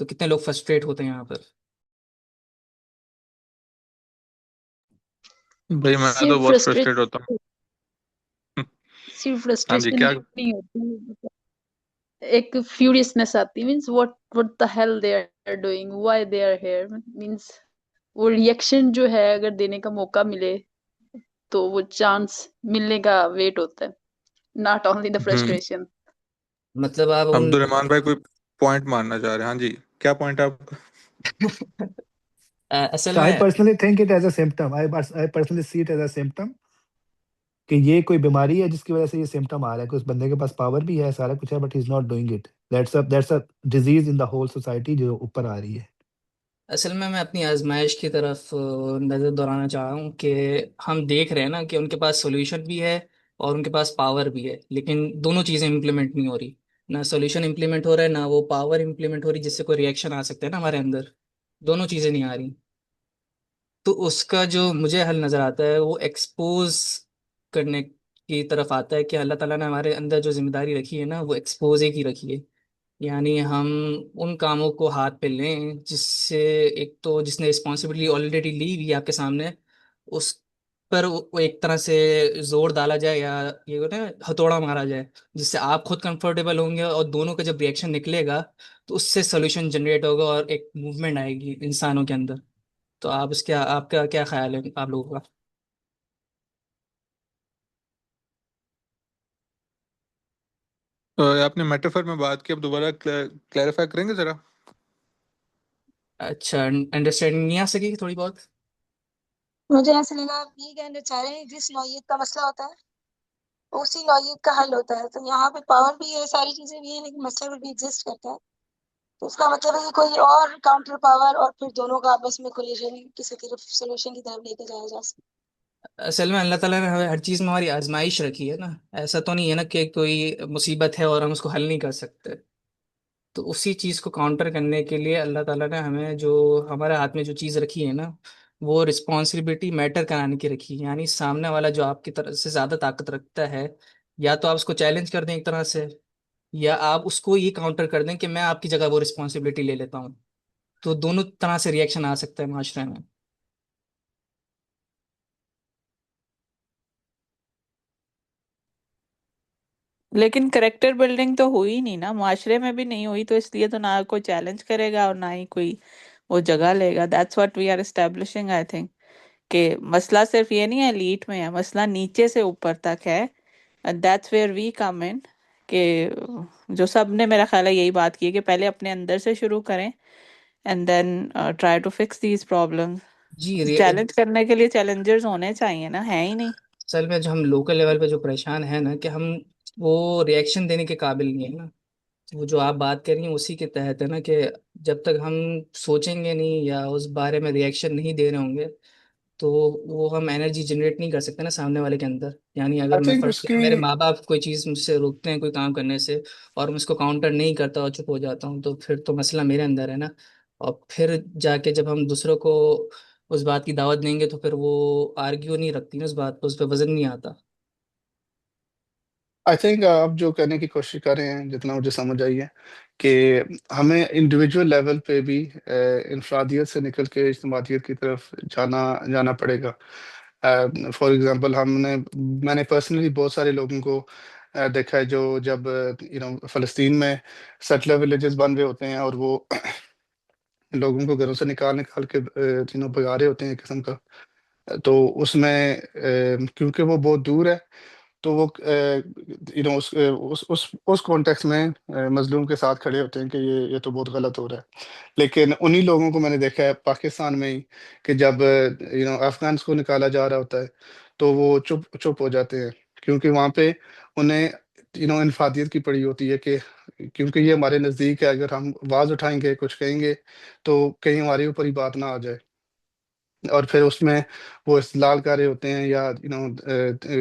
تو کتنے لوگ فرسٹریٹ ہوتے ہیں یہاں پر؟ بھائی میں تو صرف بہت فرسٹریٹ ہوتا ہوں. صرف ہاں جی فرسٹریشن کیا؟ نہیں ہوتی، ایک فیورسنس آتی means what the hell they are doing, why they are here. Means وہ ریئیکشن جو ہے اگر دینے کا موقع ملے تو وہ چانس ملنے کا ویٹ ہوتا ہے، ناٹ اونلی دا فرسٹریشن. مطلب آپ ان عبد الرحمان بھائی کوئی پوائنٹ مارنا چاہ رہے ہیں؟ ہاں جی کیا پوائنٹ ہے آپ کا؟ اصل So I میں personally think it as a symptom. I personally see it as a symptom کہ یہ کوئی بیماری ہے جس کی وجہ سے یہ سمٹم آ رہا ہے کہ اس بندے کے پاس پاور بھی ہے سارا کچھ ہے but he is not doing it. That's a disease in the whole society جو اوپر آ رہی ہے. اصل میں اپنی آزمائش کی طرف نظر دوڑانا چاہ رہا ہوں کہ ہم دیکھ رہے ہیں نا کہ ان کے پاس سولوشن بھی ہے اور ان کے پاس پاور بھی ہے، لیکن دونوں چیزیں امپلیمنٹ نہیں ہو رہی. نہ سولوشن امپلیمنٹ ہو رہا ہے نہ وہ پاور امپلیمنٹ ہو رہی جس سے کوئی ریئیکشن آ سکتا ہے نا ہمارے اندر. دونوں چیزیں نہیں آ رہی. تو اس کا جو مجھے حل نظر آتا ہے وہ ایکسپوز کرنے کی طرف آتا ہے کہ اللہ تعالیٰ نے ہمارے اندر جو ذمہ داری رکھی ہے نا وہ ایکسپوز ہی کی رکھی ہے. یعنی ہم ان کاموں کو ہاتھ پہ لیں جس سے ایک تو جس نے رسپانسبلٹی آلریڈی لی ہوئی ہے آپ کے سامنے اس پر وہ ایک طرح سے زور ڈالا جائے یا یہ ہوتا ہے ہتھوڑا مارا جائے جس سے آپ خود کنفرٹیبل ہوں گے اور دونوں کا جب ریئیکشن نکلے گا تو اس سے سولوشن جنریٹ ہوگا اور ایک موومنٹ آئے گی انسانوں کے اندر. تو آپ کا کیا خیال ہے آپ لوگوں کا؟ آپ نے میٹافر میں بات کی، اب دوبارہ کلیریفائی کریں گے ذرا؟ اچھا، انڈرسٹینڈنگ نہیں آ سکی تھوڑی بہت؟ مجھے ایسا لگا آپ یہ کہنا چاہ رہے ہیں جس نوعیت کا مسئلہ ہوتا ہے اسی نوعیت کا حل ہوتا ہے. تو یہاں پہ پاور بھی ہے، ساری چیزیں بھی ہیں، لیکن مسئلہ بھی ایگزسٹ کرتا ہے. تو اس کا مطلب ہے کہ کوئی اور کاؤنٹر پاور اور پھر دونوں کا آپس میں کولیجن کسی طرف سولوشن کی طرف لے کے جایا جا سکتا اصل میں اللہ تعالیٰ نے ہمیں ہر چیز میں ہماری آزمائش رکھی ہے نا. ایسا تو نہیں ہے نا کہ کوئی مصیبت ہے اور ہم اس کو حل نہیں کر سکتے. تو اسی چیز کو کاؤنٹر کرنے کے لیے اللہ تعالیٰ نے ہمیں جو ہمارے ہاتھ میں جو چیز رکھی ہے نا وہ رسپانسبلٹی میٹر کرانے کی رکھی ہے. یعنی سامنے والا جو آپ کی طرف سے زیادہ طاقت رکھتا ہے یا تو آپ اس کو چیلنج کر دیں ایک طرح سے یا آپ اس کو یہ کاؤنٹر کر دیں کہ میں آپ کی جگہ وہ رسپانسبلٹی لے لیتا ہوں. تو دونوں طرح سے ریئیکشن آ سکتا ہے معاشرے میں. لیکن کریکٹر بلڈنگ تو ہوئی نہیں نا، معاشرے میں بھی نہیں ہوئی، تو اس لیے تو نہ کوئی چیلنج کرے گا اور نہ ہی کوئی وہ جگہ لے گا. That's what we are establishing I think, کہ مسئلہ صرف یہ نہیں ہے لیٹ میں ہے، مسئلہ نیچے سے اوپر تک ہے. دیٹس ویئر وی کم ان، کہ جو سب نے میرا خیال ہے یہی بات کی ہے کہ پہلے اپنے اندر سے شروع کریں and then try to fix these problem. جی چیلنج کرنے کے لیے چیلنجرز ہونے چاہیے نا، ہے ہی نہیں. اصل میں جو ہم لوکل لیول پہ جو پریشان ہیں نا، کہ ہم وہ ریئیکشن دینے کے قابل نہیں ہے نا. وہ جو آپ بات کر رہی ہیں اسی کے تحت ہے نا، کہ جب تک ہم سوچیں گے نہیں یا اس بارے میں ریئیکشن نہیں دے رہے ہوں گے تو وہ ہم انرجی جنریٹ نہیں کر سکتے نا سامنے والے کے اندر. یعنی اگر آئی میں تھنک فرض اس کریں کی میرے ماں باپ کوئی چیز مجھ سے روکتے ہیں کوئی کام کرنے سے، اور میں اس کو کاؤنٹر نہیں کرتا اور چپ ہو جاتا ہوں، تو پھر تو مسئلہ میرے اندر ہے نا. اور پھر جا کے جب ہم دوسروں کو اس بات کی دعوت دیں گے تو پھر وہ آرگیو نہیں رکھتی نا اس بات پہ، اس پہ وزن نہیں آتا. آئی تھنک آپ جو کرنے کی کوشش کر رہے ہیں، جتنا مجھے سمجھ آئی ہے، کہ ہمیں انڈیویجول لیول پہ بھی انفرادیت سے نکل کے اجتماعیت کی طرف جانا پڑے گا. فار ایگزامپل میں نے پرسنلی بہت سارے لوگوں کو دیکھا ہے جو جب فلسطین میں سیٹلر ولیجز بن رہے ہوتے ہیں اور وہ لوگوں کو گھروں سے نکال کے بگا رہے ہوتے ہیں ایک قسم کا. تو اس میں کیونکہ وہ بہت دور ہے، تو وہ اس کانٹیکس میں مظلوم کے ساتھ کھڑے ہوتے ہیں کہ یہ تو بہت غلط ہو رہا ہے. لیکن انہی لوگوں کو میں نے دیکھا ہے پاکستان میں ہی کہ جب افغانس کو نکالا جا رہا ہوتا ہے تو وہ چپ ہو جاتے ہیں، کیونکہ وہاں پہ انہیں انفادیت کی پڑی ہوتی ہے کہ کیونکہ یہ ہمارے نزدیک ہے، اگر ہم آواز اٹھائیں گے کچھ کہیں گے تو کہیں ہمارے اوپر ہی بات نہ آ جائے. اور پھر اس میں وہ استدلال کر رہے ہوتے ہیں یا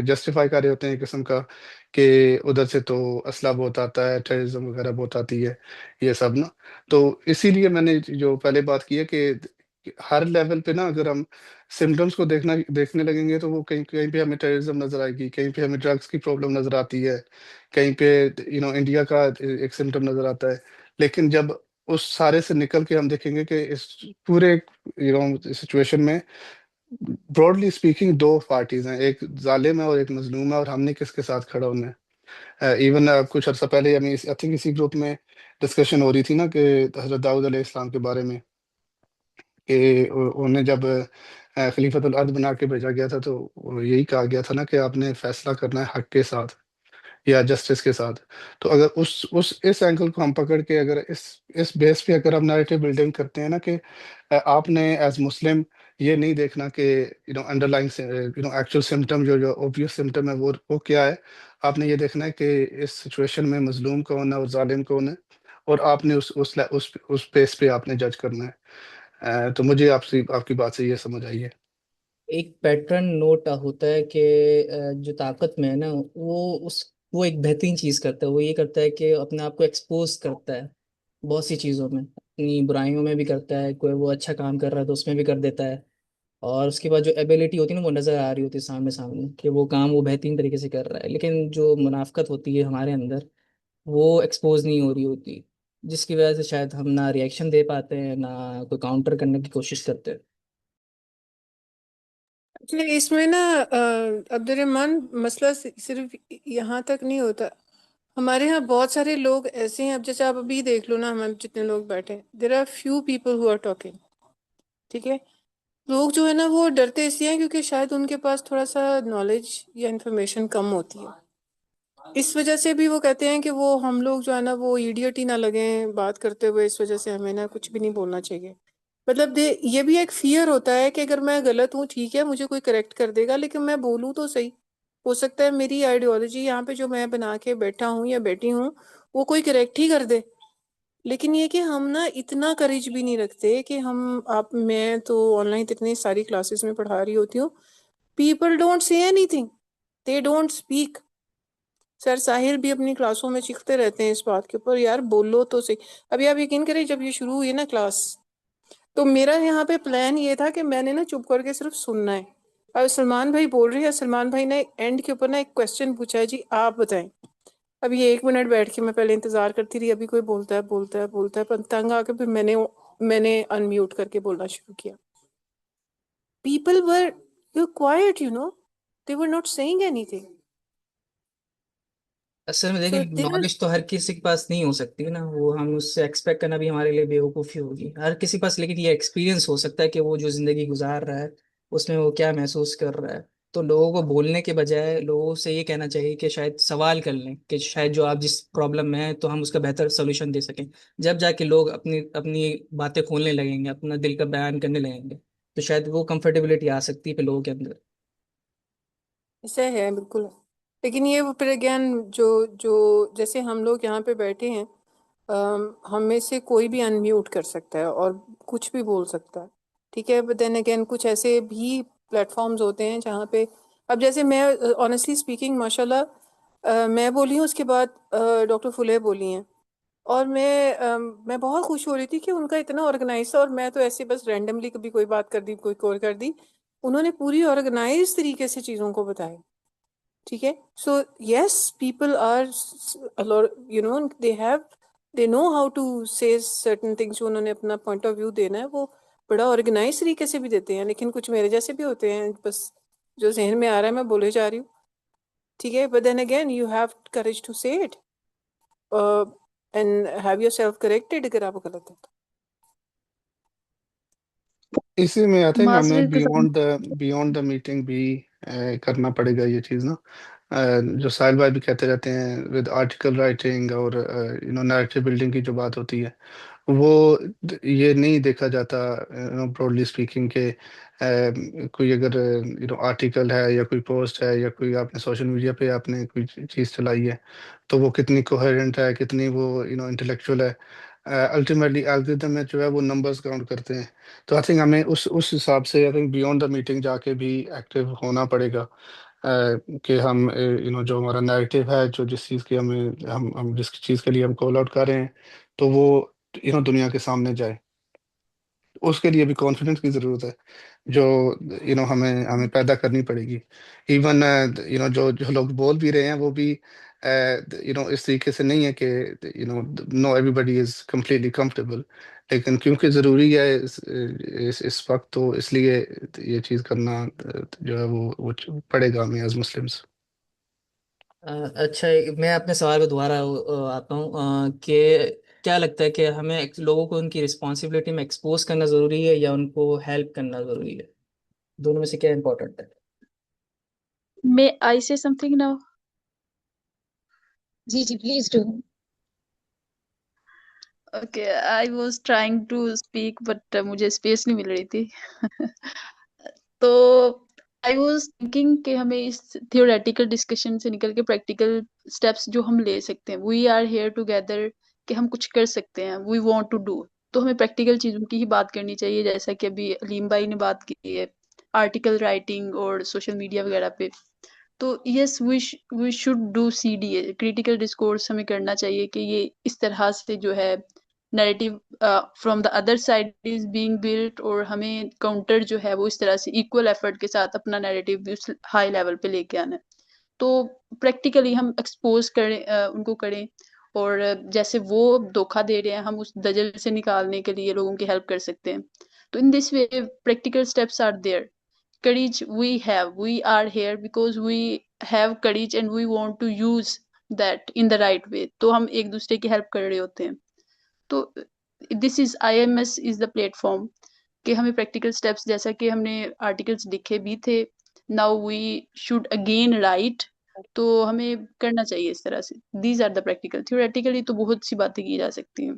جسٹیفائی کر رہے ہوتے ہیں ایک قسم کا کہ ادھر سے تو اسلحہ بہت آتا ہے، ٹیررزم وغیرہ بہت آتی ہے، یہ سب نا. تو اسی لیے میں نے جو پہلے بات کی ہے کہ ہر لیول پہ نا اگر ہم سمٹمس کو دیکھنے لگیں گے تو وہ کہیں کہیں پہ ہمیں ٹیررزم نظر آئے گی، کہیں پہ ہمیں ڈرگس کی پرابلم نظر آتی ہے، کہیں پہ انڈیا کا ایک سمٹم نظر آتا ہے. لیکن جب اس سارے سے نکل کے ہم دیکھیں گے کہ اس پورے سچویشن میں براڈلی اسپیکنگ دو پارٹیز ہیں، ایک ظالم ہے اور ایک مظلوم ہے، اور ہم نے کس کے ساتھ کھڑا ہونا ہے. ایون کچھ عرصہ پہلے آئی تھنک اسی گروپ میں ڈسکشن ہو رہی تھی نا کہ حضرت داؤد علیہ السلام کے بارے میں، کہ انہیں جب خلیفۃ الارض بنا کے بھیجا گیا تھا تو یہی کہا گیا تھا نا کہ آپ نے فیصلہ کرنا ہے حق کے ساتھ یا جسٹس کے ساتھ. تو اگر اس اینگل کو ہم پکڑ کے اگر اس بیس پہ اگر ہم نیریٹو بلڈنگ کرتے ہیں نا کہ آپ نے ایز مسلم یہ نہیں دیکھنا کہ انڈر لائن ایکچوئل سمٹم جو اوبیس سمٹم ہے وہ کیا ہے. آپ نے یہ دیکھنا ہے کہ اس سچویشن میں مظلوم کون ہے اور ظالم کون ہے، اور آپ نے اس بیس پہ آپ نے جج کرنا ہے. تو مجھے آپ کی بات سے یہ سمجھ آئی ہے. ایک پیٹرن نوٹ ہوتا ہے کہ جو طاقت میں ہے نا وہ ایک بہترین چیز کرتا ہے، وہ یہ کرتا ہے کہ اپنے آپ کو ایکسپوز کرتا ہے بہت سی چیزوں میں، اپنی برائیوں میں بھی کرتا ہے، کوئی وہ اچھا کام کر رہا ہے تو اس میں بھی کر دیتا ہے. اور اس کے بعد جو ایبیلٹی ہوتی ہے نا وہ نظر آ رہی ہوتی ہے سامنے سامنے کہ وہ کام وہ بہترین طریقے سے کر رہا ہے. لیکن جو منافقت ہوتی ہے ہمارے اندر وہ ایکسپوز نہیں ہو رہی ہوتی، جس کی وجہ سے شاید ہم نہ ریئیکشن دے پاتے ہیں نہ کوئی کاؤنٹر کرنے کی کوشش کرتے ہیں. اچھا، اس میں نا عبد الرحمن، مسئلہ صرف یہاں تک نہیں ہوتا. ہمارے ہاں بہت سارے لوگ ایسے ہیں، اب جیسے آپ ابھی دیکھ لو نا، ہم جتنے لوگ بیٹھے ہیں، there are few people who are talking. ٹھیک ہے، لوگ جو ہے نا وہ ڈرتے اس لیے ہیں کیونکہ شاید ان کے پاس تھوڑا سا نالج یا انفارمیشن کم ہوتی ہے. اس وجہ سے بھی وہ کہتے ہیں کہ وہ ہم لوگ جو ہے نا وہ ایڈیٹ ہی نہ لگیں بات کرتے ہوئے، اس وجہ سے ہمیں نا کچھ بھی نہیں بولنا چاہیے. مطلب یہ بھی ایک فیئر ہوتا ہے کہ اگر میں غلط ہوں ٹھیک ہے، مجھے کوئی کریکٹ کر دے گا، لیکن میں بولوں تو صحیح. ہو سکتا ہے میری آئیڈیالوجی یہاں پہ جو میں بنا کے بیٹھا ہوں یا بیٹھی ہوں وہ کوئی کریکٹ ہی کر دے. لیکن یہ کہ ہم نا اتنا کریج بھی نہیں رکھتے کہ میں تو آن لائن اتنی ساری کلاسز میں پڑھا رہی ہوتی ہوں. People don't say anything, they don't speak. Sir Sahil بھی اپنی کلاسوں میں چیختے رہتے ہیں اس بات کے اوپر، یار بولو تو صحیح. ابھی آپ یقین کریں جب یہ شروع ہوئی نا کلاس، تو میرا یہاں پہ پلان یہ تھا کہ میں نے نا چپ کر کے صرف سننا ہے. اب سلمان بھائی بول رہے ہیں، سلمان بھائی نے اینڈ کے اوپر نا ایک کوشچن پوچھا ہے، جی آپ بتائیں. اب یہ 1 منٹ بیٹھ کے میں پہلے انتظار کرتی رہی، ابھی کوئی بولتا ہے پر تنگ آ کے پھر میں نے میں نے انمیوٹ کر کے بولنا شروع کیا. People were quite they were not saying anything. اصل میں So دیکھیں، there are نالج تو ہر کسی کے پاس نہیں ہو سکتی نا، وہ ہم اس سے ایکسپیکٹ کرنا بھی ہمارے لیے بیوقوفی ہوگی ہر کسی پاس. لیکن یہ ایکسپیرینس ہو سکتا ہے کہ وہ جو زندگی گزار رہا ہے اس میں وہ کیا محسوس کر رہا ہے. تو لوگوں کو بولنے کے بجائے لوگوں سے یہ کہنا چاہیے کہ شاید سوال کر لیں کہ شاید جو آپ جس پرابلم میں ہیں تو ہم اس کا بہتر سولوشن دے سکیں. جب جا کے لوگ اپنی اپنی باتیں کھولنے لگیں گے، اپنا دل کا بیان کرنے لگیں گے، تو شاید وہ کمفرٹیبلٹی آ سکتی ہے پہ لوگوں کے اندر. ایسا ہے بالکل. لیکن یہ پھر اگین جو جو جیسے ہم لوگ یہاں پہ بیٹھے ہیں، ہم میں سے کوئی بھی انمیوٹ کر سکتا ہے اور کچھ بھی بول سکتا ہے، ٹھیک ہے. بٹ دین اگین کچھ ایسے بھی پلیٹ فارمز ہوتے ہیں جہاں پہ اب جیسے میں آنیسٹلی اسپیکنگ ماشاء اللہ میں بولی ہوں، اس کے بعد ڈاکٹر فلح بولی ہیں، اور میں بہت خوش ہو رہی تھی کہ ان کا اتنا آرگنائز تھا، اور میں تو ایسے بس رینڈملی کبھی کوئی بات کر دی، کوئی اور کر دی. انہوں نے پوری آرگنائز طریقے سے چیزوں کو بتایا، ٹھیک ہے. So yes people are they know how to say certain things. جو انہوں نے اپنا پوائنٹ آف ویو دینا ہے وہ بڑا آرگنائز طریقے سے بھی دیتے ہیں. لیکن کچھ میرے جیسے بھی ہوتے ہیں، بس جو ذہن میں آ رہا ہے میں بولے جا رہی ہوں، ٹھیک ہے. But then again you have courage to say it and have yourself corrected اگر آپ غلط ہے تو. اسی میں آئی تھنک ہمیں معذرت کا بیونڈ دا میٹنگ بھی کرنا پڑے گا یہ چیز نا. جو ساحل بھائی بھی کہتے رہتے ہیں ود آرٹیکل رائٹنگ اور نیریٹو بلڈنگ کی جو بات ہوتی ہے، وہ یہ نہیں دیکھا جاتا براڈلی اسپیکنگ کہ کوئی اگر آرٹیکل ہے یا کوئی پوسٹ ہے یا کوئی آپ نے سوشل میڈیا پہ آپ نے کوئی چیز چلائی ہے تو وہ کتنی کوہرنٹ ہے، کتنی وہ انٹلیکچوئل ہے. الٹیمیٹلی الگریدم میں جو ہے وہ نمبرز کاؤنٹ کرتے ہیں. تو آئی تھنک ہمیں اس حساب سے I think beyond the meeting جا کے بھی ایکٹیو ہونا پڑے گا کہ ہم جو ہمارا نیریٹو ہے، جو جس چیز کی ہم جس چیز کے لیے ہم کال آؤٹ کر رہے ہیں، تو وہ دنیا کے سامنے جائے. اس کے لیے بھی کانفیڈنس کی ضرورت ہے جو ہمیں پیدا کرنی پڑے گی. ایون جو لوگ بول بھی رہے ہیں وہ بھی اس طریقے سے نہیں ہے کہ no everybody is completely comfortable. لیکن کیونکہ ضروری ہے اس وقت، تو اس لیے یہ چیز کرنا جو ہے وہ پڑے گا ہمیں ایز مسلمس. اچھا، میں اپنے سوال پہ دوبارہ آتا ہوں کہ کیا لگتا ہے کہ ہمیں لوگوں کو ان کی رسپانسبلٹی میں ایکسپوز کرنا ضروری ہے یا ان کو ہیلپ کرنا ضروری ہے؟ دونوں میں سے کیا امپورٹنٹ ہے؟ May I say something now? جی جی please do. Okay, I was trying to speak, but مجھے اسپیس نہیں مل رہی تھی. تو I was thinking کہ ہمیں اس theoretical discussion سے نکل کے practical steps جو ہم لے سکتے ہیں. We are here together کہ ہم کچھ کر سکتے ہیں. We want to do. تو ہمیں پریکٹیکل چیزوں کی ہی بات کرنی چاہیے، جیسا کہ ابھی علیم بھائی نے بات کی ہے آرٹیکل رائٹنگ اور سوشل میڈیا وغیرہ پہ. تو yes we should do C D A critical discourse. ہمیں کرنا چاہیے کہ یہ اس طرح سے جو ہے narrative from the other side is being built, اور ہمیں کاؤنٹر جو ہے وہ اس طرح سے ایکول ایفرٹ کے ساتھ اپنا نیریٹو بھی اس ہائی لیول پہ لے کے آنا ہے. تو پریکٹیکلی ہم ایکسپوز کریں ان کو کریں، اور جیسے وہ دھوکہ دے رہے ہیں ہم اس دجل سے نکالنے کے لیے لوگوں کی ہیلپ کر سکتے ہیں. تو in this way practical steps are there. courage we are here because we have courage and we want to use that in the right way. تو ہم ایک دوسرے کی ہیلپ کر رہے ہوتے ہیں. تو دس از IMS is the plate form کہ ہمیں پریکٹیکل اسٹیپس، جیسا کہ ہم نے آرٹیکلس لکھے بھی تھے، now we should again write. تو ہمیں کرنا چاہیے اس طرح سے. These are the practical. Theoretically تو بہت سی باتیں کی جا سکتی ہیں.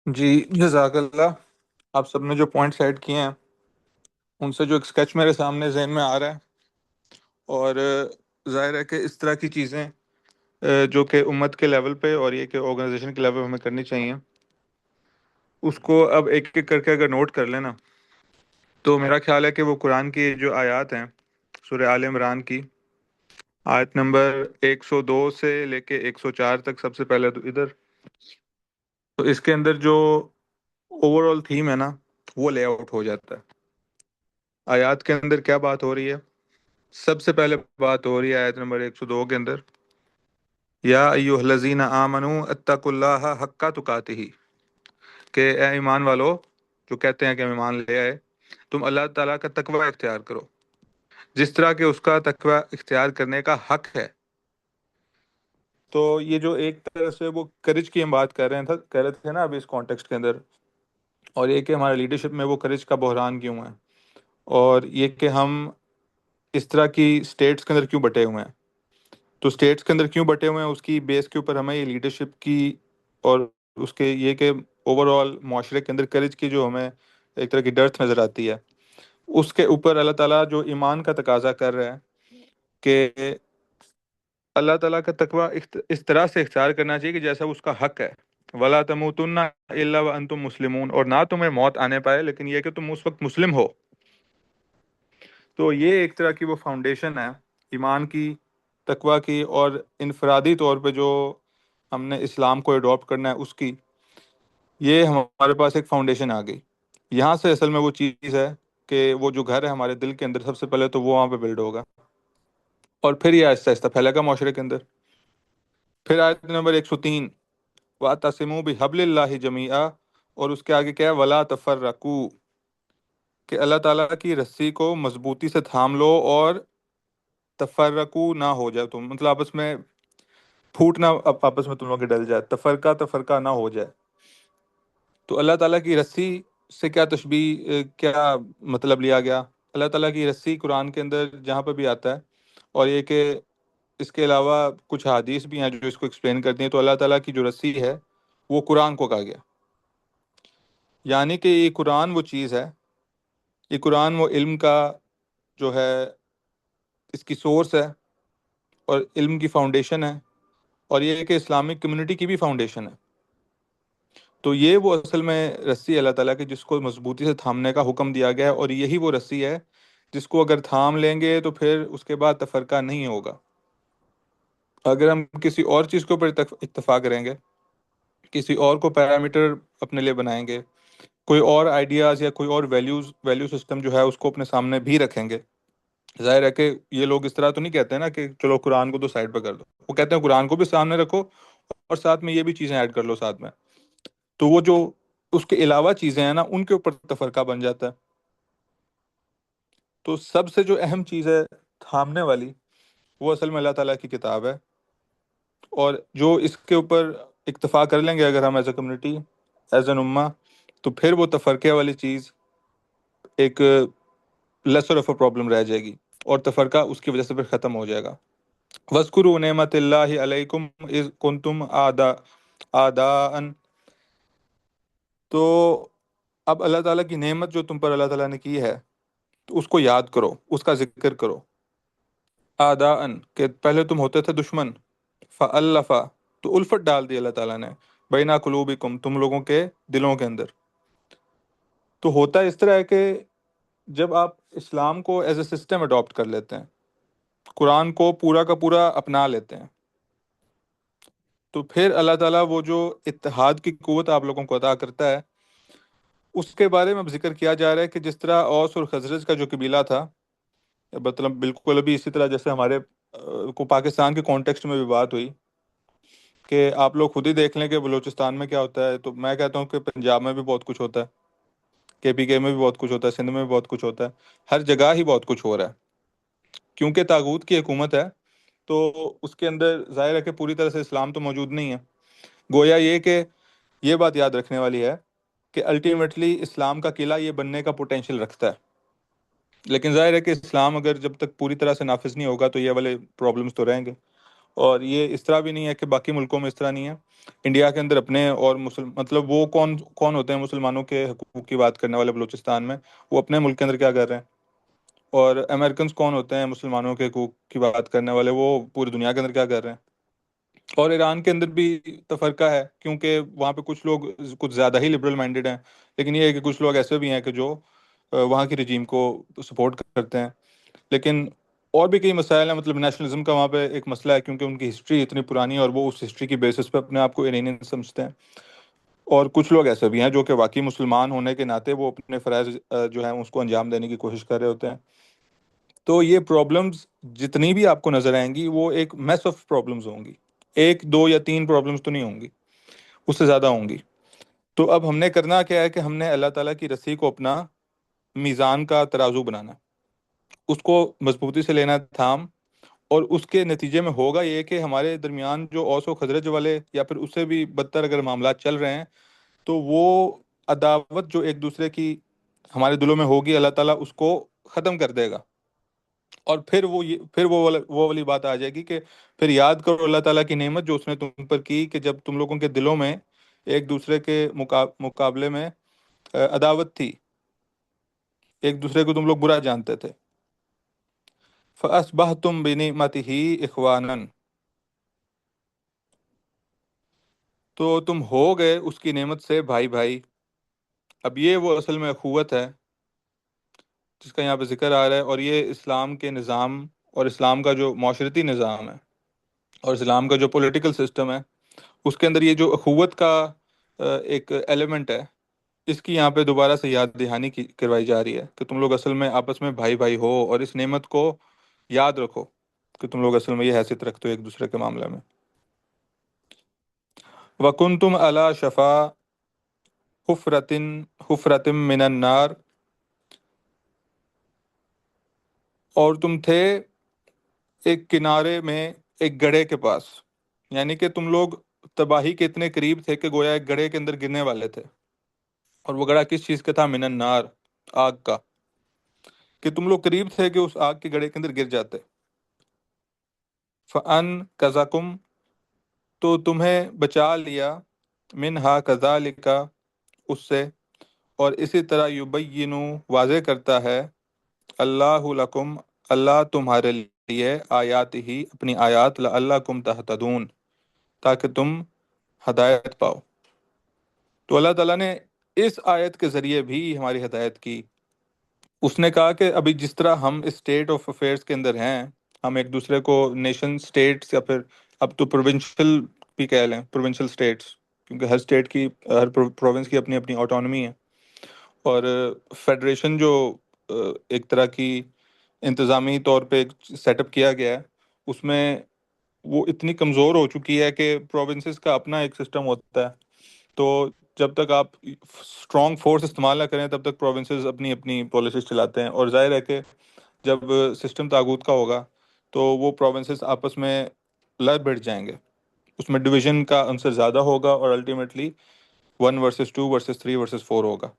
جی جزاک اللہ. آپ سب نے جو پوائنٹس ایڈ کیے ہیں ان سے جو ایک اسکیچ میرے سامنے ذہن میں آ رہا ہے، اور ظاہر ہے کہ اس طرح کی چیزیں جو کہ امت کے لیول پہ اور یہ کہ آرگنائزیشن کے لیول پہ ہمیں کرنی چاہیے، اس کو اب ایک ایک کر کے اگر نوٹ کر لینا تو میرا خیال ہے کہ وہ قرآن کی جو آیات ہیں سورہ آل عمران کی آیت نمبر 102 سے لے کے 104 تک، سب سے پہلے تو ادھر، تو اس کے اندر جو اوور آل تھیم ہے نا وہ لے آؤٹ ہو جاتا ہے. آیات کے اندر کیا بات ہو رہی ہے سب سے پہلے بات ہو رہی ہے آیت نمبر 102 کے اندر، یا ایھا الذین آمنوا اتقوا اللہ حق تقاتہ، کہ اے ایمان والو جو کہتے ہیں کہ ہم ایمان لے آئے، تم اللہ تعالیٰ کا تقوی اختیار کرو جس طرح کہ اس کا تقوی اختیار کرنے کا حق ہے۔ تو یہ جو ایک طرح سے وہ کرج کی ہم بات کر رہے تھے نا ابھی اس کانٹیکسٹ کے اندر، اور یہ کہ ہمارے لیڈرشپ میں وہ کرج کا بحران کیوں ہے، اور یہ کہ ہم اس طرح کی سٹیٹس کے اندر کیوں بٹے ہوئے ہیں۔ تو سٹیٹس کے اندر کیوں بٹے ہوئے ہیں اس کی بیس کے اوپر ہمیں یہ لیڈرشپ کی اور اس کے یہ کہ اوور آل معاشرے کے اندر کرج کی جو ہمیں ایک طرح کی ڈرتھ نظر آتی ہے، اس کے اوپر اللہ تعالیٰ جو ایمان کا تقاضا کر رہا ہے کہ اللہ تعالیٰ کا تقوی اس طرح سے اختیار کرنا چاہیے کہ جیسا اس کا حق ہے، وَلَا تَمُوتُنَّ إِلَّا وَأَنْتُمْ مُسْلِمُونَ، اور نہ تمہیں موت آنے پائے لیکن یہ کہ تم اس وقت مسلم ہو۔ تو یہ ایک طرح کی وہ فاؤنڈیشن ہے ایمان کی، تقوی کی، اور انفرادی طور پہ جو ہم نے اسلام کو اڈاپٹ کرنا ہے اس کی، یہ ہمارے پاس ایک فاؤنڈیشن آ گئی۔ یہاں سے اصل میں وہ چیز ہے کہ وہ جو گھر ہے ہمارے دل کے اندر، سب سے پہلے تو وہ وہاں پہ بلڈ ہوگا، اور پھر یہ آہستہ آہستہ پھیلے گا معاشرے کے اندر۔ پھر آیت نمبر 103، وَاعْتَصِمُوا بِحَبْلِ اللَّهِ جَمِيعًا، اور اس کے آگے کیا ہے، وَلَا تَفَرَّقُوا، کہ اللہ تعالیٰ کی رسی کو مضبوطی سے تھام لو اور تفرقو نہ ہو جائے تم، مطلب آپس میں پھوٹنا، آپس میں تم لوگ کے ڈل جائے، تفرقہ نہ ہو جائے۔ تو اللہ تعالیٰ کی رسی سے کیا تشبیہ، کیا مطلب لیا گیا؟ اللہ تعالیٰ کی رسی قرآن کے اندر جہاں پہ بھی آتا ہے، اور یہ کہ اس کے علاوہ کچھ حدیث بھی ہیں جو اس کو ایکسپلین کرتی ہیں، تو اللہ تعالیٰ کی جو رسی ہے وہ قرآن کو کہا گیا، یعنی کہ یہ قرآن وہ چیز ہے، یہ قرآن وہ علم کا جو ہے اس کی سورس ہے اور علم کی فاؤنڈیشن ہے، اور یہ کہ اسلامک کمیونٹی کی بھی فاؤنڈیشن ہے۔ تو یہ وہ اصل میں رسی ہے اللہ تعالیٰ کی جس کو مضبوطی سے تھامنے کا حکم دیا گیا ہے، اور یہی وہ رسی ہے جس کو اگر تھام لیں گے تو پھر اس کے بعد تفرقہ نہیں ہوگا۔ اگر ہم کسی اور چیز کے اوپر اتفاق کریں گے، کسی اور کو پیرامیٹر اپنے لیے بنائیں گے، کوئی اور آئیڈیاز یا کوئی اور ویلیو سسٹم جو ہے اس کو اپنے سامنے بھی رکھیں گے، ظاہر ہے کہ یہ لوگ اس طرح تو نہیں کہتے نا کہ چلو قرآن کو تو سائڈ پہ کر دو، وہ کہتے ہیں قرآن کو بھی سامنے رکھو اور ساتھ میں یہ بھی چیزیں ایڈ کر لو ساتھ میں، تو وہ جو اس کے علاوہ چیزیں ہیں نا ان کے اوپر تفرقہ بن جاتا ہے۔ تو سب سے جو اہم چیز ہے تھامنے والی، وہ اصل میں اللہ تعالیٰ کی کتاب ہے، اور جو اس کے اوپر اکتفا کر لیں گے اگر ہم as a community, as N امہ، تو پھر وہ تفرقے والی چیز ایک لیسر آف اے پرابلم رہ جائے گی، اور تفرقہ اس کی وجہ سے پھر ختم ہو جائے گا۔ وَاذْكُرُوا نِعْمَتَ اللَّهِ عَلَيْكُمْ إِذْ كُنْتُمْ أَعْدَاءً، تو اب اللہ تعالیٰ کی نعمت جو تم پر اللہ تعالیٰ نے کی ہے تو اس کو یاد کرو، اس کا ذکر کرو۔ آداءً، کہ پہلے تم ہوتے تھے دشمن، فَأَلَّفَ، تو الفت ڈال دی اللہ تعالیٰ نے، بَيْنَ قُلُوبِكُمْ، تم لوگوں کے دلوں کے اندر۔ تو ہوتا اس طرح ہے کہ جب آپ اسلام کو ایز اے سسٹم اڈاپٹ کر لیتے ہیں، قرآن کو پورا کا پورا اپنا لیتے ہیں، تو پھر اللہ تعالیٰ وہ جو اتحاد کی قوت آپ لوگوں کو عطا کرتا ہے، اس کے بارے میں اب ذکر کیا جا رہا ہے کہ جس طرح اوس اور خزرج کا جو قبیلہ تھا، مطلب بالکل ابھی اسی طرح جیسے ہمارے کو پاکستان کے کانٹیکسٹ میں بھی بات ہوئی کہ آپ لوگ خود ہی دیکھ لیں کہ بلوچستان میں کیا ہوتا ہے، تو میں کہتا ہوں کہ پنجاب میں بھی بہت کچھ ہوتا ہے، KPK میں بھی بہت کچھ ہوتا ہے، سندھ میں بھی بہت کچھ ہوتا ہے، ہر جگہ ہی بہت کچھ ہو رہا ہے، کیونکہ طاغوت کی حکومت ہے تو اس کے اندر ظاہر ہے کہ پوری طرح سے اسلام تو موجود نہیں ہے۔ گویا یہ کہ یہ بات یاد رکھنے والی ہے کہ الٹیمیٹلی اسلام کا قلعہ یہ بننے کا پوٹینشیل رکھتا ہے، لیکن ظاہر ہے کہ اسلام اگر جب تک پوری طرح سے نافذ نہیں ہوگا تو یہ والے پرابلمس تو رہیں گے، اور یہ اس طرح بھی نہیں ہے کہ باقی ملکوں میں اس طرح نہیں ہے۔ انڈیا کے اندر اپنے اور مطلب وہ کون ہوتے ہیں مسلمانوں کے حقوق کی بات کرنے والے بلوچستان میں، وہ اپنے ملک کے اندر کیا کر رہے ہیں، اور امریکنز کون ہوتے ہیں مسلمانوں کے حقوق کی بات کرنے والے، وہ پوری دنیا کے اندر کیا کر رہے ہیں۔ اور ایران کے اندر بھی تفرقہ ہے کیونکہ وہاں پہ کچھ لوگ کچھ زیادہ ہی لبرل مائنڈڈ ہیں، لیکن یہ ہے کہ کچھ لوگ ایسے بھی ہیں کہ جو وہاں کی رجیم کو سپورٹ کرتے ہیں، لیکن اور بھی کئی مسائل ہیں، مطلب نیشنلزم کا وہاں پہ ایک مسئلہ ہے کیونکہ ان کی ہسٹری اتنی پرانی ہے اور وہ اس ہسٹری کی بیسس پہ اپنے آپ کو ایرینین سمجھتے ہیں، اور کچھ لوگ ایسے بھی ہیں جو کہ واقعی مسلمان ہونے کے ناطے وہ اپنے فرائض جو ہیں اس کو انجام دینے کی کوشش کر رہے ہوتے ہیں۔ تو یہ پرابلمز جتنی بھی آپ کو نظر آئیں گی وہ ایک میس آف پرابلمز ہوں گی، ایک دو یا تین پرابلمز تو نہیں ہوں گی، اس سے زیادہ ہوں گی۔ تو اب ہم نے کرنا کیا ہے کہ ہم نے اللہ تعالیٰ کی رسی کو اپنا میزان کا ترازو بنانا، اس کو مضبوطی سے لینا تھام، اور اس کے نتیجے میں ہوگا یہ کہ ہمارے درمیان جو اوس و خزرج والے یا پھر اس سے بھی بدتر اگر معاملات چل رہے ہیں تو وہ عداوت جو ایک دوسرے کی ہمارے دلوں میں ہوگی، اللہ تعالیٰ اس کو ختم کر دے گا۔ اور پھر وہ والی بات آ جائے گی کہ پھر یاد کرو اللہ تعالیٰ کی نعمت جو اس نے تم پر کی، کہ جب تم لوگوں کے دلوں میں ایک دوسرے کے مقابلے میں عداوت تھی، ایک دوسرے کو تم لوگ برا جانتے تھے۔ فَأَصْبَحْتُمْ بِنِعْمَتِهِ إِخْوَانًا، تو تم ہو گئے اس کی نعمت سے بھائی بھائی۔ اب یہ وہ اصل میں اخوت ہے جس کا یہاں پہ ذکر آ رہا ہے، اور یہ اسلام کے نظام اور اسلام کا جو معاشرتی نظام ہے اور اسلام کا جو پولیٹیکل سسٹم ہے، اس کے اندر یہ جو اخوت کا ایک ایلیمنٹ ہے، اس کی یہاں پہ دوبارہ سے یاد دہانی کروائی جا رہی ہے کہ تم لوگ اصل میں آپس میں بھائی بھائی ہو، اور اس نعمت کو یاد رکھو کہ تم لوگ اصل میں یہ حیثیت رکھتے ہو ایک دوسرے کے معاملے میں۔ وَكُنْتُمْ عَلَى شَفَا حُفْرَةٍ مِّنَ النَّارِ، اور تم تھے ایک کنارے میں، ایک گڑھے کے پاس، یعنی کہ تم لوگ تباہی کے اتنے قریب تھے کہ گویا ایک گڑھے کے اندر گرنے والے تھے۔ اور وہ گڑھا کس چیز کا تھا؟ من النار، آگ کا، کہ تم لوگ قریب تھے کہ اس آگ کے گڑھے کے اندر گر جاتے۔ فَأَنْقَذَكُمْ، تو تمہیں بچا لیا، منہا کذالک، اس سے، اور اسی طرح یبین، واضح کرتا ہے، اللہ لکم، اللہ تمہارے لیے، آیات ہی، اپنی آیات، لعلکم تہتدون، تاکہ تم ہدایت پاؤ۔ تو اللہ تعالیٰ نے اس آیت کے ذریعے بھی ہماری ہدایت کی۔ اس نے کہا کہ ابھی جس طرح ہم اسٹیٹ آف افیئرس کے اندر ہیں، ہم ایک دوسرے کو نیشن سٹیٹس، یا پھر اب تو پروونشل بھی کہہ لیں، پروونشل سٹیٹس، کیونکہ ہر اسٹیٹ کی، ہر پروونس کی اپنی اپنی آٹونومی ہے، اور فیڈریشن جو ایک طرح کی انتظامی طور پہ سیٹ اپ کیا گیا ہے، اس میں وہ اتنی کمزور ہو چکی ہے کہ پروونسز کا اپنا ایک سسٹم ہوتا ہے، تو جب تک آپ اسٹرانگ فورس استعمال نہ کریں تب تک پروونسز اپنی اپنی پالیسیز چلاتے ہیں، اور ظاہر ہے کہ جب سسٹم طاغوت کا ہوگا تو وہ پروونسز آپس میں لڑ بھڑ جائیں گے، اس میں ڈویژن کا عنصر زیادہ ہوگا، اور الٹیمیٹلی 1 ورسز 2 ورسز 3 ورسز 4 ہوگا۔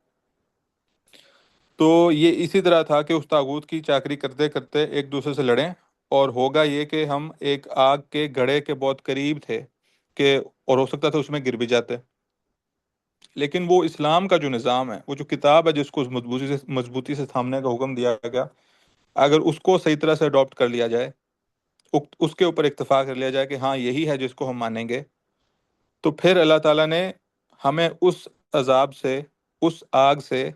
تو یہ اسی طرح تھا کہ اس طاغوت کی چاکری کرتے کرتے ایک دوسرے سے لڑیں، اور ہوگا یہ کہ ہم ایک آگ کے گڑھے کے بہت قریب تھے کہ، اور ہو سکتا تھا اس میں گر بھی جاتے، لیکن وہ اسلام کا جو نظام ہے، وہ جو کتاب ہے جس کو مضبوطی سے تھامنے کا حکم دیا گیا، اگر اس کو صحیح طرح سے اڈاپٹ کر لیا جائے، اس کے اوپر اکتفا کر لیا جائے کہ ہاں یہی ہے جس کو ہم مانیں گے، تو پھر اللہ تعالیٰ نے ہمیں اس عذاب سے، اس آگ سے،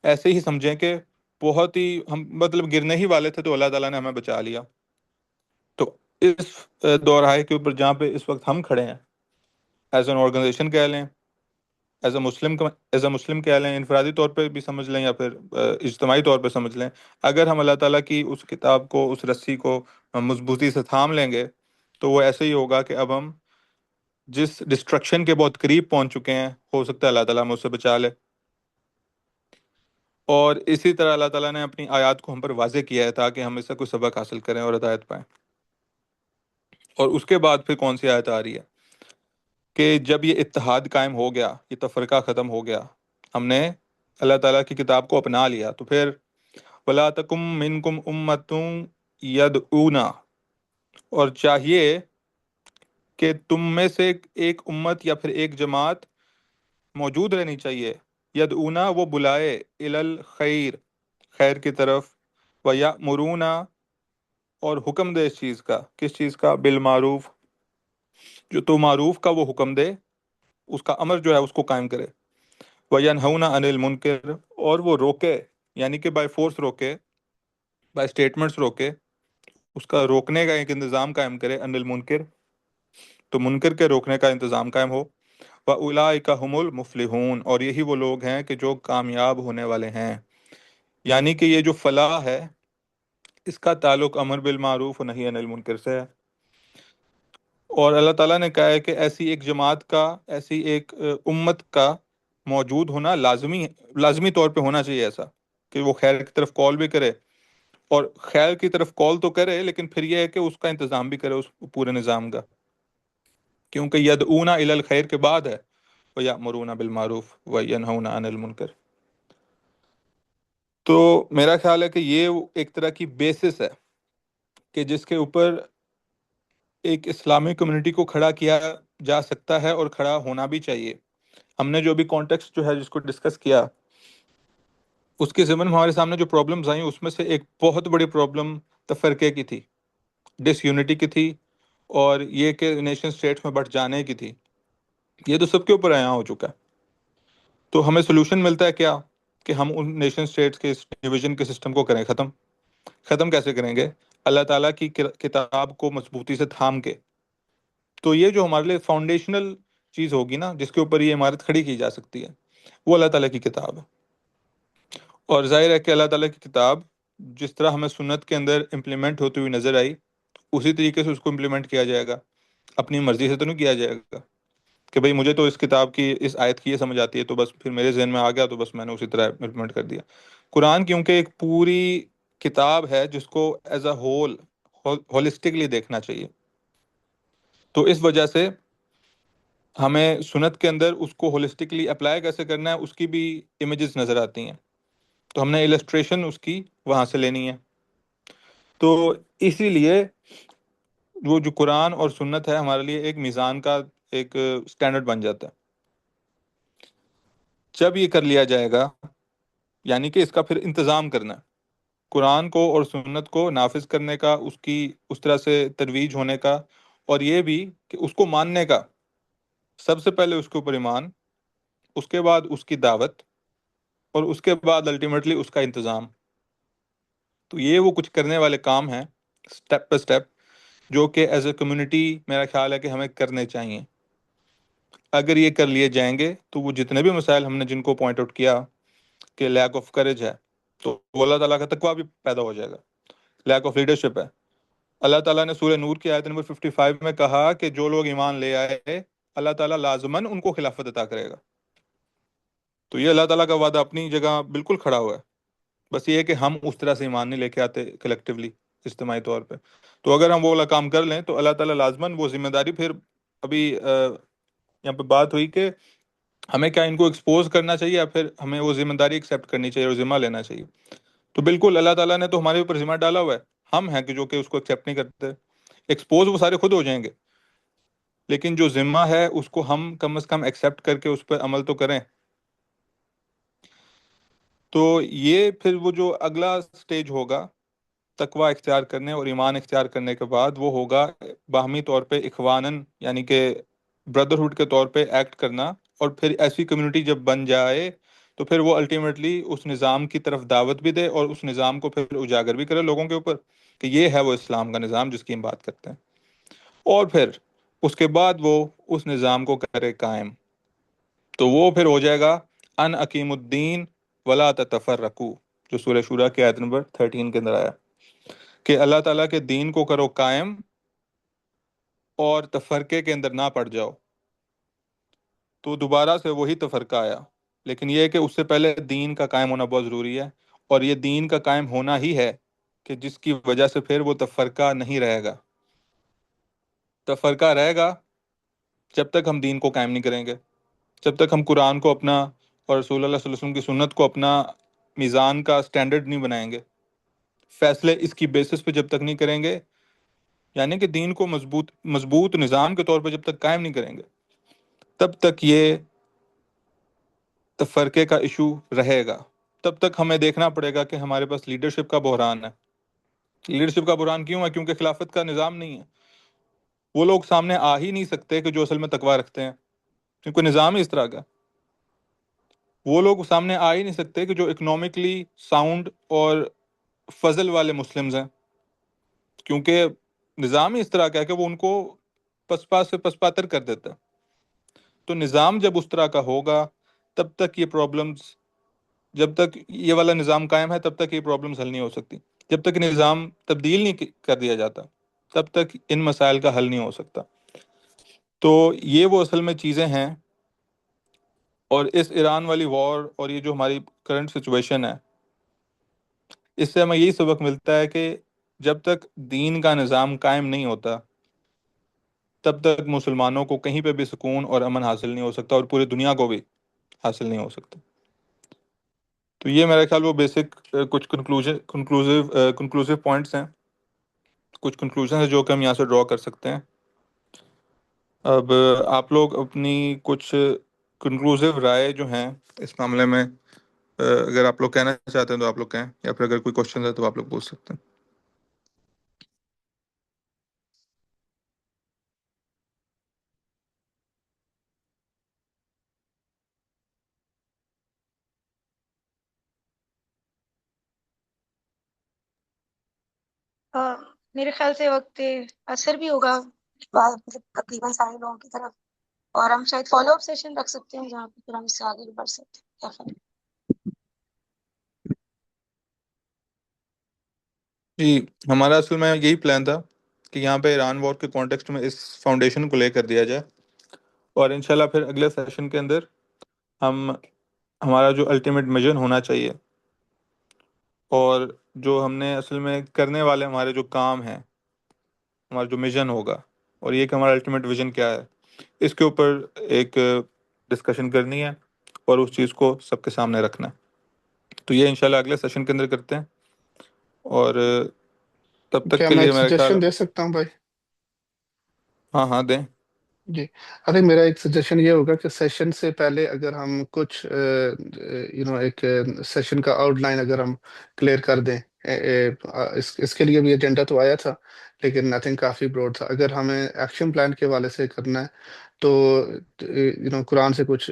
ایسے ہی سمجھیں کہ بہت ہی ہم مطلب گرنے ہی والے تھے، تو اللہ تعالیٰ نے ہمیں بچا لیا۔ تو اس دورہائے کے اوپر جہاں پہ اس وقت ہم کھڑے ہیں، ایز این آرگنائزیشن کہہ لیں، ایز اے مسلم کہہ لیں، انفرادی طور پہ بھی سمجھ لیں، یا پھر اجتماعی طور پہ سمجھ لیں، اگر ہم اللہ تعالیٰ کی اس کتاب کو، اس رسی کو مضبوطی سے تھام لیں گے تو وہ ایسے ہی ہوگا کہ اب ہم جس ڈسٹرکشن کے بہت قریب پہنچ چکے ہیں، ہو سکتا ہے اللہ تعالیٰ ہمیں اس سے بچا لے۔ اور اسی طرح اللہ تعالیٰ نے اپنی آیات کو ہم پر واضح کیا ہے تاکہ ہم اس سے کوئی سبق حاصل کریں اور ہدایت پائیں۔ اور اس کے بعد پھر کون سی آیت آ رہی ہے کہ جب یہ اتحاد قائم ہو گیا، یہ تفرقہ ختم ہو گیا، ہم نے اللہ تعالیٰ کی کتاب کو اپنا لیا، تو پھر وَلَا تَكُن مِّنكُمْ أُمَّةٌ يَدْعُونَ، اور چاہیے کہ تم میں سے ایک امت یا پھر ایک جماعت موجود رہنی چاہیے، یدعونا، وہ بلائے، الی الخیر، خیر کی طرف، وَيَأْمُرُونَ، اور حکم دے اس چیز کا، کس چیز کا؟ بالمعروف، جو تو معروف کا وہ حکم دے، اس کا امر جو ہے اس کو قائم کرے، وَيَنْهَوْنَ عَنِ الْمُنْكَرِ، اور وہ روکے، یعنی کہ بائی فورس روکے، بائی اسٹیٹمنٹس روکے، اس کا روکنے کا ایک انتظام قائم کرے، عن المنکر، تو منکر کے روکنے کا انتظام قائم ہو، وَأُولَٰئِكَ هُمُ الْمُفْلِحُونَ، اور یہی وہ لوگ ہیں کہ جو کامیاب ہونے والے ہیں۔ یعنی کہ یہ جو فلاح ہے، اس کا تعلق امر بالمعروف و نہی عن المنکر سے ہے، اور اللہ تعالیٰ نے کہا ہے کہ ایسی ایک جماعت کا، ایسی ایک امت کا موجود ہونا لازمی طور پہ ہونا چاہیے، ایسا کہ وہ خیر کی طرف کال بھی کرے، اور خیر کی طرف کال تو کرے لیکن پھر یہ ہے کہ اس کا انتظام بھی کرے اس پورے نظام کا، کیونکہ یدعون الی الخیر کے بعد ہے وَيَأْمُرُونَ بِالْمَعْرُوفِ وَيَنْهَوْنَ عَنِ الْمُنکر۔ تو میرا خیال ہے کہ یہ ایک طرح کی بیسس ہے کہ جس کے اوپر ایک اسلامی کمیونٹی کو کھڑا کیا جا سکتا ہے اور کھڑا ہونا بھی چاہیے۔ ہم نے جو ابھی کانٹیکسٹ جو ہے جس کو ڈسکس کیا، اس کے ضمن میں ہمارے سامنے جو پرابلمز آئیں اس میں سے ایک بہت بڑی پرابلم تفرقے کی تھی، ڈس یونٹی کی تھی، اور یہ کہ نیشن اسٹیٹس میں بٹ جانے کی تھی۔ یہ تو سب کے اوپر عیاں ہو چکا ہے۔ تو ہمیں سولوشن ملتا ہے کیا؟ کہ ہم ان نیشن اسٹیٹس کے اس ڈویژن کے سسٹم کو کریں ختم کیسے کریں گے؟ اللہ تعالیٰ کی کتاب کو مضبوطی سے تھام کے۔ تو یہ جو ہمارے لیے فاؤنڈیشنل چیز ہوگی نا، جس کے اوپر یہ عمارت کھڑی کی جا سکتی ہے، وہ اللہ تعالیٰ کی کتاب ہے۔ اور ظاہر ہے کہ اللہ تعالیٰ کی کتاب جس طرح ہمیں سنت کے اندر امپلیمنٹ ہوتی ہوئی نظر آئی، اسی طریقے سے اس کو امپلیمنٹ کیا جائے گا۔ اپنی مرضی سے تو نہیں کیا جائے گا کہ بھئی مجھے تو اس کتاب کی اس آیت کی یہ سمجھ آتی ہے تو بس پھر میرے ذہن میں آ گیا تو بس میں نے اسی طرح امپلیمنٹ کر دیا۔ قرآن کیونکہ ایک پوری کتاب ہے جس کو ایز اے ہولسٹکلی دیکھنا چاہیے، تو اس وجہ سے ہمیں سنت کے اندر اس کو ہولسٹکلی اپلائی کیسے کرنا ہے اس کی بھی امیجز نظر آتی ہیں، تو ہم نے السٹریشن اس کی وہاں سے لینی ہے۔ تو اسی لیے وہ جو قرآن اور سنت ہے ہمارے لیے ایک میزان کا ایک سٹینڈرڈ بن جاتا ہے۔ جب یہ کر لیا جائے گا، یعنی کہ اس کا پھر انتظام کرنا ہے، قرآن کو اور سنت کو نافذ کرنے کا، اس کی اس طرح سے ترویج ہونے کا، اور یہ بھی کہ اس کو ماننے کا۔ سب سے پہلے اس کے اوپر ایمان، اس کے بعد اس کی دعوت، اور اس کے بعد الٹیمیٹلی اس کا انتظام۔ تو یہ وہ کچھ کرنے والے کام ہیں سٹیپ بائی سٹیپ، جو کہ ایز اے کمیونٹی میرا خیال ہے کہ ہمیں کرنے چاہیے۔ اگر یہ کر لیے جائیں گے تو وہ جتنے بھی مسائل ہم نے جن کو پوائنٹ آؤٹ کیا کہ لیک آف کریج ہے، تو وہ اللہ تعالیٰ کا تقویٰ بھی پیدا ہو جائے گا۔ لیک آف لیڈرشپ ہے، اللہ تعالیٰ نے سورہ نور کی آیت نمبر 55 میں کہا کہ جو لوگ ایمان لے آئے اللہ تعالیٰ لازماً ان کو خلافت عطا کرے گا۔ تو یہ اللہ تعالیٰ کا وعدہ اپنی جگہ بالکل کھڑا ہوا ہے، بس یہ ہے کہ ہم اس طرح سے ایمان نہیں لے کے آتے کلیکٹیولی، اجتماعی طور پہ۔ تو اگر ہم وہ والا کام کر لیں تو اللہ تعالیٰ لازماً وہ ذمہ داری، پھر ابھی یہاں پہ بات ہوئی کہ ہمیں کیا ان کو ایکسپوز کرنا چاہیے یا پھر ہمیں وہ ذمہ داری ایکسیپٹ کرنی چاہیے اور ذمہ لینا چاہیے؟ تو بالکل اللہ تعالیٰ نے تو ہمارے اوپر ذمہ ڈالا ہوا ہے، ہم ہیں کہ جو کہ اس کو ایکسیپٹ نہیں کرتے۔ ایکسپوز وہ سارے خود ہو جائیں گے، لیکن جو ذمہ ہے اس کو ہم کم از کم ایکسیپٹ کر کے اس پہ عمل تو کریں۔ تو یہ پھر وہ جو اگلا سٹیج ہوگا تقویٰ اختیار کرنے اور ایمان اختیار کرنے کے بعد، وہ ہوگا باہمی طور پہ اخواناً، یعنی کہ بردرہڈ کے طور پہ ایکٹ کرنا، اور پھر ایسی کمیونٹی جب بن جائے تو پھر وہ الٹیمیٹلی اس نظام کی طرف دعوت بھی دے اور اس نظام کو پھر اجاگر بھی کرے لوگوں کے اوپر کہ یہ ہے وہ اسلام کا نظام جس کی ہم بات کرتے ہیں، اور پھر اس کے بعد وہ اس نظام کو کرے قائم۔ تو وہ پھر ہو جائے گا ان اقیم الدین ولا تتفرقوا، جو سورہ شورا کی آیت نمبر 13 کے اندر آیا کہ اللہ تعالیٰ کے دین کو کرو قائم اور تفرقے کے اندر نہ پڑ جاؤ۔ تو دوبارہ سے وہی تفرقہ آیا، لیکن یہ ہے کہ اس سے پہلے دین کا قائم ہونا بہت ضروری ہے، اور یہ دین کا قائم ہونا ہی ہے کہ جس کی وجہ سے پھر وہ تفرقہ نہیں رہے گا۔ تفرقہ رہے گا جب تک ہم دین کو قائم نہیں کریں گے، جب تک ہم قرآن کو اپنا اور رسول اللہ صلی اللہ علیہ وسلم کی سنت کو اپنا میزان کا سٹینڈرڈ نہیں بنائیں گے، فیصلے اس کی بیسس پہ جب تک نہیں کریں گے، یعنی کہ دین کو مضبوط نظام کے طور پہ جب تک قائم نہیں کریں گے، تب تک یہ تفرقے کا ایشو رہے گا۔ تب تک ہمیں دیکھنا پڑے گا کہ ہمارے پاس لیڈرشپ کا بحران ہے۔ لیڈرشپ کا بحران کیوں ہے؟ کیونکہ خلافت کا نظام نہیں ہے۔ وہ لوگ سامنے آ ہی نہیں سکتے کہ جو اصل میں تقویٰ رکھتے ہیں، کیونکہ نظام ہی اس طرح کا۔ وہ لوگ سامنے آ ہی نہیں سکتے کہ جو اکنامکلی ساؤنڈ اور فضل والے مسلمز ہیں، کیونکہ نظام ہی اس طرح کا ہے کہ وہ ان کو پسپا سے پسپاتر کر دیتا ہے۔ تو نظام جب اس طرح کا ہوگا تب تک یہ پرابلمز، جب تک یہ والا نظام قائم ہے تب تک یہ پرابلمز حل نہیں ہو سکتی۔ جب تک نظام تبدیل نہیں کر دیا جاتا تب تک ان مسائل کا حل نہیں ہو سکتا. تو یہ وہ اصل میں چیزیں ہیں. اور اس ایران والی وار اور یہ جو ہماری کرنٹ سچویشن ہے، اس سے ہمیں یہی سبق ملتا ہے کہ جب تک دین کا نظام قائم نہیں ہوتا تب تک مسلمانوں کو کہیں پہ بھی سکون اور امن حاصل نہیں ہو سکتا، اور پوری دنیا کو بھی حاصل نہیں ہو سکتا. تو یہ میرا خیال وہ بیسک کچھ کنکلوزیو پوائنٹس ہیں، کچھ کنکلوژن ہیں جو کہ ہم یہاں سے ڈرا کر سکتے ہیں. اب آپ لوگ اپنی کچھ کنکلوزیو رائے جو ہیں اس معاملے میں، اگر آپ لوگ کہنا چاہتے ہیں تو آپ لوگ کہیں، یا پھر اگر کوئی کوشچن ہے تو آپ لوگ پوچھ سکتے ہیں. میرے خیال سے وقت اثر بھی ہوگا مطلب تقریباً سارے لوگوں کی طرف، اور ہم شاید فالو اپ سیشن رکھ سکتے ہیں جہاں پہ پھر ہم اس سے آگے بھی بڑھ سکتے ہیں. کیا خیال ہے؟ جی، ہمارا اصل میں یہی پلان تھا کہ یہاں پہ ایران وار کے کانٹیکسٹ میں اس فاؤنڈیشن کو لے کر دیا جائے، اور انشاءاللہ پھر اگلے سیشن کے اندر ہم ہمارا جو الٹیمیٹ میجن ہونا چاہیے اور جو ہم نے اصل میں کرنے والے ہمارے جو کام ہیں، ہمارا جو میجن ہوگا، اور یہ کہ ہمارا الٹیمیٹ ویژن کیا ہے، اس کے اوپر ایک ڈسکشن کرنی ہے اور اس چیز کو سب کے سامنے رکھنا ہے. تو یہ انشاءاللہ اگلے سیشن کے اندر کرتے ہیں، اور تب تک کیا کے میں لیے ایک میرا خیال. سجیشن دے سکتا ہوں بھائی؟ ہاں ہاں دیں. جی، ارے میرا ایک سجیشن یہ ہوگا کہ سیشن سے پہلے اگر ہم کچھ ایک سیشن کا آؤٹ لائن اگر ہم کلیئر کر دیں. اس کے لیے بھی ایجنڈا تو آیا تھا لیکن نتھنگ کافی براڈ تھا. اگر ہمیں ایکشن پلان کے حوالے سے کرنا ہے تو قرآن سے کچھ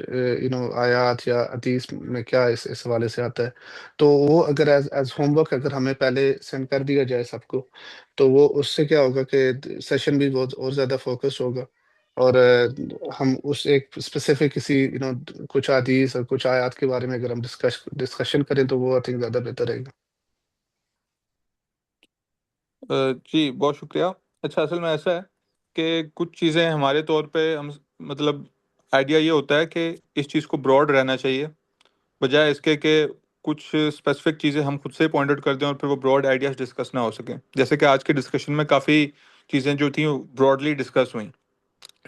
آیات یا حدیث میں کیا اس حوالے سے آتا ہے، تو وہ اگر ایز ہوم ورک اگر ہمیں پہلے سینڈ کر دیا جائے سب کو، تو وہ اس سے کیا ہوگا کہ سیشن بھی بہت اور زیادہ فوکس ہوگا، اور ہم اس ایک اسپیسیفک کسی کچھ حدیث اور کچھ آیات کے بارے میں اگر ہم ڈسکشن کریں تو وہ آئی تھنک زیادہ بہتر رہے گا. جی بہت شکریہ. اچھا، اصل میں ایسا ہے کہ کچھ چیزیں ہمارے طور پہ ہم مطلب آئیڈیا یہ ہوتا ہے کہ اس چیز کو براڈ رہنا چاہیے، بجائے اس کے کہ کچھ اسپیسیفک چیزیں ہم خود سے پوائنٹ آؤٹ کر دیں اور پھر وہ براڈ آئیڈیاز ڈسکس نہ ہو سکیں. جیسے کہ آج کے ڈسکشن میں کافی چیزیں جو تھیں براڈلی ڈسکس ہوئیں،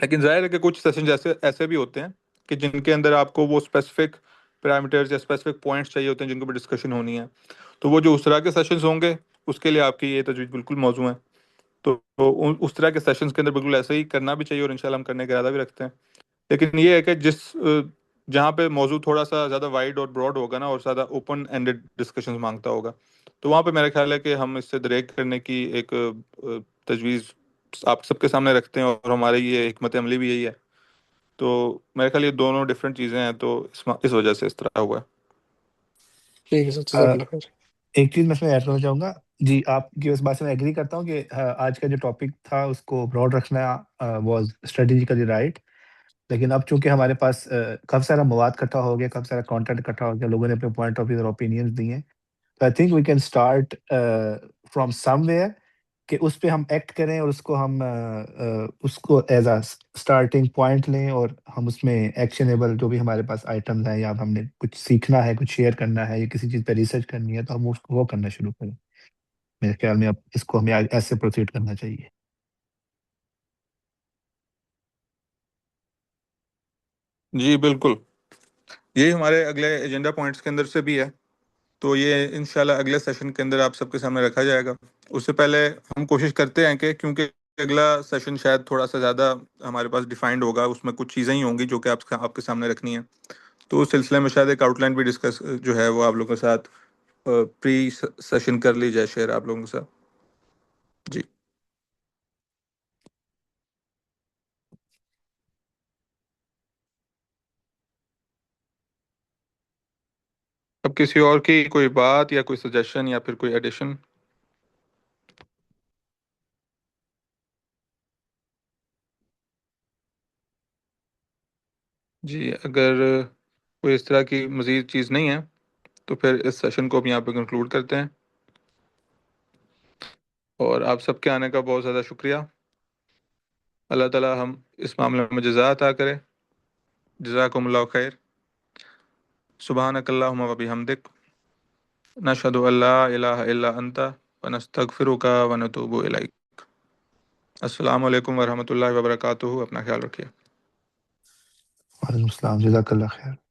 لیکن ظاہر ہے کہ کچھ سیشن ایسے بھی ہوتے ہیں کہ جن کے اندر آپ کو وہ اسپیسیفک پیرامیٹرز یا اسپیسیفک پوائنٹس چاہیے ہوتے ہیں جن کو بھی ڈسکشن ہونی ہے. تو وہ جو اس طرح کے سیشنز ہوں گے اس کے لیے آپ کی یہ تجویز بالکل موزوں ہے. تو اس طرح کے سیشنز کے اندر بالکل ایسے ہی کرنا بھی چاہیے، اور انشاءاللہ ہم کرنے کا ارادہ بھی رکھتے ہیں. لیکن یہ ہے کہ جہاں پہ موضوع تھوڑا سا زیادہ وائڈ اور براڈ ہوگا نا، اور زیادہ اوپن اینڈڈ ڈسکشنز مانگتا ہوگا، تو وہاں پہ میرا خیال ہے کہ ہم اس سے دریغ کرنے کی ایک تجویز آپ سب کے سامنے رکھتے ہیں، اور ہماری یہ حکمت عملی بھی یہی ہے. تو میرے خیال یہ دونوں ڈفرینٹ چیزیں ہیں، تو اس وجہ سے اس طرح ہوا ہے. ٹھیک ہے سر، جزاک اللہ خیر. ایک چیز میں اس میں ایڈ کرنا چاہوں گا. جی، آپ کی اس بات سے میں ایگری کرتا ہوں کہ آج کا جو ٹاپک تھا اس کو براڈ رکھنا واز اسٹریٹجیکلی رائٹ. لیکن اب چونکہ ہمارے پاس کافی سارا مواد اکٹھا ہو گیا، کافی سارا کانٹینٹ اکٹھا ہو گیا، لوگوں نے اپنے پوائنٹ آف ویو اور اوپینینز دیے ہیں، تو I think we can start from somewhere کہ اس پہ ہم ایکٹ کریں، اور اس کو ہم اس کو ایز اے اسٹارٹنگ پوائنٹ لیں، اور ہم اس میں ایکشنیبل جو بھی ہمارے پاس آئٹمز ہیں، یا ہم نے کچھ سیکھنا ہے، کچھ شیئر کرنا ہے، یا کسی چیز پہ ریسرچ کرنی ہے، تو ہم وہ کرنا شروع کریں. میرے خیال میں اب اس کو ہمیں ایسے پروسیڈ کرنا چاہیے. جی بالکل، یہی ہمارے اگلے ایجنڈا پوائنٹس کے اندر سے بھی ہے. تو یہ انشاءاللہ اگلے سیشن کے اندر آپ سب کے سامنے رکھا جائے گا. اس سے پہلے ہم کوشش کرتے ہیں کہ کیونکہ اگلا سیشن شاید تھوڑا سا زیادہ ہمارے پاس ڈیفائنڈ ہوگا، اس میں کچھ چیزیں ہی ہوں گی جو کہ آپ کے سامنے رکھنی ہیں. تو اس سلسلے میں شاید ایک آؤٹ لائن بھی ڈسکس جو ہے وہ آپ لوگوں کے ساتھ پری سیشن کر لی جائے، شیئر آپ لوگوں کے ساتھ. جی، اب کسی اور کی کوئی بات یا کوئی سجیشن یا پھر کوئی ایڈیشن؟ جی، اگر کوئی اس طرح کی مزید چیز نہیں ہے تو پھر اس سیشن کو ہم یہاں پہ کنکلوڈ کرتے ہیں. اور آپ سب کے آنے کا بہت زیادہ شکریہ. اللہ تعالیٰ ہم اس معاملے میں جزا عطا کرے. جزاکم اللہ خیر. سبحانک اللہم و بحمدک نشہد ان لا الہ الا انت ونستغفرک ونتوب الیک. السلام علیکم ورحمۃ اللہ وبرکاتہ. اپنا خیال رکھیے. وعلیکم السلام، جزاک اللہ خیر.